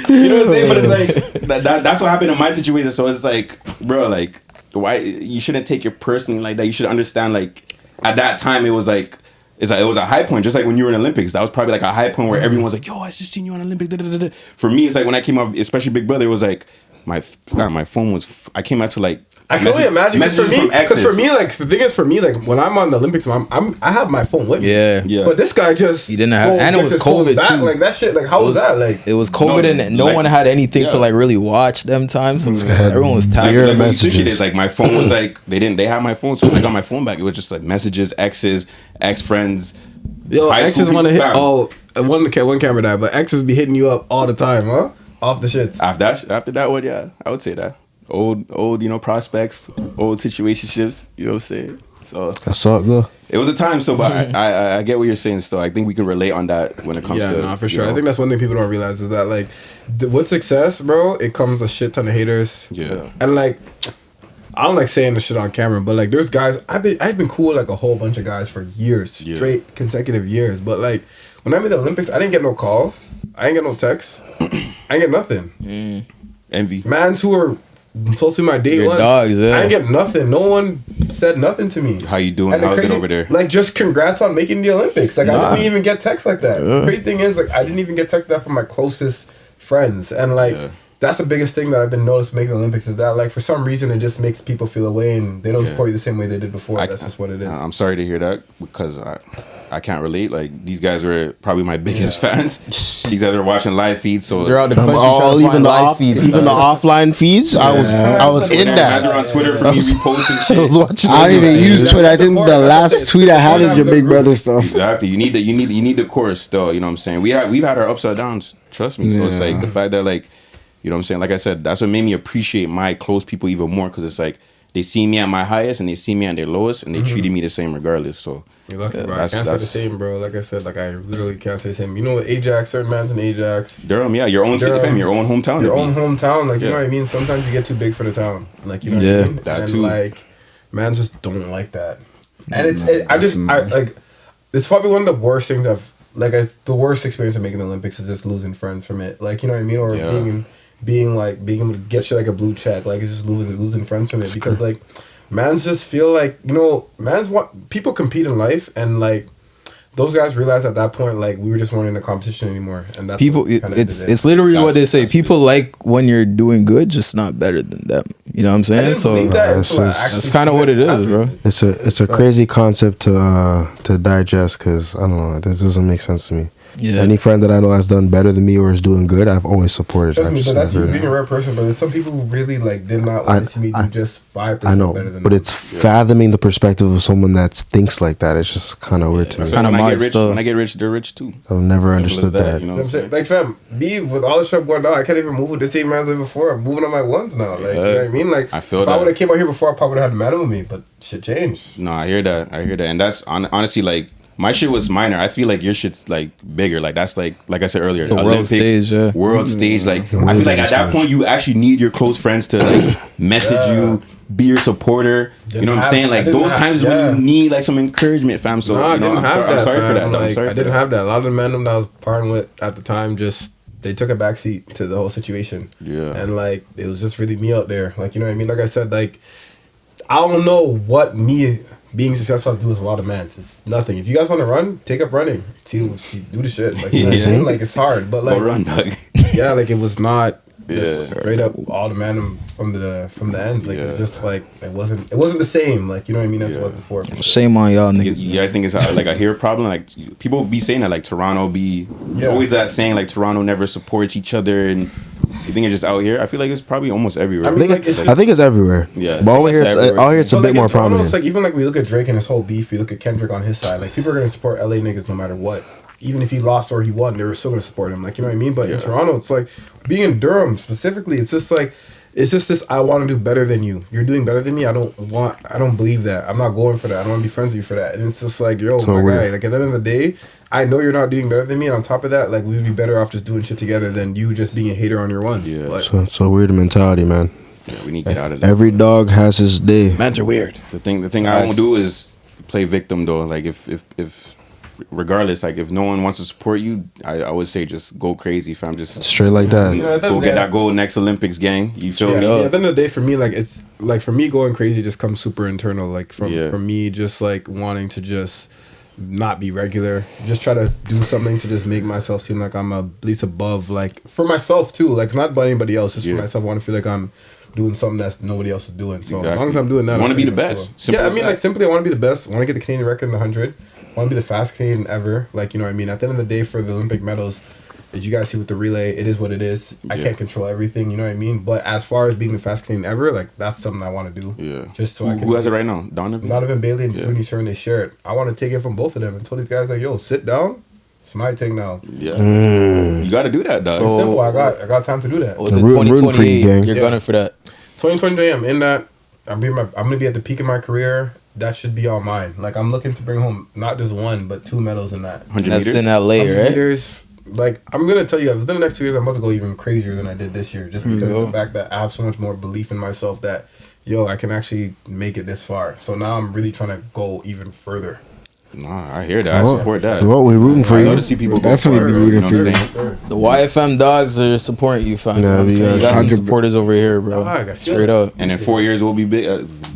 You know what I'm saying? But it's like that's what happened in my situation. So it's like, bro, like, why you shouldn't take it personally like that. You should understand, like, at that time it was like it was a high point, just like when you were in Olympics. That was probably like a high point where everyone's like, yo, I just seen you on Olympics. Da, da, da, da. For me, it's like when I came up, especially Big Brother, it was like my phone was. I came out to like. I can only imagine messages from because exes. for me, like the thing is, for me, like when I'm on the Olympics, I have my phone with me. Yeah. But this guy just He didn't have- goes, and it gets was his phone COVID back. too. Like that shit. Like how was that? Like It was COVID and no like- one had anything to yeah. like really watch them times. So it's like, had everyone was Like, tagged. weird like when you switch messages. it, like my phone was like they had my phone, so when I got my phone back, it was just like messages, exes, ex friends. yo, high exes school want to hit. people, One camera died, but exes be hitting you up all the time, huh? Off the shits. After that one, yeah, I would say that old, you know, prospects, old situationships. You know what I'm saying? So That's all good. it was a time. So, but I get what you're saying. So I think we can relate on that when it comes Yeah, to no, for you sure. know. I think that's one thing people don't realize is that like with success, bro, it comes a shit ton of haters. Yeah. And like I don't like saying this shit on camera, but like there's guys I've been cool with like a whole bunch of guys for years, straight consecutive years. But like when I made the Olympics, I didn't get no calls, I didn't get no texts, I didn't get nothing. Envy. Mans who were supposed to be my day Your one, dogs, yeah. I didn't get nothing. No one said nothing to me. How you doing? And the How's it crazy- over there? Like, just congrats on making the Olympics. Like, I didn't even get texts like that. The crazy thing is, like, I didn't even get texts like that from my closest friends. And, like, Yeah. that's the biggest thing that I've been noticed making the Olympics is that, like, for some reason, it just makes people feel away and they don't support you the same way they did before. That's just what it is. I'm sorry to hear that because I can't relate. Like these guys were probably my biggest fans. These guys were watching live feeds, so They're out the country All trying to even find the live feeds. even the offline feeds. I was in guys were that. on Twitter for me reposting I shit. was watching. I don't even use That's Twitter. I the think core- the that's last the- tweet I had is your the Big group. Brother stuff. Exactly. You need the course though. You know what I'm saying? We've had our ups and downs. Trust me. So it's like the fact that like, you know what I'm saying? Like I said, that's what made me appreciate my close people even more because it's like they see me at my highest and they see me at their lowest and they treated me the same regardless. So You're lucky, bro. I that's- can't say the that's- same, bro. Like I said, like, I literally can't say the same. You know what, Ajax, certain man's in Ajax. Durham, yeah, your own city, Durham, fam, your own hometown. Your to own be. hometown, like, you Yeah. know what I mean? Sometimes you get too big for the town. Like, you know what Yeah. I mean? That and too. like, man just don't like that. And I like, it's probably one of the worst things the worst experience of making the Olympics is just losing friends from it. Like, you know what I mean? Or Yeah. being able to get you like a blue check. Like, it's just losing friends from it. Because like, mans just feel like, you know, people compete in life and like, those guys realized at that point, like, we were just weren't in a competition anymore, and that's People, what kinda it's ended it. it's literally what they say. That's People like when you're doing good, just not better than them. You know what I'm I saying? didn't So believe that it's until I just- actually that's kind of what it is, bro. It's a crazy concept to digest because I don't know. This doesn't make sense to me. Yeah. Any friend that I know has done better than me or is doing good, I've always supported. Trust I've me, just but that's you never- being a rare person. But there's some people who really like did not want to see me do just 5% I know, better than but them. it's fathoming the perspective of someone that thinks like that. It's just kind of weird to me. Kinda When I mad still. when I get rich, they're rich too. I've never Simple as understood that. You know You know what I'm saying? Like, fam, me with all the shit going on, I can't even move with the same man I did before. I'm moving on my ones now. Like, you know what I mean? Like, I feel if that. I would have came out here before, I probably would have had a man with me, but shit changed. No, I hear that. And that's honestly like my shit was minor. I feel like your shit's like bigger. Like that's like I said earlier, It's a world stage, yeah. World stage. Like I feel like at that point you actually need your close friends to like message you, be your supporter. You know what I'm saying? Like those times when you need like some encouragement, fam. So I you know, didn't have that. I'm sorry for fam. that. Like, I'm sorry I for didn't that. have that. A lot of the men that I was partying with at the time just they took a backseat to the whole situation. Yeah. And like it was just really me out there. Like, you know what I mean? Like I said, like I don't know what me being successful has to do with a lot of men. It's nothing. If you guys want to run, take up running. See, do the shit. Like, you know what I mean? Like it's hard, but like Go run, dog. yeah, like it was not just Yeah. straight up all the man from the ends. Like Yeah. it's just like it wasn't the same. Like, you know what I mean? That's what it was before. Shame on y'all niggas. You guys think it's like a hair problem? Like people be saying that like Toronto be Yeah. always that saying like Toronto never supports each other, and you think it's just out here? I feel like it's probably almost everywhere. I mean, like, it's I think it's everywhere. Yeah. But over it's here, everywhere. out here it's a But, bit like, more in Toronto, prominent. It's like even like we look at Drake and his whole beef. We look at Kendrick on his side. Like people are gonna support LA niggas no matter what. Even if he lost or he won, they were still gonna support him. Like, you know what I mean? But in Toronto, it's like being in Durham specifically. It's just like it's just this. I want to do better than you. You're doing better than me. I don't believe that. I'm not going for that. I don't want to be friends with you for that. And it's just like, yo, So my weird. guy. Like at the end of the day, I know you're not doing better than me. And on top of that, like we would be better off just doing shit together than you just being a hater on your ones. Yeah. But So it's a weird mentality, man. Yeah, we need to get out of that. Every dog has his day. mans are weird. The thing I won't do is play victim though. Like if regardless, like if no one wants to support you, I would say just go crazy, fam. Just Straight like that. Yeah, go get that gold next Olympics, gang. You feel Yeah, me? at the end of the day, for me, like it's like for me going crazy just comes super internal. Like from me just like wanting to just not be regular, just try to do something to just make myself seem like I'm at least above, like for myself too. Like not about anybody else, just for myself. I want to feel like I'm doing something that's nobody else is doing. So as long as I'm doing that, You wanna I'm be the pretty best. cool. Simple Yeah, I as mean, that. like simply, I want to be the best. I want to get the Canadian record in the 100. I want to be the fastest Canadian ever. Like, you know what I mean? At the end of the day, for the Olympic medals, as you guys see with the relay, it is what it is. I can't control everything, you know what I mean? But as far as being the fastest Canadian ever, like that's something I want to do. Yeah. Just so I can. Who has it right now? Donovan Bailey and Brittany Sherman, they share it. I want to take it from both of them and told these guys like, yo, sit down. It's my thing now. Yeah. You got to do that, dog. It's simple. I got time to do that. Was it Rooting for you, 2028? gang. You're gunning for that. 2020, I'm in that. I'm gonna be at the peak of my career. That should be all mine. Like I'm looking to bring home not just one but 2 medals in that. 100 That's meters. in LA, 100 right? meters. Like I'm gonna tell you, within the next 2 years, I'm about to go even crazier than I did this year, just because of the fact that I have so much more belief in myself that, yo, I can actually make it this far. So now I'm really trying to go even further. Nah, I hear that. I support that. Well, we're rooting for I you. love to see people go Definitely far, be bro, rooting you know for what you. I'm saying? The YFM dogs are supporting you, fam. Yeah, You know what I'm we saying? are. You got some 100. supporters over here, bro. Dog, I feel Straight it. up. And in 4 years we'll be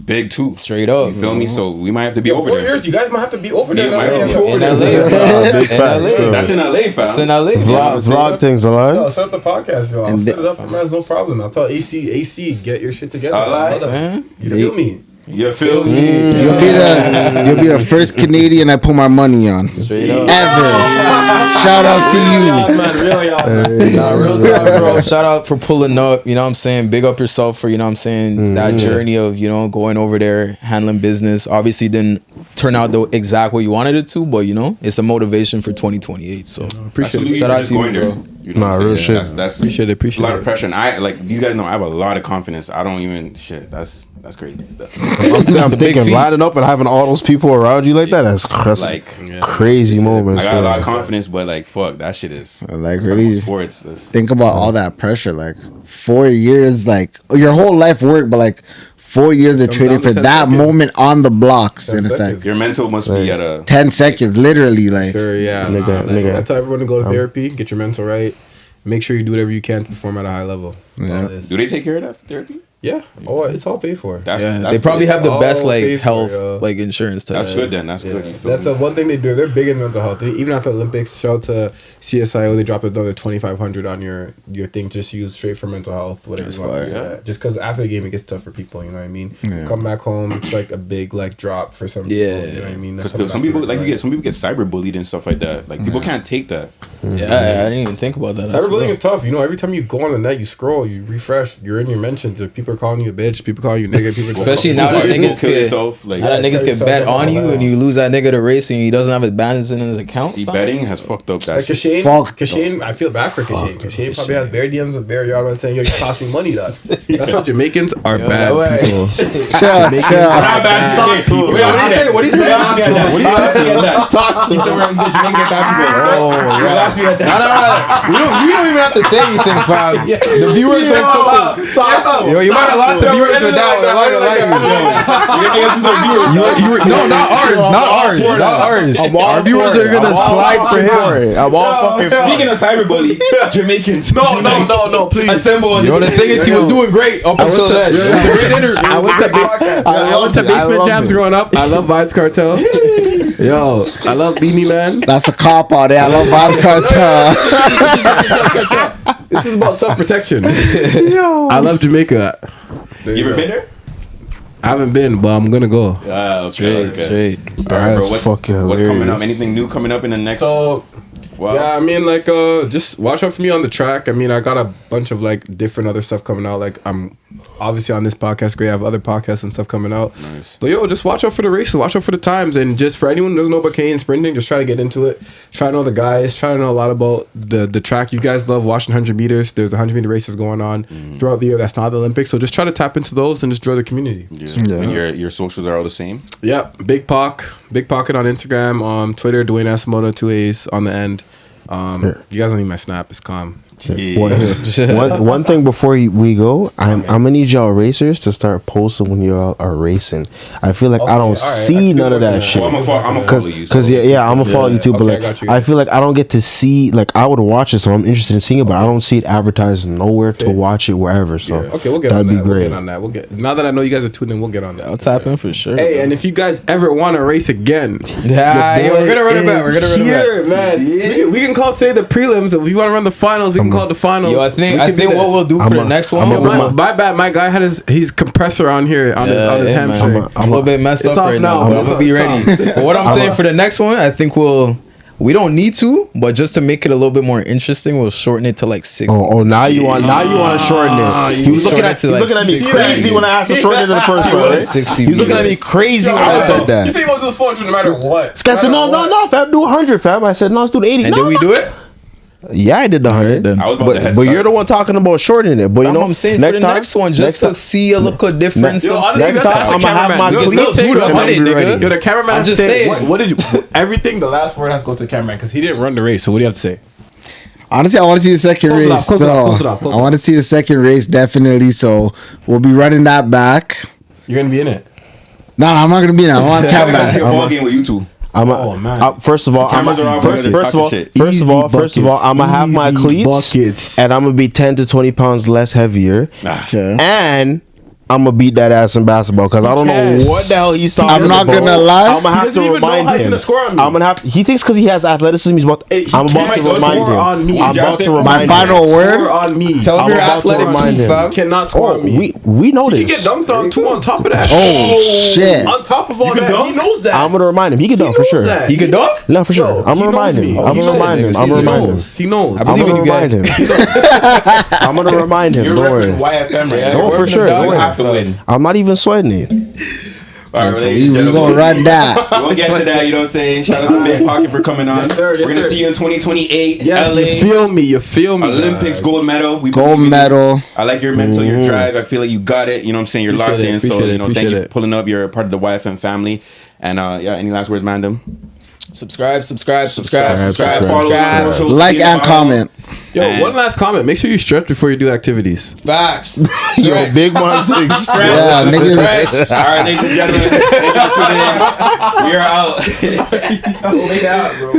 big too. Straight up. You feel me? So we might have to be Yo, over 4 there. years, you guys might have to be over there. Yeah, might now. have to be Yeah, over In there. LA, bro. Big In facts, LA. though. That's in LA, fam. It's in LA. Vlog things alive. Yo, set up the podcast, yo. I'll And set it up for man, no problem. I'll tell AC, get your shit together. Alright. Brother. You feel me? You feel me? You'll be the first Canadian I put my money on Straight up. ever. Shout out to you. Nah, real talk, bro. Shout out for pulling up. You know what I'm saying? Big up yourself for, you know what I'm saying, that journey of, you know, going over there, handling business. Obviously didn't turn out the exact way you wanted it to, but, you know, it's a motivation for 2028. So Appreciate it. Shout out Just to you, going there. bro. You know Nah, what I'm real saying? shit. That's Appreciate it, appreciate a lot it. of pressure. And I like these guys know I have a lot of confidence. I don't even shit. That's crazy stuff. I'm a big thinking feat. lining up and having all those people around you like that. That's Like crazy moments. I got a lot of man. confidence, but like fuck, that shit is Like really sports. That's, think about all that pressure. Like 4 years, like your whole life work, but like 4 years of Comes training down to for 10 that seconds. moment on the blocks, 10 and it's seconds. like your mental must be at a 10 seconds, literally. Like Sure, yeah. Nigga. I tell everyone to go to therapy, get your mental right. Make sure you do whatever you can to perform at a high level. That's all it is. Do they take care of that therapy? Yeah. Oh, it's all paid for. That's, Yeah, that's they probably good. have the all best like paid for, health yo. like insurance type. That's good then. That's good. You feel That's me? the one thing they do. They're big in mental health. Even after the Olympics, shout out to CSIO, they dropped another $2,500 on your thing. Just use straight for mental health. Whatever you want to do fire. with that. Just because after the game it gets tough for people. You know what I mean? Yeah. Come back home, it's like a big like drop for some people. Yeah. You know what I mean? They Because come some back people to like it, some people get cyberbullied and stuff like that. Like people can't take that. Yeah, I didn't even think about that. That's Cyberbullying real. is tough. You know, every time you go on the net, you scroll, you refresh, you're in your mentions. If people are calling you a bitch, people calling you nigga, people Especially calling now that You go niggas kill get yourself. Like, now that niggas get bet on you and you lose that nigga to race and he doesn't have his balance in his account. the fam. betting has fucked up that like shit. Kashane, I feel bad for Kashane. Kashane probably has bare DMs with bare yard saying, yo, you're costing money, dog. That's what Jamaicans are bad people. Chill. Not bad people. Wait, what do you say? What do you say? What do you say? Talk to me. He said Jamaican bad people. Oh, yeah. Last week at that. No. We don't even have to say anything, fam. The viewers don't cook it. Yo, you might have lost the viewers with that one. I'm not gonna lie to you. Not ours. Our viewers are gonna slide for him. I'm all fucking. Speaking of cyberbully, Jamaicans. No, please. Assemble. Yo, the thing is, he was doing great up until then. It was a great interview. I went to basement jams growing up. I love Vibes Cartel. Yo, I love Beanie Man. That's a cop out there. I love Bob Cartel. This is about self-protection. I love Jamaica. You ever been there? I haven't been, but I'm gonna go. Okay. Straight. All right, bro. That's What's fucking coming up? hilarious. Anything new coming up in the next? So Wow. yeah, I mean, like, just watch out for me on the track. I mean, I got a bunch of like different other stuff coming out. Like, I'm obviously on this podcast. Great, I have other podcasts and stuff coming out. Nice. But yo, just watch out for the races. Watch out for the times, and just for anyone who doesn't know about Canadian sprinting, just try to get into it. Try to know the guys. Try to know a lot about the track. You guys love watching 100 meters. There's 100 meter races going on throughout the year. That's not the Olympics. So just try to tap into those and just join the community. Yeah. And your socials are all the same. Yep, Big Pocket on Instagram, Twitter, Duan Asemota, 2 A's on the end. You guys don't need my snap. It's calm. Yeah. One thing before we go, I'm gonna need y'all racers to start posting when y'all are racing. I feel like I don't see none of that shit. I'm gonna follow you. Cause yeah, I'm gonna follow you too. But Okay, like, I got you. I feel like I don't get to see. Like, I would watch it, so I'm interested in seeing it, but I don't see it advertised nowhere to watch it wherever. So Okay, we'll get that'd on be that. great. We'll get on that. We'll get. Now that I know you guys are tuned in, we'll get on that. I'll tap in for sure. Hey, and if you guys ever want to race again, Yeah, we're gonna run it back. We're gonna run it back. here, man. We can call today the prelims. If you want to run the finals, we can call it the finals. Yo, I think what we'll do for the next one. My bad. My guy had his compressor on here on his hamstring. I'm a little bit messed It's up off right now, now, but but I'm gonna be ready. But what I'm saying for the next one, I think we don't need to, but just to make it a little bit more interesting, we'll shorten it to like 60. Oh, now you want to shorten it. He was looking at me crazy when I asked to shorten it in the first one, right? 60 He was looking at me crazy when I said You that. say you want to do the 400 no matter what. This guy said, no, fam, do 100, fam. I said, no, let's do the 80. And No, did we do it? Yeah, I did the 100. I was about to head But start. you're the one talking about shortening it. But you know, I'm saying for the next one, just to see a little difference. Next time, I'm gonna have my Yo, cleats take and the I'm money, gonna be nigga. ready. Yo, the cameraman. I'm has just to say, saying. What did you? Everything. The last word has to go to the cameraman because he didn't run the race. So what do you have to say? Honestly, I want to see the second Close it race. up, close it up, close it up, close I it want to see the second race definitely. So we'll be running that back. You're gonna be in it. No, I'm not gonna be there. I'm on I got camera. a ball game with you two. Man. First of all, Cameras are off, we're gonna first of all, talk shit. first of all, I'm gonna have my Easy cleats, buckets. and I'm gonna be 10 to 20 pounds less heavier, Okay. and I'm gonna beat that ass in basketball because I don't Yes. know what the hell he's talking about. I'm not gonna lie. I'm gonna He have doesn't to even know remind how he's him. gonna score on me. I'm gonna have. He thinks because he has athleticism, he's about. I'm about to can't remind score on me. him. I'm about to My My remind him. final Score word. on me. Tell him I'm you're about to athletic remind too, him. fam. Cannot score Oh, on me. we know He get this. dunked on too on top of that. Oh shit. On top of all can that, dunk? he knows that. I'm gonna remind him. He can dunk for knows sure. that. He could dunk? No, for sure. Yo, I'm he gonna remind knows him. me. I'm He gonna remind him. knows. I'm He gonna remind him. knows. He knows. I I'm believe gonna in you, remind him. I'm gonna remind him. You're Don't repping worry. YFM right Yeah, now. No, for sure. Don't You worry. have to win. I'm not even sweating it. All right, So ladies we and gonna gentlemen. run that. We'll get to that, you know what I'm saying? Shout out to Big Pocket for coming on. Yes, sir. Yes, We're going to sir. see you in 2028, Yes, LA. you feel me. Olympics, gold medal. We Gold believe in you. medal. I like your mental, your drive. I feel like you got it. You know what I'm saying? You're Appreciate locked it, in. So, appreciate it, you know, thank appreciate you for it. pulling up. You're a part of the YFM family. And yeah, any last words, Mandem? Subscribe. Follow Subscribe. us on social Like media, and follow. comment. Yo, And- one last comment. Make sure you stretch before you do activities. Facts. Yo, big man things. Yeah, niggas. All right, ladies and gentlemen, thank you for tuning in. We are out. Lay out, bro.